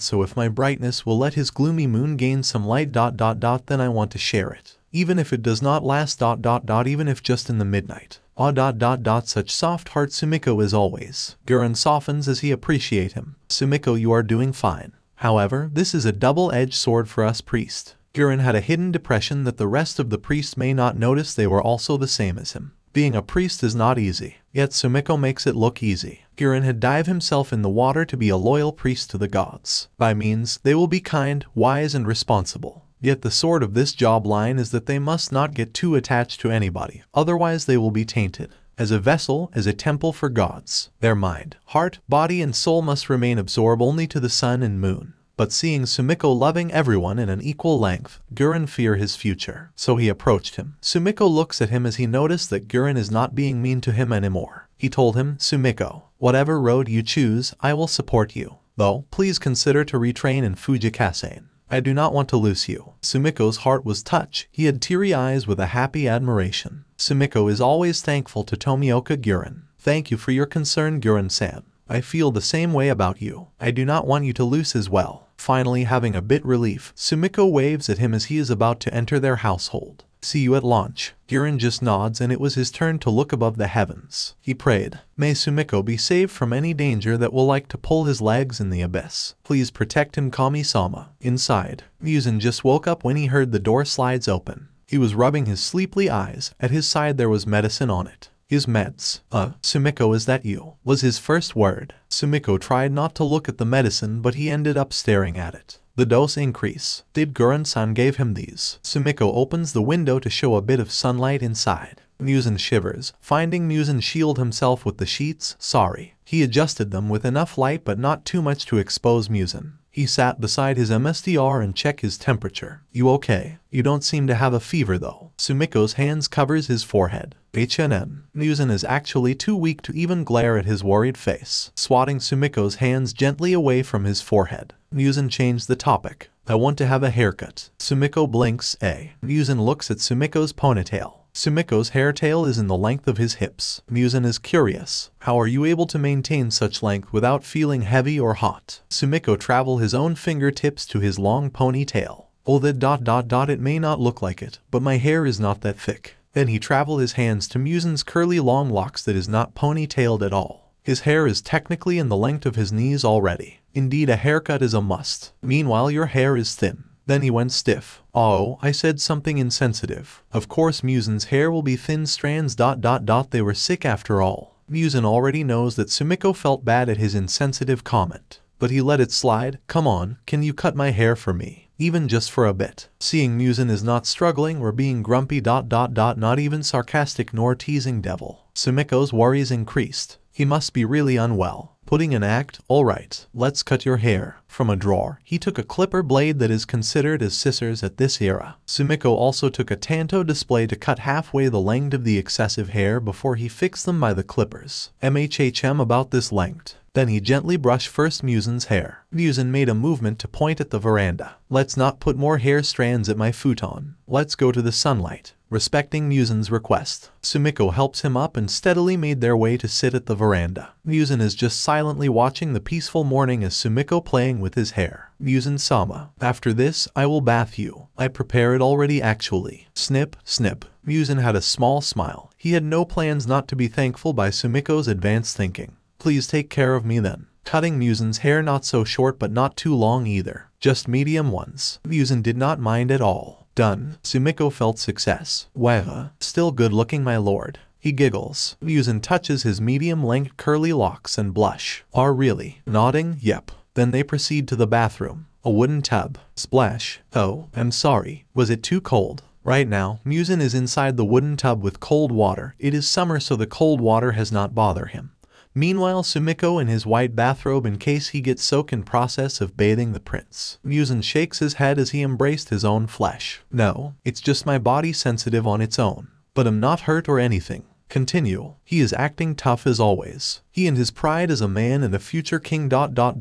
So if my brightness will let his gloomy moon gain some light. Then I want to share it. Even if it does not last. Even if just in the midnight. Such soft heart Sumiko as always. Guren softens as he appreciate him. Sumiko, you are doing fine. However, this is a double-edged sword for us priest. Guren had a hidden depression that the rest of the priests may not notice. They were also the same as him. Being a priest is not easy, yet Sumiko makes it look easy. Guren had dived himself in the water to be a loyal priest to the gods. By means, they will be kind, wise, and responsible. Yet the sword of this job line is that they must not get too attached to anybody, otherwise they will be tainted. As a vessel, as a temple for gods, their mind, heart, body, and soul must remain absorbed only to the sun and moon. But seeing Sumiko loving everyone in an equal length, Guren feared his future. So he approached him. Sumiko looks at him as he noticed that Guren is not being mean to him anymore. He told him, Sumiko, whatever road you choose, I will support you. Though, please consider to retrain in Fujikasen. I do not want to lose you. Sumiko's heart was touched. He had teary eyes with a happy admiration. Sumiko is always thankful to Tomioka Guren. Thank you for your concern, Guren-san. I feel the same way about you. I do not want you to lose as well. Finally having a bit relief, Sumiko waves at him as he is about to enter their household. See you at launch. Guren just nods and it was his turn to look above the heavens. He prayed, may Sumiko be saved from any danger that will like to pull his legs in the abyss. Please protect him, Kami-sama. Inside, Muzan just woke up when he heard the door slides open. He was rubbing his sleepy eyes. At his side there was medicine on it. His meds. Sumiko, is that you? Was his first word. Sumiko tried not to look at the medicine but he ended up staring at it. The dose increase. Did Guren-san gave him these? Sumiko opens the window to show a bit of sunlight inside. Muzan shivers, finding Muzan shield himself with the sheets. Sorry. He adjusted them with enough light but not too much to expose Muzan. He sat beside his MSDR and checked his temperature. You okay? You don't seem to have a fever though. Sumiko's hands covers his forehead. HNN. Muzan is actually too weak to even glare at his worried face. Swatting Sumiko's hands gently away from his forehead. Muzan changed the topic. I want to have a haircut. Sumiko blinks. Muzan looks at Sumiko's ponytail. Sumiko's hairtail is in the length of his hips. Muzan is curious. How are you able to maintain such length without feeling heavy or hot? Sumiko travel his own fingertips to his long ponytail. Oh, that ... it may not look like it, but my hair is not that thick. Then he travel his hands to Muzan's curly long locks that is not ponytailed at all. His hair is technically in the length of his knees already. Indeed, a haircut is a must. Meanwhile, your hair is thin. Then he went stiff. Oh, I said something insensitive. Of course Muzan's hair will be thin strands ... They were sick after all. Muzan already knows that Sumiko felt bad at his insensitive comment. But he let it slide. Come on, can you cut my hair for me? Even just for a bit. Seeing Muzan is not struggling or being grumpy ... Not even sarcastic nor teasing devil. Sumiko's worries increased. He must be really unwell. Putting an act, alright, let's cut your hair. From a drawer, he took a clipper blade that is considered as scissors at this era. Sumiko also took a tanto display to cut halfway the length of the excessive hair before he fixed them by the clippers. About this length. Then he gently brushed first Muzan's hair. Muzan made a movement to point at the veranda. Let's not put more hair strands at my futon. Let's go to the sunlight. Respecting Muzan's request, Sumiko helps him up and steadily made their way to sit at the veranda. Muzan is just silently watching the peaceful morning as Sumiko playing with his hair. Muzan-sama, after this, I will bath you. I prepare it already actually. Snip, snip. Muzan had a small smile. He had no plans not to be thankful by Sumiko's advanced thinking. Please take care of me then. Cutting Muzan's hair not so short but not too long either. Just medium ones. Muzan did not mind at all. Done. Sumiko felt success. Wow, still good looking my lord. He giggles. Muzan touches his medium-length curly locks and blush. Are really? Nodding? Yep. Then they proceed to the bathroom. A wooden tub. Splash. Oh, I'm sorry. Was it too cold? Right now, Muzan is inside the wooden tub with cold water. It is summer so the cold water has not bothered him. Meanwhile, Sumiko in his white bathrobe in case he gets soaked in process of bathing the prince. Muzan shakes his head as he embraced his own flesh. No, it's just my body sensitive on its own. But I'm not hurt or anything. Continue. He is acting tough as always. He and his pride as a man and a future king ... Hesitant,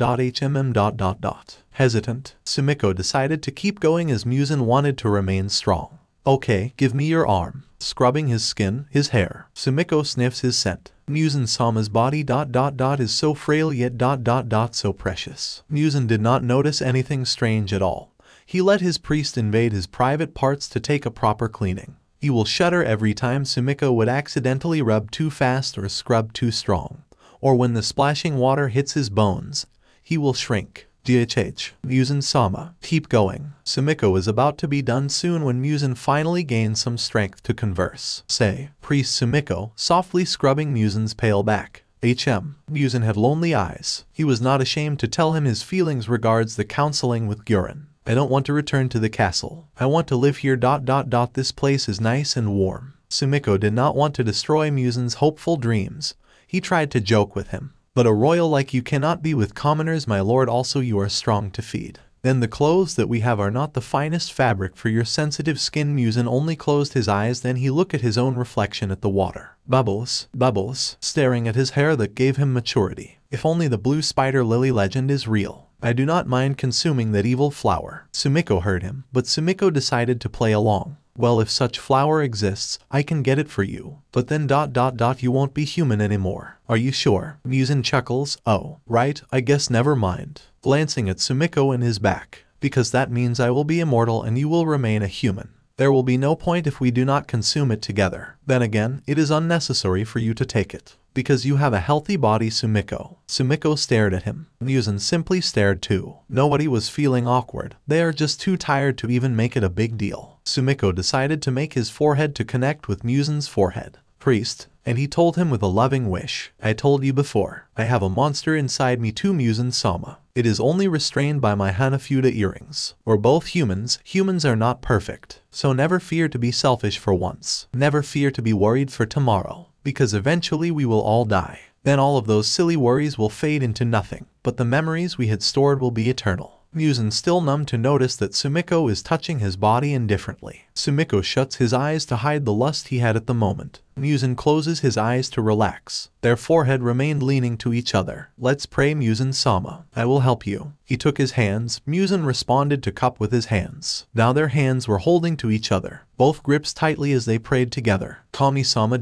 Sumiko decided to keep going as Muzan wanted to remain strong. Okay, give me your arm. Scrubbing his skin, his hair. Sumiko sniffs his scent. Muzan-sama's body ... is so frail yet ... so precious. Muzan did not notice anything strange at all. He let his priest invade his private parts to take a proper cleaning. He will shudder every time Sumiko would accidentally rub too fast or scrub too strong. Or when the splashing water hits his bones, he will shrink. GHH. Muzan-sama. Keep going. Sumiko is about to be done soon when Muzan finally gains some strength to converse. Say, Priest Sumiko, softly scrubbing Muzan's pale back. Muzan had lonely eyes. He was not ashamed to tell him his feelings regards the counseling with Guren. I don't want to return to the castle. I want to live here. This place is nice and warm. Sumiko did not want to destroy Muzan's hopeful dreams. He tried to joke with him. But a royal like you cannot be with commoners, my lord. Also you are strong to feed. Then the clothes that we have are not the finest fabric for your sensitive skin. Muzan only closed his eyes, then he looked at his own reflection at the water. Bubbles, bubbles, staring at his hair that gave him maturity. If only the blue spider lily legend is real. I do not mind consuming that evil flower. Sumiko heard him, but Sumiko decided to play along. Well, if such flower exists, I can get it for you. But then you won't be human anymore. Are you sure? Muzan chuckles. Oh, right, I guess never mind. Glancing at Sumiko in his back. Because that means I will be immortal and you will remain a human. There will be no point if we do not consume it together. Then again, it is unnecessary for you to take it. Because you have a healthy body, Sumiko. Sumiko stared at him. Muzan simply stared too. Nobody was feeling awkward. They are just too tired to even make it a big deal. Sumiko decided to make his forehead to connect with Muzan's forehead. Priest. And he told him with a loving wish. I told you before. I have a monster inside me too, Muzan-sama. It is only restrained by my Hanafuda earrings. We're both humans. Humans are not perfect. So never fear to be selfish for once. Never fear to be worried for tomorrow. Because eventually we will all die. Then all of those silly worries will fade into nothing. But the memories we had stored will be eternal. Muzan still numb to notice that Sumiko is touching his body indifferently. Sumiko shuts his eyes to hide the lust he had at the moment. Muzan closes his eyes to relax. Their forehead remained leaning to each other. Let's pray, Muzan-sama. I will help you. He took his hands. Muzan responded to cup with his hands. Now their hands were holding to each other. Both grips tightly as they prayed together. Kami-sama ...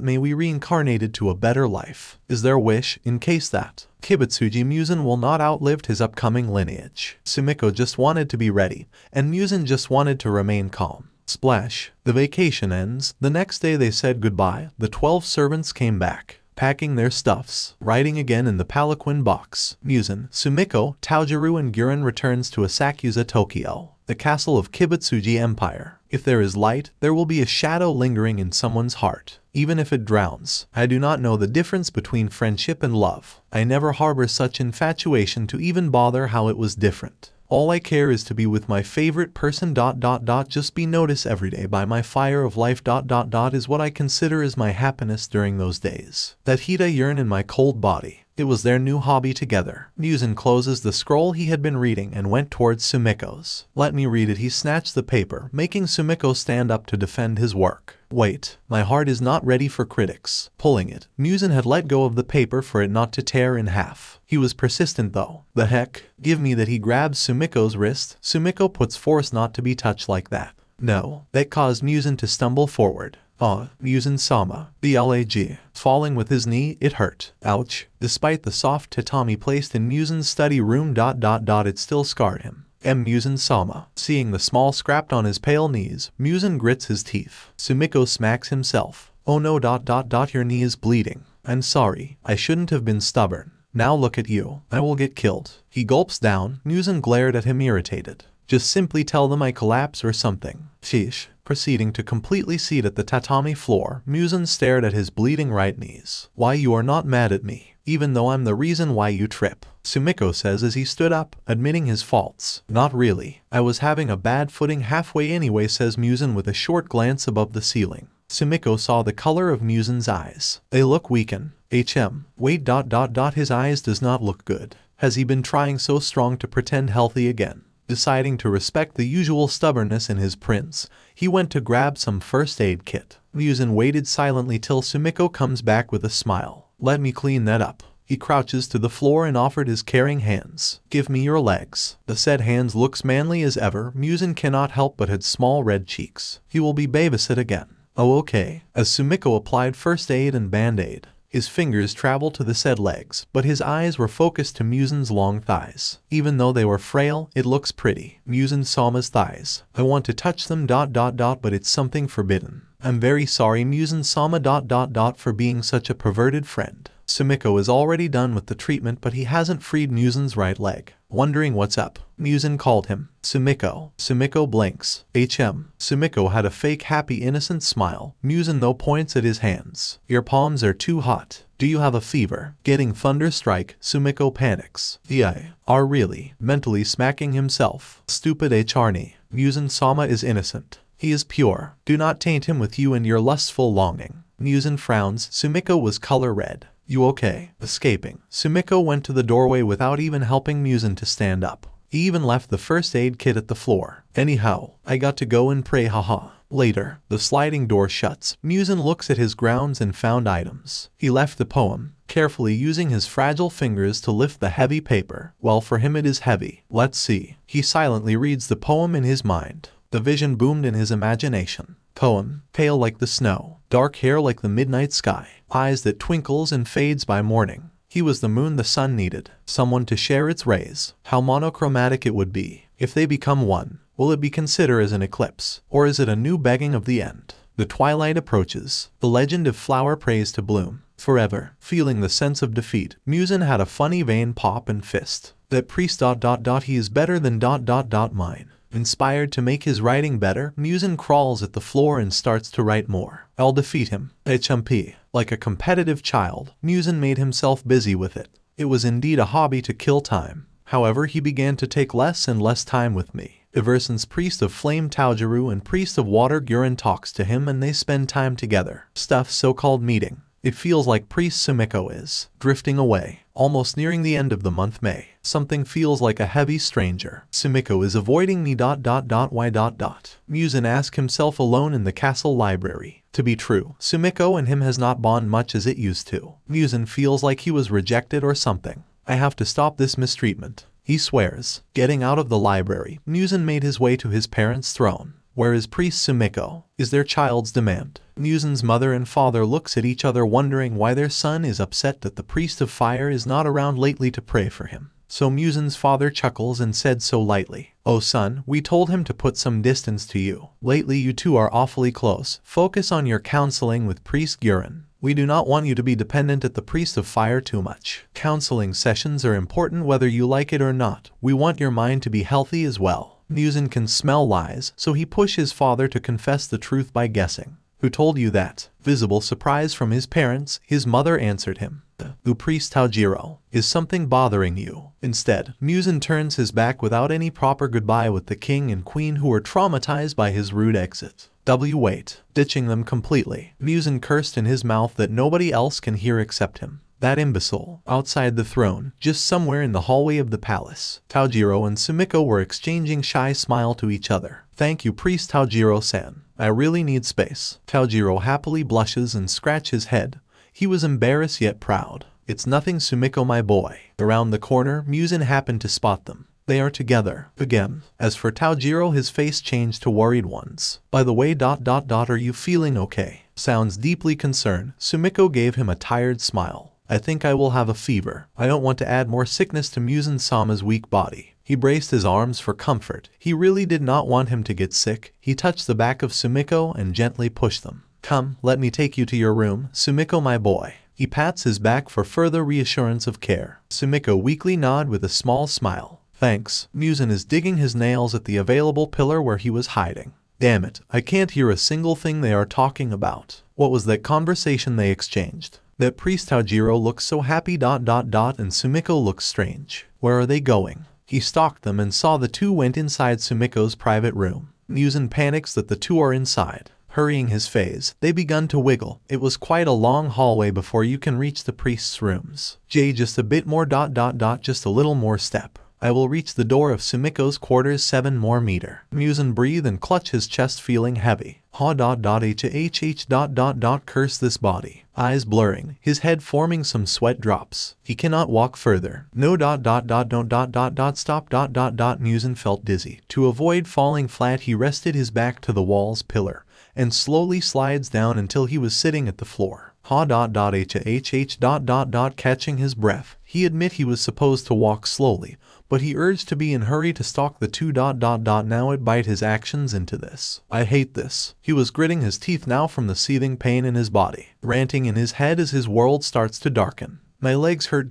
May we reincarnated to a better life. Is their wish, in case that Kibutsuji Muzan will not outlive his upcoming lineage. Sumiko just wanted to be ready, and Muzan just wanted to remain calm. Splash. The vacation ends. The next day they said goodbye. The 12 servants came back, packing their stuffs, riding again in the palanquin box. Muzan, Sumiko, Tanjiro and Guren returns to Asakusa, Tokyo, the castle of Kibutsuji Empire. If there is light, there will be a shadow lingering in someone's heart, even if it drowns. I do not know the difference between friendship and love. I never harbor such infatuation to even bother how it was different. All I care is to be with my favorite person ... Just be noticed every day by my fire of life ... Is what I consider as my happiness during those days. That heat I yearn in my cold body. It was their new hobby together. Muzan closes the scroll he had been reading and went towards Sumiko's. Let me read it. He snatched the paper, making Sumiko stand up to defend his work. Wait, my heart is not ready for critics. Pulling it, Muzan had let go of the paper for it not to tear in half. He was persistent though. The heck? Give me that. He grabs Sumiko's wrist. Sumiko puts force not to be touched like that. No. That caused Muzan to stumble forward. Muzan-sama. BLAG. Falling with his knee, it hurt. Ouch. Despite the soft tatami placed in Muzan's study room ... It still scarred him. Muzan-sama. Seeing the small scrap on his pale knees, Muzan grits his teeth. Sumiko smacks himself. Oh no ... Your knee is bleeding. I'm sorry. I shouldn't have been stubborn. Now look at you. I will get killed. He gulps down. Muzan glared at him irritated. Just simply tell them I collapse or something. Sheesh. Proceeding to completely seat at the tatami floor, Muzan stared at his bleeding right knees. Why, you are not mad at me, even though I'm the reason why you trip. Sumiko says as he stood up, admitting his faults. Not really. I was having a bad footing halfway anyway, says Muzan with a short glance above the ceiling. Sumiko saw the color of Muzan's eyes. They look weakened. Wait ... His eyes does not look good. Has he been trying so strong to pretend healthy again? Deciding to respect the usual stubbornness in his prince, he went to grab some first aid kit. Muzan waited silently till Sumiko comes back with a smile. Let me clean that up. He crouches to the floor and offered his caring hands. Give me your legs. The said hands looks manly as ever. Muzan cannot help but had small red cheeks. He will be babysit again. Oh okay. As Sumiko applied first aid and band-aid, his fingers traveled to the said legs, but his eyes were focused to Muzan's long thighs. Even though they were frail, it looks pretty. Muzan-sama's thighs. I want to touch them ... But it's something forbidden. I'm very sorry, Muzan-sama ... for being such a perverted friend. Sumiko is already done with the treatment, but he hasn't freed Muzan's right leg. wondering what's up. Muzan called him. Sumiko. Sumiko blinks. Sumiko had a fake happy innocent smile. Muzan though points at his hands. Your palms are too hot. Do you have a fever? Getting thunderstrike. Sumiko panics. Are really. Mentally smacking himself. Stupid Arnie. Muzan-sama is innocent. He is pure. Do not taint him with you and your lustful longing. Muzan frowns. Sumiko was color red. You okay? Escaping. Sumiko went to the doorway without even helping Muzan to stand up. He even left the first aid kit at the floor. Anyhow, I got to go and pray, haha. Later, the sliding door shuts. Muzan looks at his grounds and found items. He left the poem, carefully using his fragile fingers to lift the heavy paper. Well, for him it is heavy. Let's see. He silently reads the poem in his mind. The vision boomed in his imagination. Poem, pale like the snow, dark hair like the midnight sky, eyes that twinkles and fades by morning. He was the moon the sun needed, someone to share its rays. How monochromatic it would be. If they become one, will it be considered as an eclipse, or is it a new begging of the end? The twilight approaches. The legend of flower prays to bloom forever. Feeling the sense of defeat, Muzan had a funny vein pop and fist. That priest ... he is better than ... mine. Inspired to make his writing better, Muzan crawls at the floor and starts to write more. I'll defeat him. Like a competitive child, Muzan made himself busy with it. It was indeed a hobby to kill time. However, he began to take less and less time with me. Ever since Priest of Flame Tanjiro and Priest of Water Guren talks to him and they spend time together. Stuff so-called meeting. It feels like Priest Sumiko is drifting away, almost nearing the end of the month May. Something feels like a heavy stranger. Sumiko is avoiding me ... Why ... Muzan asks himself alone in the castle library. To be true, Sumiko and him has not bond much as it used to. Muzan feels like he was rejected or something. I have to stop this mistreatment. He swears. Getting out of the library, Muzan made his way to his parents' throne. Where is Priest Sumiko? Is their child's demand. Muzan's mother and father looks at each other wondering why their son is upset that the Priest of Fire is not around lately to pray for him. So Muzan's father chuckles and said so lightly, "Oh son, we told him to put some distance to you. Lately you two are awfully close. Focus on your counseling with Priest Guren. We do not want you to be dependent at the Priest of Fire too much. Counseling sessions are important whether you like it or not. We want your mind to be healthy as well." Muzan can smell lies, so he pushed his father to confess the truth by guessing. Who told you that? Visible surprise from his parents, his mother answered him. The Priest Tanjiro. Is something bothering you? Instead, Muzan turns his back without any proper goodbye with the king and queen who were traumatized by his rude exit. Wait. Ditching them completely. Muzan cursed in his mouth that nobody else can hear except him. That imbecile. Outside the throne, just somewhere in the hallway of the palace, Tanjiro and Sumiko were exchanging shy smile to each other. Thank you, Priest Tanjiro-san. I really need space. Tanjiro happily blushes and scratches his head. He was embarrassed yet proud. It's nothing, Sumiko my boy. Around the corner, Muzan happened to spot them. They are together again. As for Tanjiro, his face changed to worried ones. By the way ... are you feeling okay? Sounds deeply concerned. Sumiko gave him a tired smile. I think I will have a fever. I don't want to add more sickness to Muzan-sama's weak body. He braced his arms for comfort. He really did not want him to get sick. He touched the back of Sumiko and gently pushed them. Come, let me take you to your room, Sumiko my boy. He pats his back for further reassurance of care. Sumiko weakly nodded with a small smile. Thanks. Muzan is digging his nails at the available pillar where he was hiding. Damn it, I can't hear a single thing they are talking about. What was that conversation they exchanged? That Priest Tanjiro looks so happy ... and Sumiko looks strange. Where are they going? He stalked them and saw the two went inside Sumiko's private room. Muzan panics that the two are inside. Hurrying his phase, they begun to wiggle. It was quite a long hallway before you can reach the priest's rooms. Just a bit more ... just a little more step. I will reach the door of Sumiko's quarters 7 more meter. Muzan breathed and clutched his chest feeling heavy. Curse this body. Eyes blurring, his head forming some sweat drops. He cannot walk further. No ... don't ... stop ... Muzan felt dizzy. To avoid falling flat, he rested his back to the wall's pillar and slowly slides down until he was sitting at the floor. Catching his breath. He admit he was supposed to walk slowly, but he urged to be in hurry to stalk the two ... Now it bite his actions into this. I hate this. He was gritting his teeth now from the seething pain in his body, ranting in his head as his world starts to darken. My legs hurt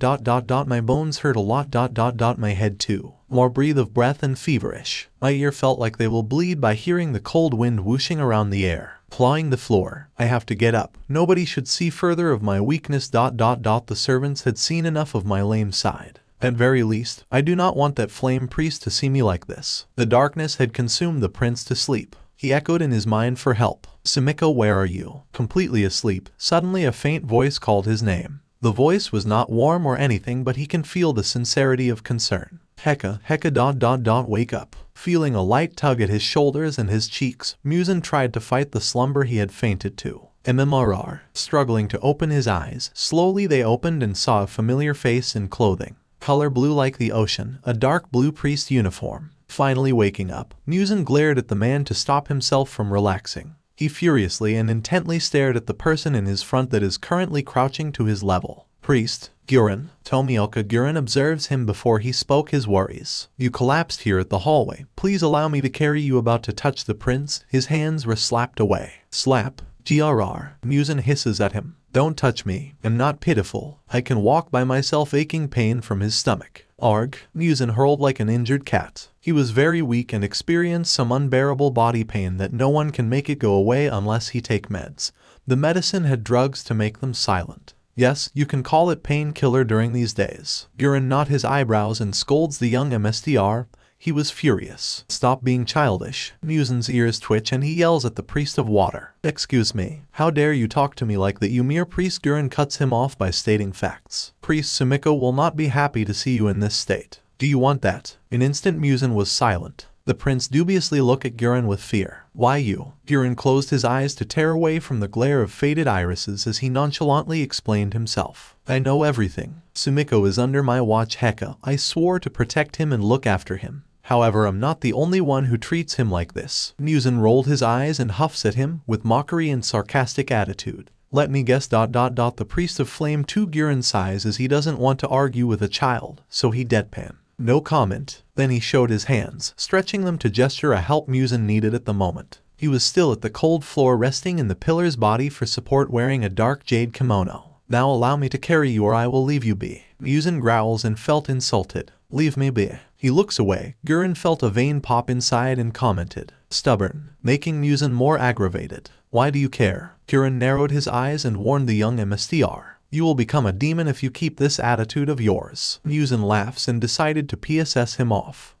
my bones hurt a lot my head too. More breath of breath and feverish. My ear felt like they will bleed by hearing the cold wind whooshing around the air, clawing the floor. I have to get up. Nobody should see further of my weakness The servants had seen enough of my lame side. At very least, I do not want that flame priest to see me like this. The darkness had consumed the prince to sleep. He echoed in his mind for help. Sumiko, where are you? Completely asleep, suddenly a faint voice called his name. The voice was not warm or anything, but he can feel the sincerity of concern. Heka, wake up. Feeling a light tug at his shoulders and his cheeks, Muzan tried to fight the slumber he had fainted to. MMRR, struggling to open his eyes, slowly they opened and saw a familiar face in clothing. Color blue like the ocean, a dark blue priest uniform. Finally waking up, Muzan glared at the man to stop himself from relaxing. He furiously and intently stared at the person in his front that is currently crouching to his level. Priest, Guren. Tomioka Guren observes him before he spoke his worries. You collapsed here at the hallway. Please allow me to carry you. About to touch the prince, his hands were slapped away. Slap. GRR. Muzan hisses at him. Don't touch me. I'm not pitiful. I can walk by myself. Aching pain from his stomach. Arg. Muzan hurled like an injured cat. He was very weak and experienced some unbearable body pain that no one can make it go away unless he take meds. The medicine had drugs to make them silent. Yes, you can call it painkiller during these days. Guren knot his eyebrows and scolds the young MSTR. He was furious. Stop being childish. Muzan's ears twitch and he yells at the priest of water. Excuse me. How dare you talk to me like that, you mere priest? Guren cuts him off by stating facts. Priest Sumiko will not be happy to see you in this state. Do you want that? An instant Muzan was silent. The prince dubiously looked at Guren with fear. Why you? Guren closed his eyes to tear away from the glare of faded irises as he nonchalantly explained himself. I know everything. Sumiko is under my watch. Heka. I swore to protect him and look after him. However, I'm not the only one who treats him like this. Muzan rolled his eyes and huffs at him with mockery and sarcastic attitude. Let me guess. The priest of flame 2 Guren sighs as he doesn't want to argue with a child, so he deadpan. No comment. Then he showed his hands, stretching them to gesture a help Muzan needed at the moment. He was still at the cold floor, resting in the pillar's body for support, wearing a dark jade kimono. Now allow me to carry you or I will leave you be. Muzan growls and felt insulted. Leave me be. He looks away. Guren felt a vein pop inside and commented. Stubborn, making Muzan more aggravated. Why do you care? Guren narrowed his eyes and warned the young MSTR. You will become a demon if you keep this attitude of yours. Muzan laughs and decided to PSS him off.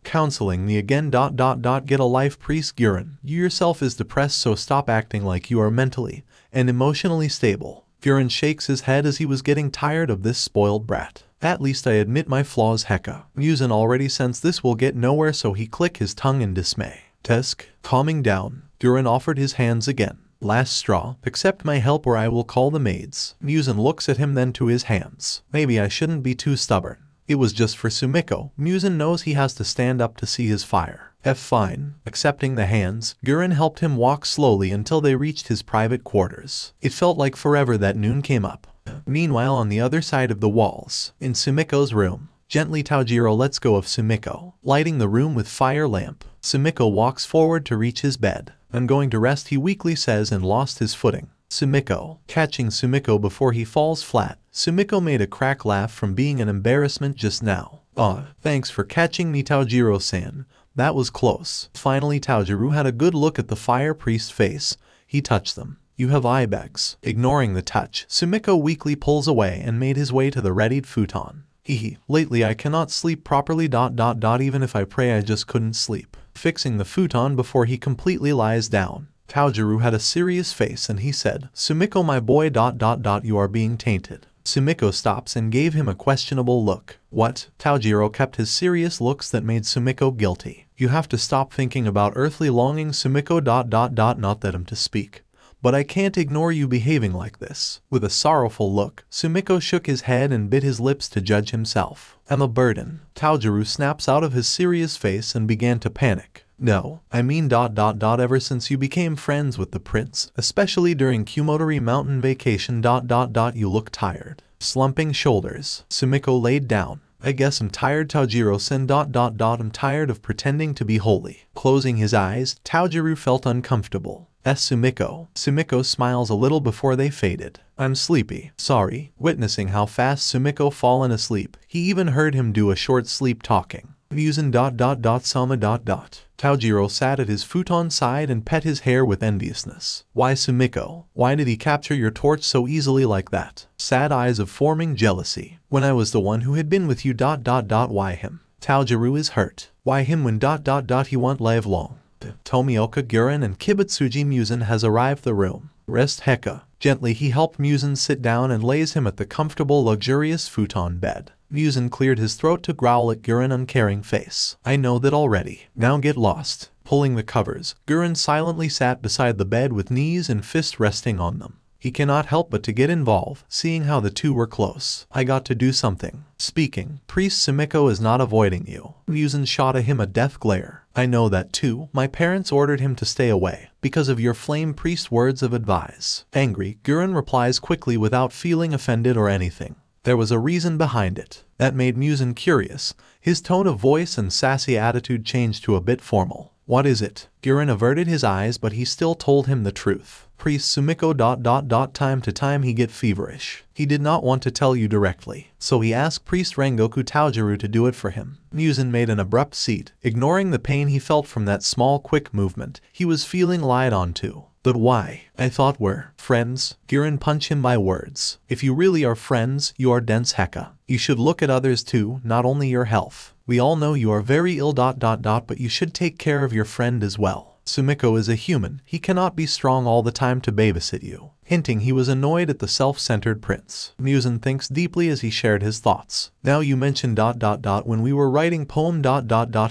Counseling me again. Get a life, priest Guren. You yourself is depressed, so stop acting like you are mentally and emotionally stable. Guren shakes his head as he was getting tired of this spoiled brat. At least I admit my flaws. Heka. Muzan already sensed this will get nowhere, so he clicked his tongue in dismay. Tesk. Calming down, Guren offered his hands again. Last straw. Accept my help or I will call the maids. Muzan looks at him, then to his hands. Maybe I shouldn't be too stubborn. It was just for Sumiko. Muzan knows he has to stand up to see his fire. Fine. Accepting the hands, Guren helped him walk slowly until they reached his private quarters. It felt like forever that noon came up. Meanwhile, on the other side of the walls, in Sumiko's room, gently Tanjiro lets go of Sumiko, lighting the room with fire lamp. Sumiko walks forward to reach his bed. I'm going to rest, he weakly says, and lost his footing. Sumiko. Catching Sumiko before he falls flat, Sumiko made a crack laugh from being an embarrassment just now. Thanks for catching me, Tanjiro-san. That was close. Finally, Tanjiro had a good look at the fire priest's face. He touched them. You have eye bags. Ignoring the touch, Sumiko weakly pulls away and made his way to the readied futon. Lately I cannot sleep properly. Even if I pray I just couldn't sleep. Fixing the futon before he completely lies down. Tanjiro had a serious face and he said, Sumiko my boy. You are being tainted. Sumiko stops and gave him a questionable look. What? Tanjiro kept his serious looks that made Sumiko guilty. You have to stop thinking about earthly longing, Sumiko. Not that I'm to speak. But I can't ignore you behaving like this. With a sorrowful look, Sumiko shook his head and bit his lips to judge himself. I'm a burden. Tanjiro snaps out of his serious face and began to panic. No, I mean ... Ever since you became friends with the prince, especially during Kumotori Mountain vacation ... You look tired. Slumping shoulders, Sumiko laid down. I guess I'm tired, Tanjiro-san. I'm tired of pretending to be holy. Closing his eyes, Tanjiro felt uncomfortable. Sumiko. Sumiko smiles a little before they faded. I'm sleepy. Sorry. Witnessing how fast Sumiko fallen asleep, he even heard him do a short sleep talking. Muzan ... Sama ... Tanjiro sat at his futon side and pet his hair with enviousness. Why Sumiko? Why did he capture your torch so easily like that? Sad eyes of forming jealousy. When I was the one who had been with you ... Why him? Tanjiro is hurt. Why him when ... He won't live long. Tomioka Guren and Kibutsuji Muzan has arrived the room. Rest Heka. Gently he helped Muzan sit down and lays him at the comfortable luxurious futon bed. Muzan cleared his throat to growl at Guren uncaring face. I know that already. Now get lost. Pulling the covers, Guren silently sat beside the bed with knees and fists resting on them. He cannot help but to get involved, seeing how the two were close. I got to do something. Speaking, Priest Sumiko is not avoiding you. Muzan shot at him a death glare. I know that too. My parents ordered him to stay away, because of your flame priest words of advice. Angry, Guren replies quickly without feeling offended or anything. There was a reason behind it. That made Muzan curious. His tone of voice and sassy attitude changed to a bit formal. What is it? Guren averted his eyes, but he still told him the truth. Priest Sumiko ... Time to time he get feverish. He did not want to tell you directly, so he asked Priest Rengoku Tanjiro to do it for him. Muzan made an abrupt seat, ignoring the pain he felt from that small quick movement. He was feeling lied on too. But why? I thought we're friends. Guren punched him by words. If you really are friends, you are dense Heka. You should look at others too, not only your health. We all know you are very ill ... But you should take care of your friend as well. Sumiko is a human. He cannot be strong all the time to babysit you. Hinting he was annoyed at the self-centered prince. Muzan thinks deeply as he shared his thoughts. Now you mentioned ... When we were writing poem ...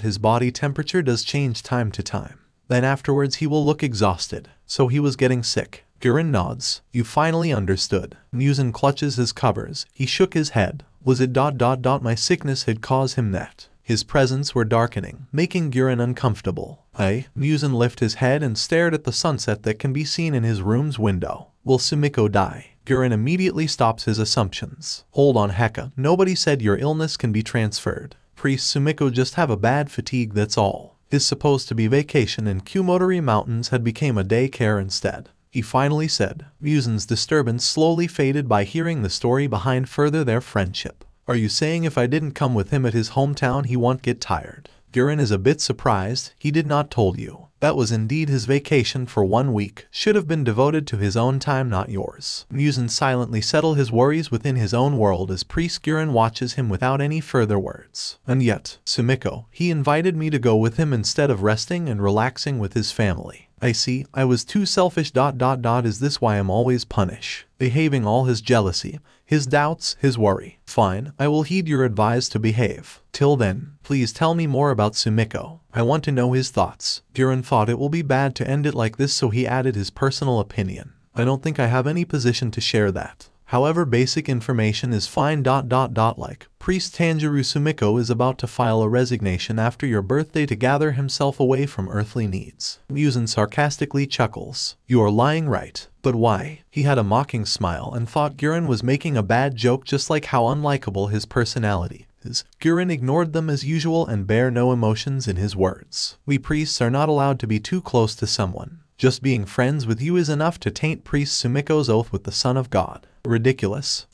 His body temperature does change time to time. Then afterwards he will look exhausted. So he was getting sick. Guren nods. You finally understood. Muzan clutches his covers. He shook his head. Was it ... My sickness had caused him that. His presence were darkening, making Guren uncomfortable. Muzan lifted his head and stared at the sunset that can be seen in his room's window. Will Sumiko die? Guren immediately stops his assumptions. Hold on Heka, nobody said your illness can be transferred. Priest Sumiko just have a bad fatigue, that's all. His supposed to be vacation in Kumotari Mountains had become a daycare instead. He finally said. Muzan's disturbance slowly faded by hearing the story behind further their friendship. Are you saying if I didn't come with him at his hometown he won't get tired? Guren is a bit surprised. He did not told you. That was indeed his vacation for 1 week. Should have been devoted to his own time, not yours. Muzan silently settled his worries within his own world as Priest Guren watches him without any further words. And yet, Sumiko, he invited me to go with him instead of resting and relaxing with his family. I see, I was too selfish ... Is this why I'm always punished? Behaving all his jealousy, his doubts, his worry. Fine, I will heed your advice to behave. Till then, please tell me more about Sumiko. I want to know his thoughts. Guren thought it will be bad to end it like this, so he added his personal opinion. I don't think I have any position to share that. However, basic information is fine ... Like, Priest Tanjiro Sumiko is about to file a resignation after your birthday to gather himself away from earthly needs. Muzan sarcastically chuckles. You are lying, right? But why? He had a mocking smile and thought Guren was making a bad joke, just like how unlikable his personality is. Guren ignored them as usual and bare no emotions in his words. We priests are not allowed to be too close to someone. Just being friends with you is enough to taint Priest Sumiko's oath with the Son of God. Ridiculous.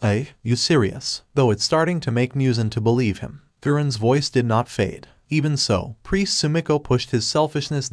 You serious? Though it's starting to make Muzan to believe him. Guren's voice did not fade. Even so, Priest Sumiko pushed his selfishness ...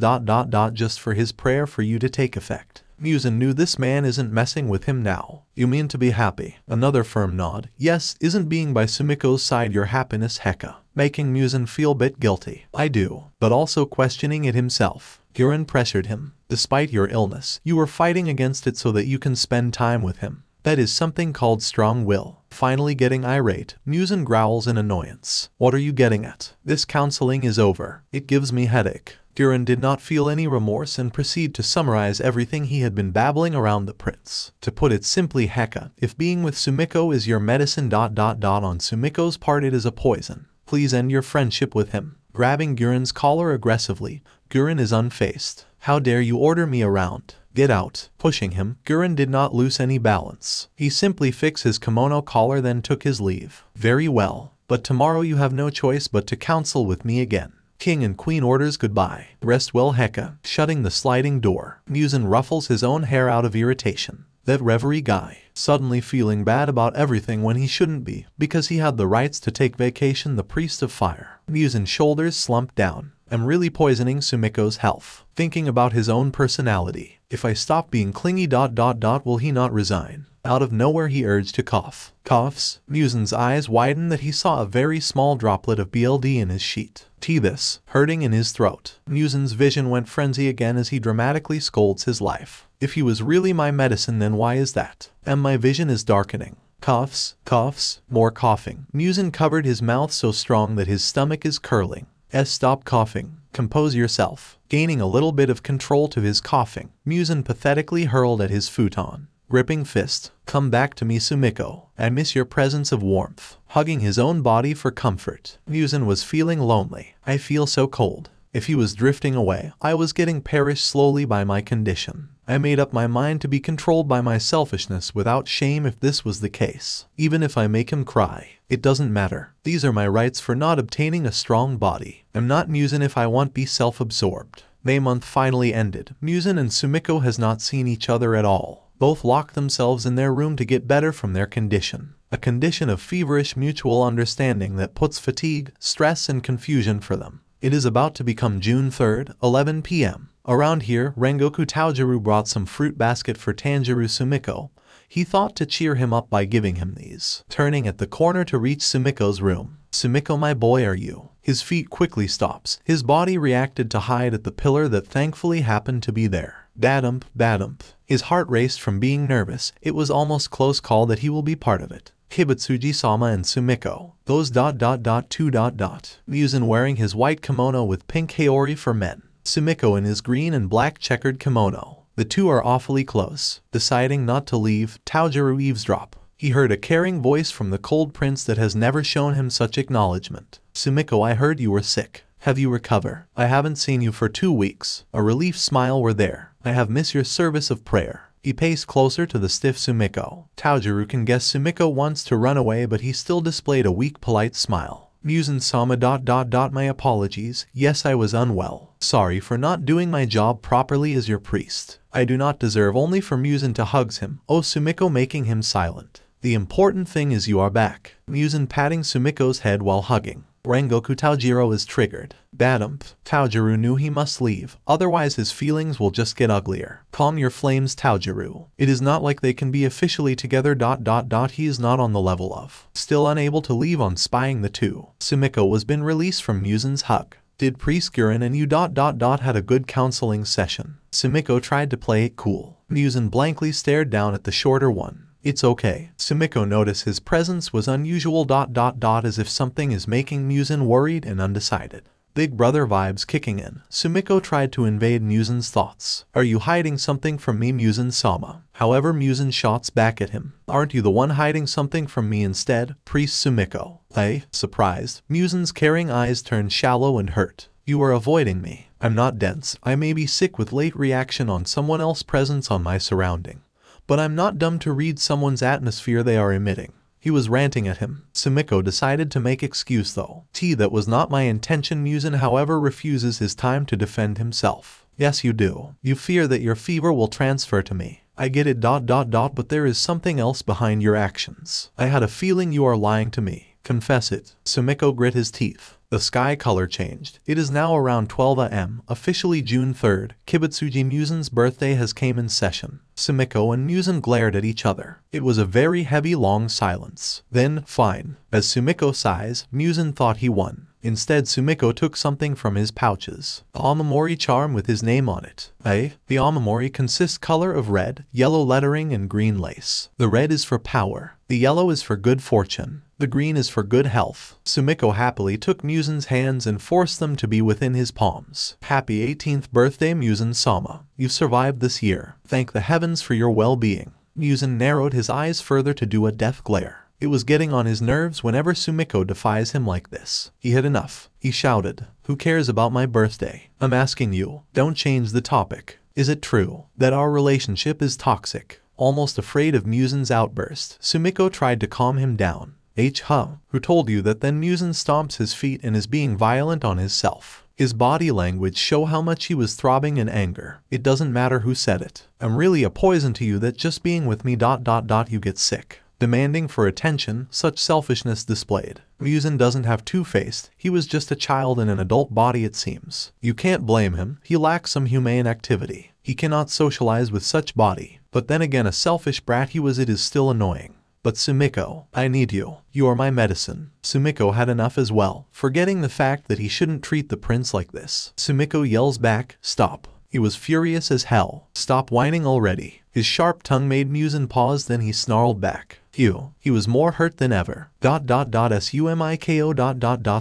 just for his prayer for you to take effect. Muzan knew this man isn't messing with him now. You mean to be happy? Another firm nod. Yes, isn't being by Sumiko's side your happiness, Heka? Making Muzan feel bit guilty. I do, but also questioning it himself. Guren pressured him. Despite your illness, you were fighting against it so that you can spend time with him. That is something called strong will. Finally getting irate, Muzan growls in annoyance. What are you getting at? This counseling is over. It gives me headache. Guren did not feel any remorse and proceeded to summarize everything he had been babbling around the prince. To put it simply, Heka, if being with Sumiko is your medicine ... On Sumiko's part it is a poison. Please end your friendship with him. Grabbing Guren's collar aggressively, Guren is unfazed. How dare you order me around? Get out. Pushing him, Guren did not lose any balance. He simply fixed his kimono collar, then took his leave. Very well, but tomorrow you have no choice but to counsel with me again. King and Queen orders goodbye. Rest well Heka, shutting the sliding door. Muzan ruffles his own hair out of irritation. That reverie guy, suddenly feeling bad about everything when he shouldn't be, because he had the rights to take vacation. The priest of fire. Muzan's shoulders slumped down. I'm really poisoning Sumiko's health. Thinking about his own personality. If I stop being clingy ... will he not resign? Out of nowhere he urged to cough. Coughs. Muzan's eyes widened that he saw a very small droplet of BLD in his sheet. This, hurting in his throat. Muzan's vision went frenzy again as he dramatically scolds his life. If he was really my medicine, then why is that? And my vision is darkening. Coughs, coughs, more coughing. Muzan covered his mouth so strong that his stomach is curling. Stop coughing. Compose yourself. Gaining a little bit of control to his coughing, Muzan pathetically hurled at his futon. Gripping fist. Come back to me, Sumiko. I miss your presence of warmth. Hugging his own body for comfort. Muzan was feeling lonely. I feel so cold. If he was drifting away, I was getting perished slowly by my condition. I made up my mind to be controlled by my selfishness without shame if this was the case. Even if I make him cry, it doesn't matter. These are my rights for not obtaining a strong body. I'm not Muzan if I want be self-absorbed. May month finally ended. Muzan and Sumiko has not seen each other at all. Both locked themselves in their room to get better from their condition. A condition of feverish mutual understanding that puts fatigue, stress and confusion for them. It is about to become June 3rd, 11 p.m. Around here, Rengoku Tanjiro brought some fruit basket for Tanjiro Sumiko. He thought to cheer him up by giving him these. Turning at the corner to reach Sumiko's room. Sumiko, my boy, are you? His feet quickly stops. His body reacted to hide at the pillar that thankfully happened to be there. Badump, badump. His heart raced from being nervous. It was almost close call that he will be part of it. Kibutsuji-sama and Sumiko. Those ... Muzan wearing his white kimono with pink haori for men. Sumiko in his green and black checkered kimono. The two are awfully close. Deciding not to leave, Tanjiro eavesdrop. He heard a caring voice from the cold prince that has never shown him such acknowledgement. Sumiko, I heard you were sick. Have you recovered? I haven't seen you for 2 weeks. A relief smile were there. I have missed your service of prayer. He paced closer to the stiff Sumiko. Tanjiro can guess Sumiko wants to run away, but he still displayed a weak, polite smile. Muzan-sama ... My apologies. Yes, I was unwell. Sorry for not doing my job properly as your priest. I do not deserve only for Muzan to hugs him. Oh, Sumiko, making him silent. The important thing is you are back. Muzan patting Sumiko's head while hugging. Rengoku Tanjiro is triggered. Badump. Tanjiro knew he must leave, otherwise his feelings will just get uglier. Calm your flames, Tanjiro. It is not like they can be officially together ... He is not on the level of. Still unable to leave on spying the two. Sumiko was been released from Muzan's hug. Did Priest Guren and you ... had a good counseling session. Sumiko tried to play it cool. Muzan blankly stared down at the shorter one. It's okay. Sumiko noticed his presence was unusual ... as if something is making Muzan worried and undecided. Big brother vibes kicking in. Sumiko tried to invade Muzan's thoughts. Are you hiding something from me, Muzan-sama? However, Muzan shots back at him. Aren't you the one hiding something from me instead? Priest Sumiko. Surprised. Muzan's caring eyes turned shallow and hurt. You are avoiding me. I'm not dense. I may be sick with late reaction on someone else's presence on my surrounding. But I'm not dumb to read someone's atmosphere they are emitting. He was ranting at him. Sumiko decided to make excuse though. That was not my intention. Muzan however refuses his time to defend himself. Yes you do. You fear that your fever will transfer to me. I get it ... but there is something else behind your actions. I had a feeling you are lying to me. Confess it. Sumiko grit his teeth. The sky color changed. It is now around 12 am, officially June 3rd. Kibutsuji Muzan's birthday has came in session. Sumiko and Muzan glared at each other. It was a very heavy long silence. Then, fine. As Sumiko sighs, Muzan thought he won. Instead, Sumiko took something from his pouches. The Amamori charm with his name on it. The Amamori consists color of red, yellow lettering and green lace. The red is for power. The yellow is for good fortune. The green is for good health. Sumiko happily took Muzan's hands and forced them to be within his palms. Happy 18th birthday, Muzan-sama. You've survived this year. Thank the heavens for your well-being. Muzan narrowed his eyes further to do a death glare. It was getting on his nerves whenever Sumiko defies him like this. He had enough. He shouted, "Who cares about my birthday? I'm asking you, don't change the topic. Is it true that our relationship is toxic?" Almost afraid of Muzan's outburst, Sumiko tried to calm him down. Who told you that? Then Muzan stomps his feet and is being violent on himself. His body language show how much he was throbbing in anger. It doesn't matter who said it. I'm really a poison to you that just being with me ... you get sick. Demanding for attention, such selfishness displayed. Muzan doesn't have two-faced, he was just a child in an adult body it seems. You can't blame him, he lacks some humane activity. He cannot socialize with such body. But then again a selfish brat he was, it is still annoying. But Sumiko, I need you. You are my medicine. Sumiko had enough as well, forgetting the fact that he shouldn't treat the prince like this. Sumiko yells back, stop. He was furious as hell. Stop whining already. His sharp tongue made Muzan pause, then he snarled back. Phew. He was more hurt than ever. Sumiko ...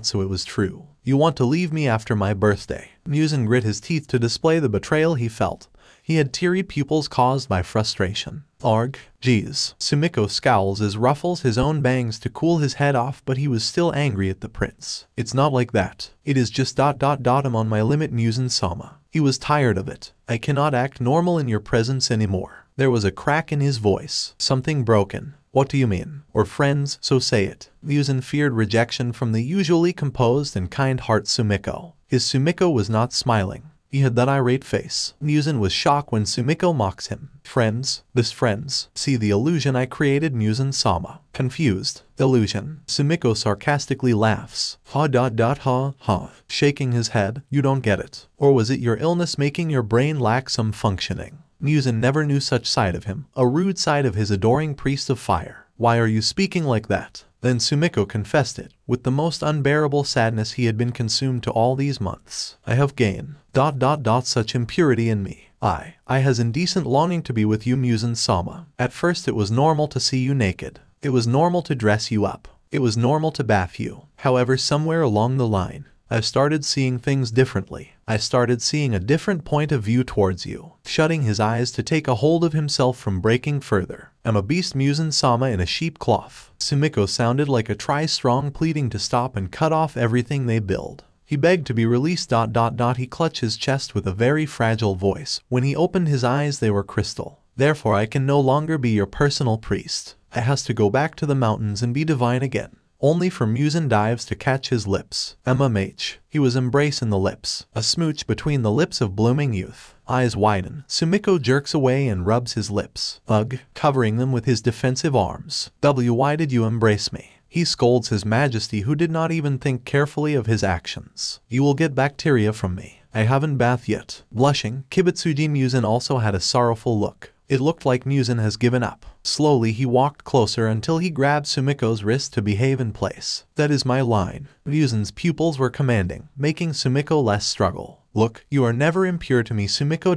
So it was true. You want to leave me after my birthday. Muzan grit his teeth to display the betrayal he felt. He had teary pupils caused by frustration. Arg. Geez. Sumiko scowls as ruffles his own bangs to cool his head off, but he was still angry at the prince. It's not like that. It is just ... I'm on my limit, Muzan-sama. He was tired of it. I cannot act normal in your presence anymore. There was a crack in his voice. Something broken. What do you mean? Or friends, so say it. Muzan feared rejection from the usually composed and kind heart Sumiko. His Sumiko was not smiling. He had that irate face. Muzan was shocked when Sumiko mocks him. Friends? This friends? See the illusion I created, Muzan-sama. Confused. Illusion. Sumiko sarcastically laughs. Ha. Shaking his head. You don't get it. Or was it your illness making your brain lack some functioning? Muzan never knew such side of him, a rude side of his adoring priest of fire. Why are you speaking like that? Then Sumiko confessed it, with the most unbearable sadness he had been consumed to all these months. I have gained ... such impurity in me. I has indecent longing to be with you, Muzan-sama. At first it was normal to see you naked. It was normal to dress you up. It was normal to bath you. However, somewhere along the line, I started seeing things differently. I started seeing a different point of view towards you. Shutting his eyes to take a hold of himself from breaking further. I'm a beast, Muzan-sama, in a sheep cloth. Sumiko sounded like a tri-strong pleading to stop and cut off everything they build. He begged to be released ... He clutched his chest with a very fragile voice. When he opened his eyes they were crystal. Therefore I can no longer be your personal priest. I has to go back to the mountains and be divine again. Only for Muzan dives to catch his lips. MMH. He was embracing the lips. A smooch between the lips of blooming youth. Eyes widen. Sumiko jerks away and rubs his lips. Ugh. Covering them with his defensive arms. Why did you embrace me? He scolds his majesty, who did not even think carefully of his actions. You will get bacteria from me. I haven't bathed yet. Blushing, Kibutsuji Muzan also had a sorrowful look. It looked like Muzan has given up. Slowly he walked closer until he grabbed Sumiko's wrist to behave in place. That is my line. Muzan's pupils were commanding, making Sumiko less struggle. Look, you are never impure to me, Sumiko ...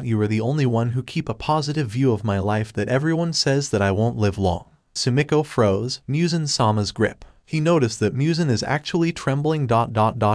You are the only one who keep a positive view of my life that everyone says that I won't live long. Sumiko froze, Muzan-sama's grip. He noticed that Muzan is actually trembling ...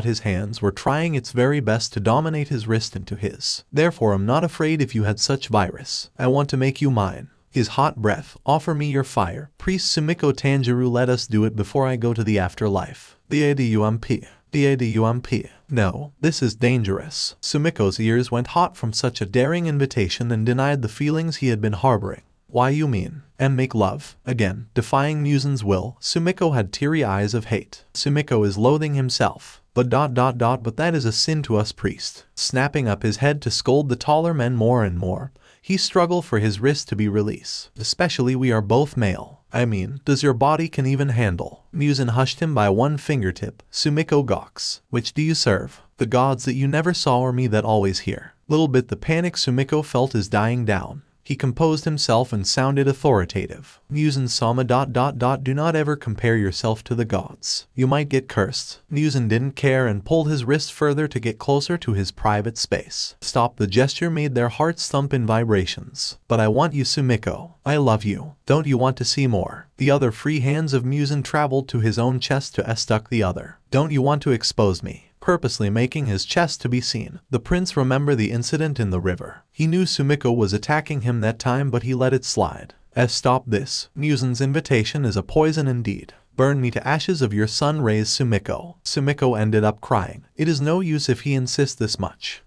His hands were trying its very best to dominate his wrist into his. Therefore I'm not afraid if you had such virus. I want to make you mine. His hot breath, offer me your fire. Priest Sumiko Tanjiro, let us do it before I go to the afterlife. The ADUMP. No, this is dangerous. Sumiko's ears went hot from such a daring invitation and denied the feelings he had been harboring. Why you mean? And make love? Again, defying Muzan's will, Sumiko had teary eyes of hate. Sumiko is loathing himself. But ... But that is a sin to us, priest. Snapping up his head to scold the taller men more and more, he struggled for his wrist to be released. Especially we are both male. I mean, does your body can even handle? Muzan hushed him by one fingertip. Sumiko gawks. Which do you serve? The gods that you never saw or me that always hear? Little bit the panic Sumiko felt is dying down. He composed himself and sounded authoritative. Muzan-sama ... Do not ever compare yourself to the gods. You might get cursed. Muzan didn't care and pulled his wrist further to get closer to his private space. Stop. The gesture made their hearts thump in vibrations. But I want you, Sumiko. I love you. Don't you want to see more? The other free hands of Muzan traveled to his own chest to stuck the other. Don't you want to expose me? Purposely making his chest to be seen. The prince remembered the incident in the river. He knew Sumiko was attacking him that time, but he let it slide. Stop this. Muzan's invitation is a poison indeed. Burn me to ashes of your sun rays, Sumiko. Sumiko ended up crying. It is no use if he insists this much.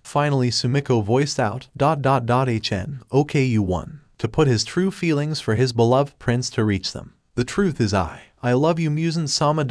Finally Sumiko voiced out ... Okay, you won. To put his true feelings for his beloved prince to reach them. The truth is I I love you Muzan-sama ...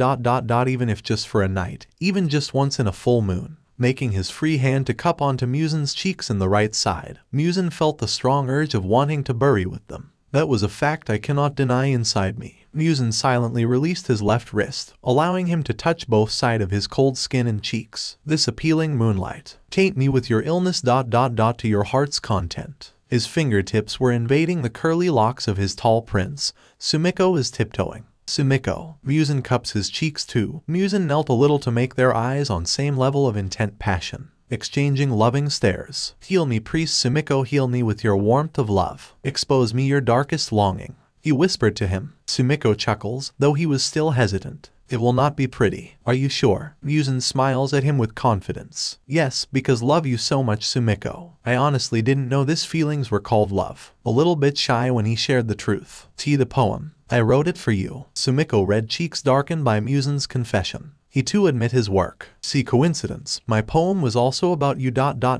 even if just for a night, even just once in a full moon. Making his free hand to cup onto Muzan's cheeks in the right side, Muzan felt the strong urge of wanting to bury with them. That was a fact I cannot deny inside me. Muzan silently released his left wrist, allowing him to touch both sides of his cold skin and cheeks. This appealing moonlight. Taint me with your illness ... to your heart's content. His fingertips were invading the curly locks of his tall prince. Sumiko is tiptoeing. Sumiko. Muzan cups his cheeks too. Muzan knelt a little to make their eyes on same level of intent passion. Exchanging loving stares. Heal me priest Sumiko, heal me with your warmth of love. Expose me your darkest longing. He whispered to him. Sumiko chuckles, though he was still hesitant. It will not be pretty. Are you sure? Muzan smiles at him with confidence. Yes, because love you so much Sumiko. I honestly didn't know this feelings were called love. A little bit shy when he shared the truth. See the poem. I wrote it for you. Sumiko red cheeks darkened by Muzan's confession. He too admit his work. See coincidence. My poem was also about you ... Muzan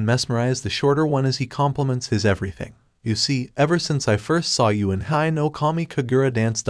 mesmerized the shorter one as he compliments his everything. You see, ever since I first saw you in Heian no Kami Kagura dance ...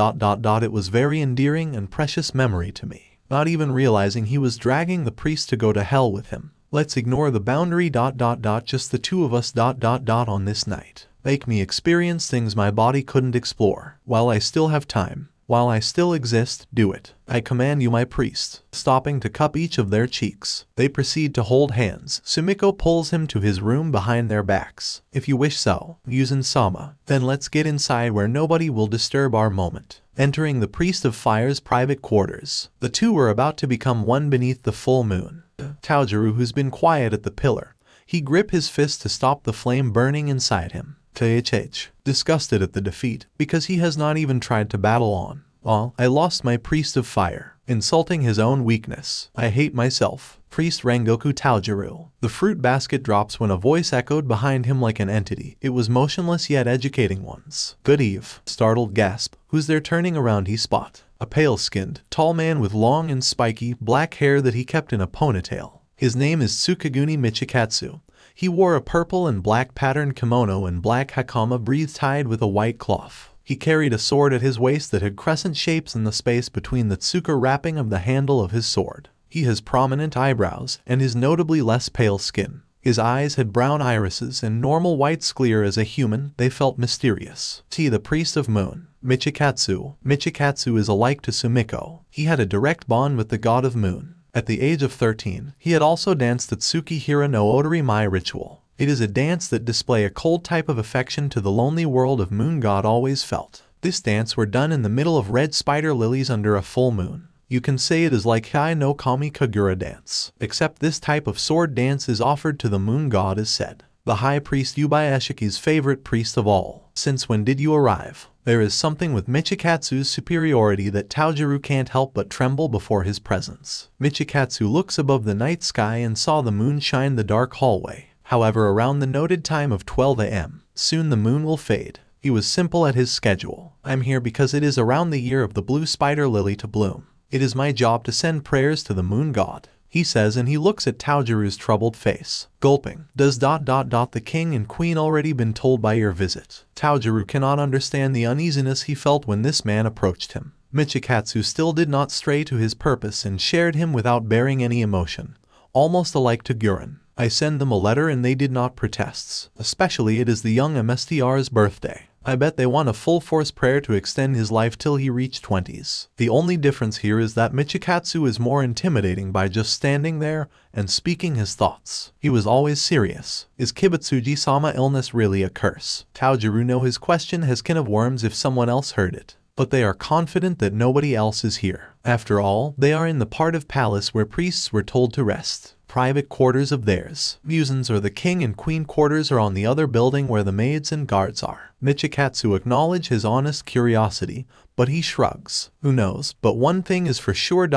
it was very endearing and precious memory to me. Not even realizing he was dragging the priest to go to hell with him. Let's ignore the boundary ... just the two of us ... on this night. Make me experience things my body couldn't explore. While I still have time. While I still exist, do it. I command you my priest. Stopping to cup each of their cheeks. They proceed to hold hands. Sumiko pulls him to his room behind their backs. If you wish so, Muzan-sama, then let's get inside where nobody will disturb our moment. Entering the priest of fire's private quarters. The two were about to become one beneath the full moon. Tanjiro, who's been quiet at the pillar. He gripped his fist to stop the flame burning inside him. THH, disgusted at the defeat, because he has not even tried to battle on. Oh, I lost my priest of fire, insulting his own weakness. I hate myself. Priest Rengoku Tanjiro. The fruit basket drops when a voice echoed behind him like an entity. It was motionless yet educating ones. Good eve. Startled gasp. Who's there? Turning around he spot a pale-skinned, tall man with long and spiky, black hair that he kept in a ponytail. His name is Tsukiguni Michikatsu. He wore a purple and black patterned kimono and black hakama breathed tied with a white cloth. He carried a sword at his waist that had crescent shapes in the space between the tsuka wrapping of the handle of his sword. He has prominent eyebrows and is notably less pale skin. His eyes had brown irises and normal whites. Clear as a human, they felt mysterious. T. the priest of moon. Michikatsu. Michikatsu is alike to Sumiko. He had a direct bond with the god of moon. At the age of 13, he had also danced the Tsukihira no Odori Mai ritual. It is a dance that displays a cold type of affection to the lonely world of moon god always felt. This dance were done in the middle of red spider lilies under a full moon. You can say it is like Heian no Kami Kagura dance, except this type of sword dance is offered to the moon god as said. The high priest Yubaeshiki's favorite priest of all. Since when did you arrive? There is something with Michikatsu's superiority that Tanjiro can't help but tremble before his presence. Michikatsu looks above the night sky and saw the moon shine the dark hallway. However, around the noted time of 12 a.m., soon the moon will fade. He was simple at his schedule. I'm here because it is around the year of the blue spider lily to bloom. It is my job to send prayers to the moon god, he says, and he looks at Tanjiro's troubled face. Gulping. Does ... the king and queen already been told by your visit? Tanjiro cannot understand the uneasiness he felt when this man approached him. Michikatsu still did not stray to his purpose and shared him without bearing any emotion. Almost alike to Guren. I send them a letter and they did not protest. Especially it is the young MSTR's birthday. I bet they want a full-force prayer to extend his life till he reached 20s. The only difference here is that Michikatsu is more intimidating by just standing there and speaking his thoughts. He was always serious. Is Kibutsuji-sama illness really a curse? Tanjiro knows his question has can of worms if someone else heard it. But they are confident that nobody else is here. After all, they are in the part of palace where priests were told to rest. Private quarters of theirs. Muzan's or the king and queen quarters are on the other building where the maids and guards are. Michikatsu acknowledges his honest curiosity, but he shrugs. Who knows, but one thing is for sure ...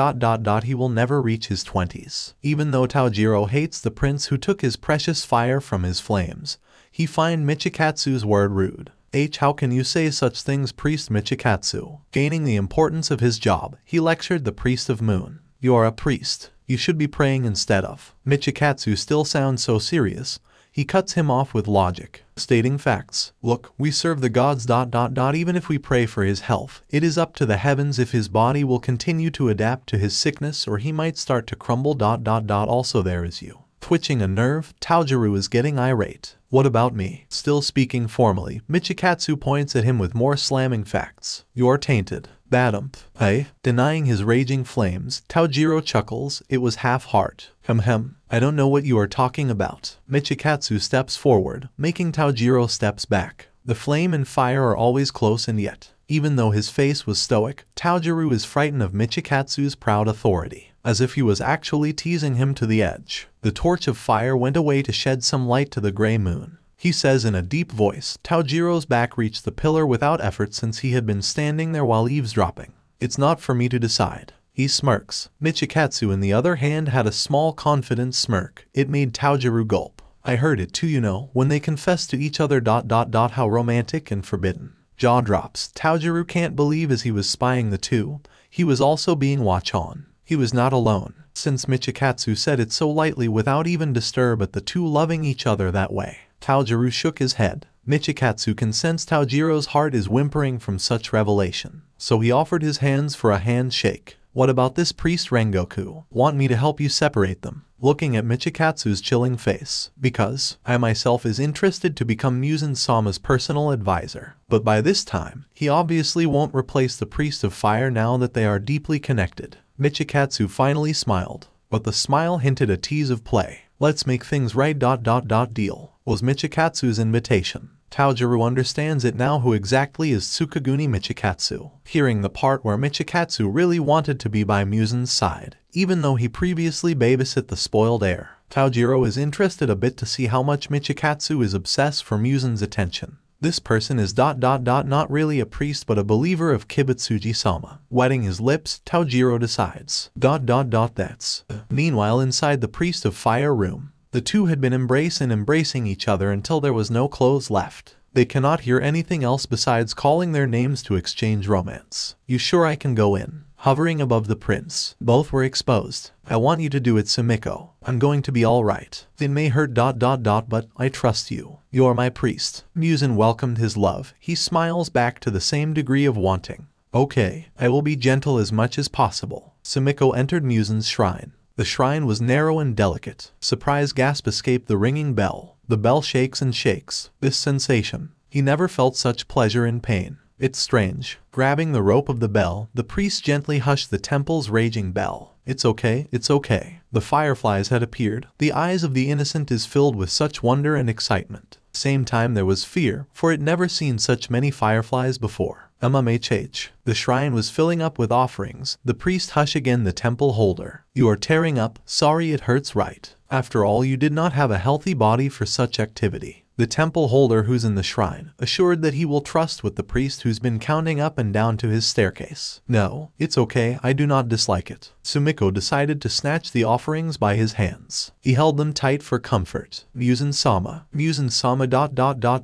he will never reach his 20s. Even though Tanjiro hates the prince who took his precious fire from his flames, he finds Michikatsu's word rude. How can you say such things? Priest Michikatsu. Gaining the importance of his job, he lectured the priest of moon. You are a priest. You should be praying instead of. Michikatsu still sounds so serious. He cuts him off with logic, stating facts. Look, we serve the gods. Even if we pray for his health, it is up to the heavens if his body will continue to adapt to his sickness or he might start to crumble. Also there is you. Twitching a nerve, Tanjiro is getting irate. What about me? Still speaking formally, Michikatsu points at him with more slamming facts. You're tainted. Badump. Hey? Denying his raging flames, Tanjiro chuckles. It was half-heart. I don't know what you are talking about. Michikatsu steps forward, making Tanjiro steps back. The flame and fire are always close, and yet, even though his face was stoic, Tanjiro is frightened of Michikatsu's proud authority, as if he was actually teasing him to the edge. The torch of fire went away to shed some light to the gray moon. He says in a deep voice. Tanjiro's back reached the pillar without effort since he had been standing there while eavesdropping. It's not for me to decide. He smirks. Michikatsu, on the other hand, had a small confident smirk. It made Tanjiro gulp. I heard it too, you know, when they confessed to each other. How romantic and forbidden. Jaw drops. Tanjiro can't believe as he was spying the two, he was also being watched on. He was not alone, since Michikatsu said it so lightly without even disturb at the two loving each other that way. Tanjiro shook his head. Michikatsu can sense Tanjiro's heart is whimpering from such revelation, so he offered his hands for a handshake. What about this priest Rengoku? Want me to help you separate them? Looking at Michikatsu's chilling face. Because I myself is interested to become Muzan-sama's personal advisor. But by this time, he obviously won't replace the priest of fire now that they are deeply connected. Michikatsu finally smiled, but the smile hinted a tease of play. Let's make things right. Deal was Michikatsu's invitation. Tanjiro understands it now who exactly is Tsukaguni Michikatsu. Hearing the part where Michikatsu really wanted to be by Muzan's side, even though he previously babysat the spoiled heir, Tanjiro is interested a bit to see how much Michikatsu is obsessed for Muzan's attention. This person is not really a priest but a believer of Kibutsuji-sama. Wetting his lips, Tanjiro decides. That's. Meanwhile, inside the priest of fire room, the two had been embracing each other until there was no clothes left. They cannot hear anything else besides calling their names to exchange romance. You sure I can go in? Hovering above the prince, both were exposed. I want you to do it, Sumiko. I'm going to be alright. It may hurt. But I trust you. You're my priest. Muzan welcomed his love. He smiles back to the same degree of wanting. Okay, I will be gentle as much as possible. Sumiko entered Muzan's shrine. The shrine was narrow and delicate. Surprise gasp escaped the ringing bell. The bell shakes and shakes. This sensation. He never felt such pleasure and pain. It's strange. Grabbing the rope of the bell, the priest gently hushed the temple's raging bell. It's okay. The fireflies had appeared. The eyes of the innocent is filled with such wonder and excitement. Same time there was fear, for it never seen such many fireflies before. The shrine was filling up with offerings. The priest hushed again the temple holder. You are tearing up. Sorry, it hurts, right? After all, you did not have a healthy body for such activity. The temple holder who's in the shrine, assured that he will trust with the priest who's been counting up and down to his staircase. No, it's okay, I do not dislike it. Sumiko decided to snatch the offerings by his hands. He held them tight for comfort. Muzan-sama.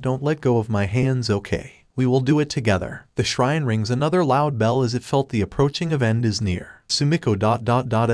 Don't let go of my hands, okay? We will do it together. The shrine rings another loud bell as it felt the approaching of end is near. Sumiko.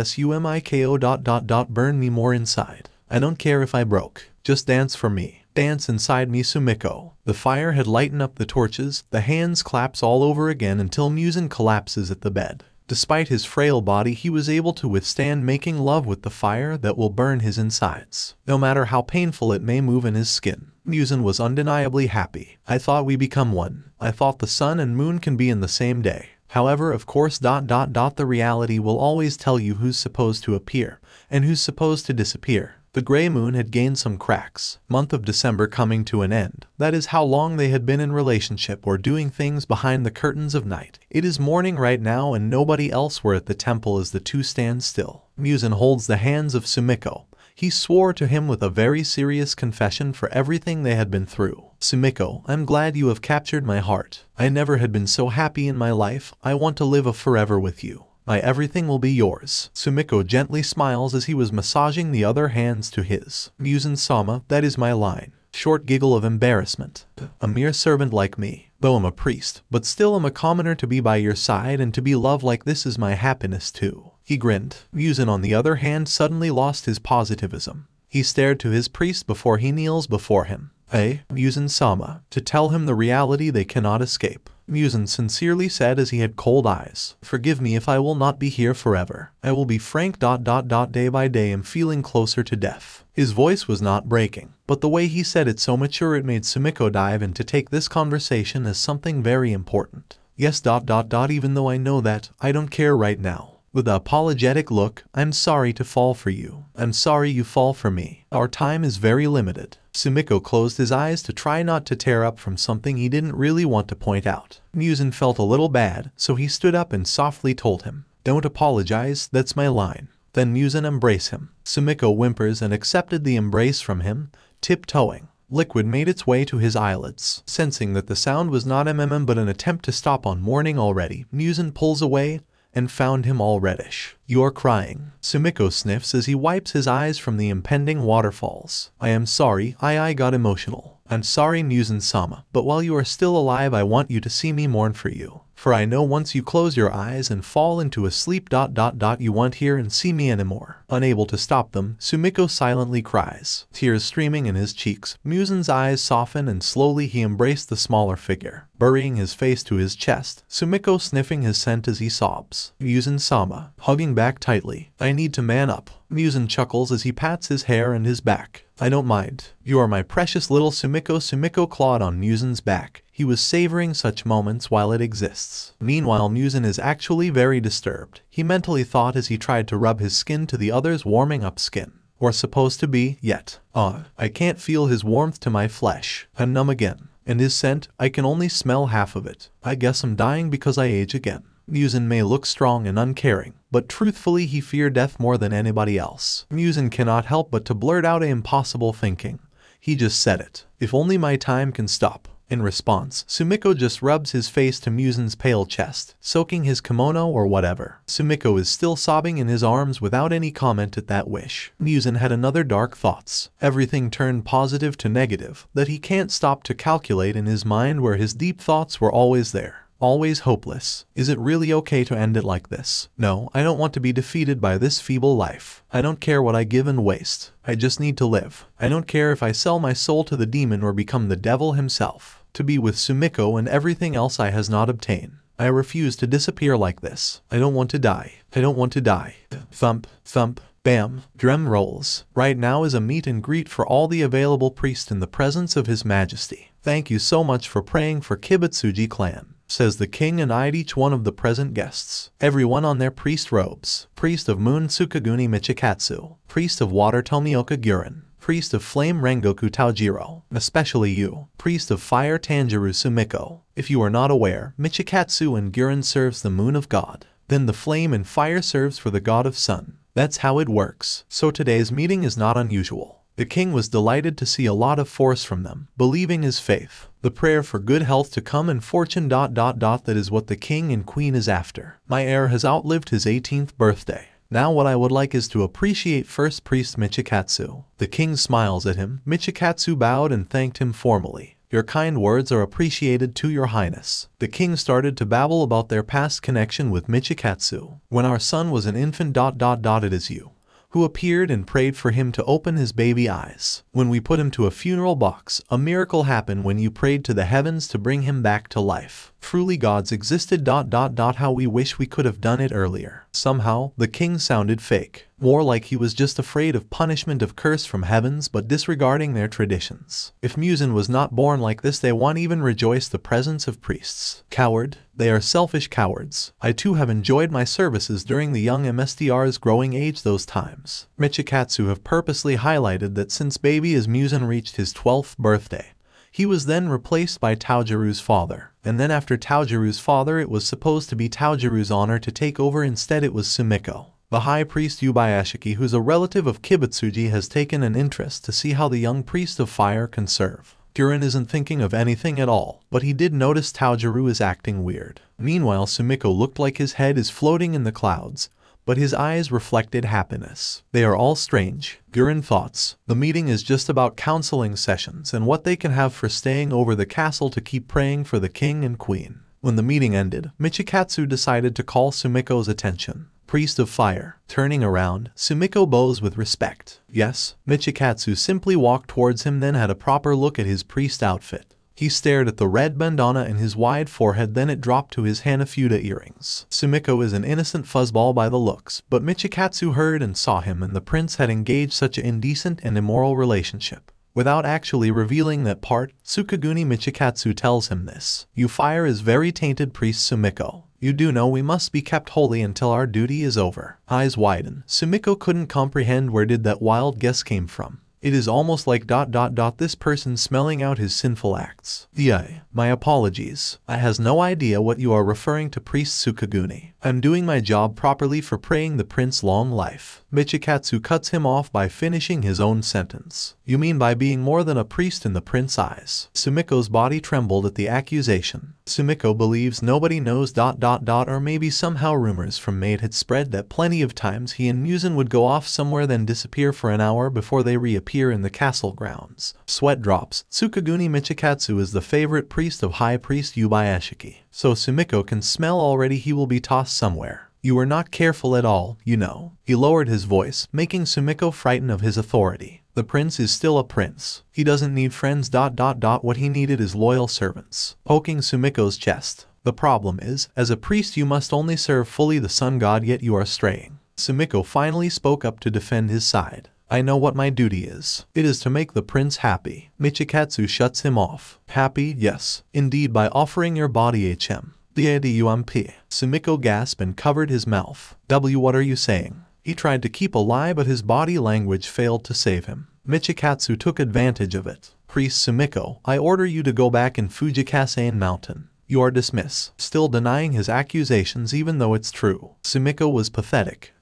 Sumiko. Burn me more inside. I don't care if I broke. Just dance for me. Dance inside me, Sumiko. The fire had lightened up the torches. The hands claps all over again until Muzan collapses at the bed. Despite his frail body, he was able to withstand making love with the fire that will burn his insides, no matter how painful it may move in his skin. Muzan was undeniably happy. I thought we become one. I thought the sun and moon can be in the same day. However, of course, the reality will always tell you who's supposed to appear and who's supposed to disappear. The gray moon had gained some cracks. Month of December coming to an end. That is how long they had been in relationship or doing things behind the curtains of night. It is morning right now and nobody else were at the temple as the two stand still. Muzan holds the hands of Sumiko. He swore to him with a very serious confession for everything they had been through. Sumiko, I'm glad you have captured my heart. I never had been so happy in my life. I want to live forever with you. My everything will be yours. Sumiko gently smiles as he was massaging the other hands to his. Muzan-sama, that is my line. Short giggle of embarrassment. A mere servant like me. Though I'm a priest, but still I'm a commoner. To be by your side and to be loved like this is my happiness too. He grinned. Muzan on the other hand suddenly lost his positivism. He stared to his priest before he kneels before him. Hey, Muzan-sama, to tell him the reality they cannot escape. Muzan sincerely said as he had cold eyes. Forgive me if I will not be here forever. I will be frank. Day by day am feeling closer to death. His voice was not breaking, but the way he said it so mature it made Sumiko dive in to take this conversation as something very important. Yes. Even though I know that, I don't care right now. With an apologetic look, I'm sorry to fall for you. I'm sorry you fall for me. Our time is very limited. Sumiko closed his eyes to try not to tear up from something he didn't really want to point out. Muzan felt a little bad, so he stood up and softly told him, "Don't apologize, that's my line." Then Muzan embraced him. Sumiko whimpers and accepted the embrace from him, tiptoeing. Liquid made its way to his eyelids. Sensing that the sound was not but an attempt to stop on morning already, Muzan pulls away and found him all reddish. "You're crying." Sumiko sniffs as he wipes his eyes from the impending waterfalls. "I am sorry, I got emotional. I'm sorry, Muzan-sama, but while you are still alive I want you to see me mourn for you. For I know once you close your eyes and fall into a sleep. You won't hear and see me anymore." Unable to stop them, Sumiko silently cries. Tears streaming in his cheeks, Muzan's eyes soften and slowly he embraced the smaller figure. Burying his face to his chest, Sumiko sniffing his scent as he sobs. Muzan-sama, hugging back tightly. "I need to man up." Muzan chuckles as he pats his hair and his back. "I don't mind. You are my precious little Sumiko." Sumiko clawed on Muzan's back. He was savoring such moments while it exists. Meanwhile, Muzan is actually very disturbed. He mentally thought as he tried to rub his skin to the other's warming up skin. Or supposed to be, yet. I can't feel his warmth to my flesh. I'm numb again. And his scent, I can only smell half of it. I guess I'm dying because I age again. Muzan may look strong and uncaring, but truthfully he feared death more than anybody else. Muzan cannot help but to blurt out an impossible thinking. He just said it. "If only my time can stop." In response, Sumiko just rubs his face to Muzan's pale chest, soaking his kimono or whatever. Sumiko is still sobbing in his arms without any comment at that wish. Muzan had another dark thoughts. Everything turned positive to negative, that he can't stop to calculate in his mind where his deep thoughts were always there. Always hopeless. Is it really okay to end it like this? No, I don't want to be defeated by this feeble life. I don't care what I give and waste. I just need to live. I don't care if I sell my soul to the demon or become the devil himself. To be with Sumiko and everything else I has not obtained. I refuse to disappear like this. I don't want to die. I don't want to die. Thump, thump, bam, drum rolls. Right now is a meet and greet for all the available priests in the presence of His Majesty. "Thank you so much for praying for Kibutsuji clan," says the king and eyed each one of the present guests. Everyone on their priest robes. Priest of Moon Tsukaguni Michikatsu. Priest of Water Tomioka Guren. Priest of Flame Rengoku Tanjiro. Especially you. Priest of Fire Tanjiro Sumiko. If you are not aware, Michikatsu and Guren serves the moon of God. Then the flame and fire serves for the god of sun. That's how it works. So today's meeting is not unusual. The king was delighted to see a lot of force from them, believing his faith. The prayer for good health to come and fortune. That is what the king and queen is after. My heir has outlived his 18th birthday. Now what I would like is to appreciate first priest Michikatsu. The king smiles at him. Michikatsu bowed and thanked him formally. "Your kind words are appreciated to your highness." The king started to babble about their past connection with Michikatsu. "When our son was an infant. It is you who appeared and prayed for him to open his baby eyes. When we put him to a funeral box, a miracle happened when you prayed to the heavens to bring him back to life. Truly gods existed. How we wish we could have done it earlier." Somehow, the king sounded fake. More like he was just afraid of punishment of curse from heavens but disregarding their traditions. If Muzan was not born like this they won't even rejoice the presence of priests. Coward. They are selfish cowards. I too have enjoyed my services during the young MSTR's growing age those times. Michikatsu have purposely highlighted that since baby as Muzan reached his 12th birthday. He was then replaced by Tanjiro's father, and then after Tanjiro's father it was supposed to be Tanjiro's honor to take over. Instead it was Sumiko. The high priest Yubayashiki, who's a relative of Kibutsuji, has taken an interest to see how the young priest of fire can serve. Guren isn't thinking of anything at all, but he did notice Tanjiro is acting weird. Meanwhile Sumiko looked like his head is floating in the clouds, but his eyes reflected happiness. They are all strange. Guren thoughts. The meeting is just about counseling sessions and what they can have for staying over the castle to keep praying for the king and queen. When the meeting ended, Michikatsu decided to call Sumiko's attention. Priest of Fire. Turning around, Sumiko bows with respect. Yes, Michikatsu simply walked towards him, then had a proper look at his priest outfit. He stared at the red bandana in his wide forehead, then it dropped to his Hanafuda earrings. Sumiko is an innocent fuzzball by the looks, but Michikatsu heard and saw him, and the prince had engaged such an indecent and immoral relationship. Without actually revealing that part, Tsukaguni Michikatsu tells him this. Your fire is very tainted, Priest Sumiko. You do know we must be kept holy until our duty is over. Eyes widen. Sumiko couldn't comprehend where did that wild guess came from. It is almost like this person smelling out his sinful acts. Yeah, my apologies. I has no idea what you are referring to, Priest Tsukaguni. I'm doing my job properly for praying the prince long life. Michikatsu cuts him off by finishing his own sentence. You mean by being more than a priest in the prince's eyes? Sumiko's body trembled at the accusation. Sumiko believes nobody knows or maybe somehow rumors from Maid had spread that plenty of times he and Muzan would go off somewhere then disappear for an hour before they reappear in the castle grounds. Sweat drops. Tsukaguni Michikatsu is the favorite priest of High Priest Yubaeshiki. So Sumiko can smell already he will be tossed somewhere. You were not careful at all, you know. He lowered his voice, making Sumiko frightened of his authority. The prince is still a prince. He doesn't need friends. What he needed is loyal servants. Poking Sumiko's chest. The problem is, as a priest you must only serve fully the sun god, yet you are straying. Sumiko finally spoke up to defend his side. I know what my duty is. It is to make the prince happy. Michikatsu shuts him off. Happy? Yes. Indeed, by offering your body HM. DADUMP. Sumiko gasped and covered his mouth. What are you saying? He tried to keep a lie, but his body language failed to save him. Michikatsu took advantage of it. Priest Sumiko, I order you to go back in Fujikasen Mountain. You are dismissed. Still denying his accusations even though it's true. Sumiko was pathetic.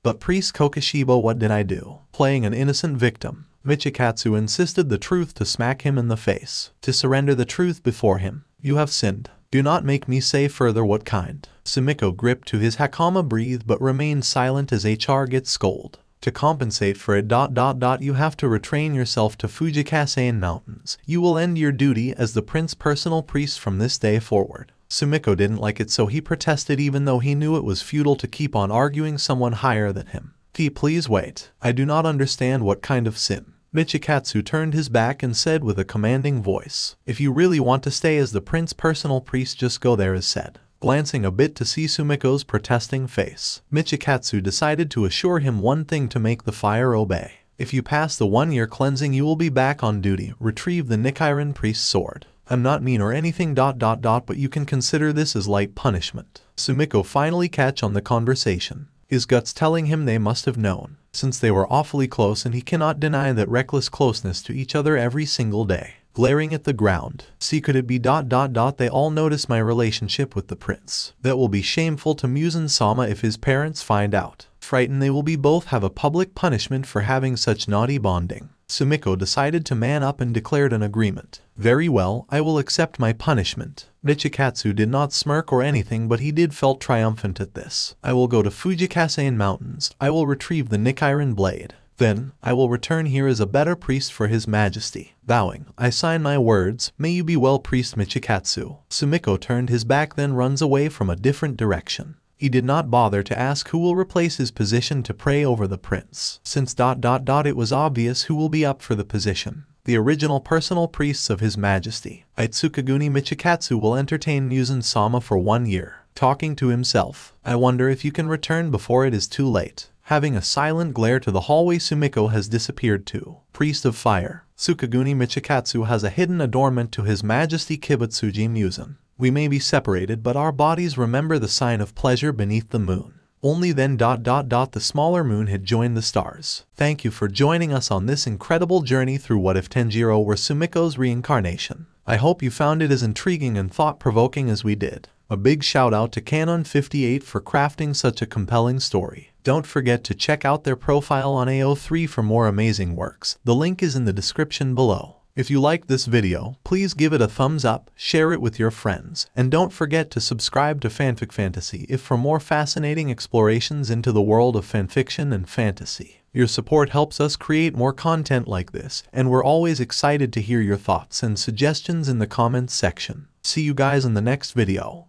But Priest Kokishibo, what did I do? Playing an innocent victim. Michikatsu insisted the truth to smack him in the face. To surrender the truth before him. You have sinned. Do not make me say further what kind. Sumiko gripped to his hakama, breathed but remained silent as HR gets scolded. To compensate for it, you have to retrain yourself to Fujikasen Mountains. You will end your duty as the prince's personal priest from this day forward. Sumiko didn't like it, so he protested even though he knew it was futile to keep on arguing someone higher than him. Please wait. I do not understand what kind of sin. Michikatsu turned his back and said with a commanding voice, if you really want to stay as the prince's personal priest, just go there as said. Glancing a bit to see Sumiko's protesting face, Michikatsu decided to assure him one thing to make the fire obey. If you pass the 1-year cleansing you will be back on duty. Retrieve the Nichiren priest's sword. I'm not mean or anything. But you can consider this as light punishment. Sumiko finally catch on the conversation. His guts telling him they must have known, since they were awfully close and he cannot deny that reckless closeness to each other every single day. Glaring at the ground. See, could it be ... They all notice my relationship with the prince. That will be shameful to Muzan-sama if his parents find out. Frightened they will be both have a public punishment for having such naughty bonding. Sumiko decided to man up and declared an agreement. Very well, I will accept my punishment. Michikatsu did not smirk or anything, but he did felt triumphant at this. I will go to Fujikasen Mountains. I will retrieve the Nichiren blade. Then, I will return here as a better priest for his majesty. Bowing, I sign my words. May you be well, Priest Michikatsu. Sumiko turned his back, then runs away from a different direction. He did not bother to ask who will replace his position to pray over the prince, since ... It was obvious who will be up for the position. The original personal priests of his majesty. Tsukaguni Michikatsu will entertain Muzan-sama for 1 year. Talking to himself, I wonder if you can return before it is too late. Having a silent glare to the hallway, Sumiko has disappeared too. Priest of Fire. Tsukaguni Michikatsu has a hidden adornment to His Majesty Kibutsuji Muzan. We may be separated, but our bodies remember the sign of pleasure beneath the moon. Only then ... The smaller moon had joined the stars. Thank you for joining us on this incredible journey through What If Tanjiro Were Sumiko's reincarnation. I hope you found it as intriguing and thought-provoking as we did. A big shout out to Canon58 for crafting such a compelling story. Don't forget to check out their profile on AO3 for more amazing works. The link is in the description below. If you liked this video, please give it a thumbs up, share it with your friends, and don't forget to subscribe to Fanfic Fantasy if for more fascinating explorations into the world of fanfiction and fantasy. Your support helps us create more content like this, and we're always excited to hear your thoughts and suggestions in the comments section. See you guys in the next video.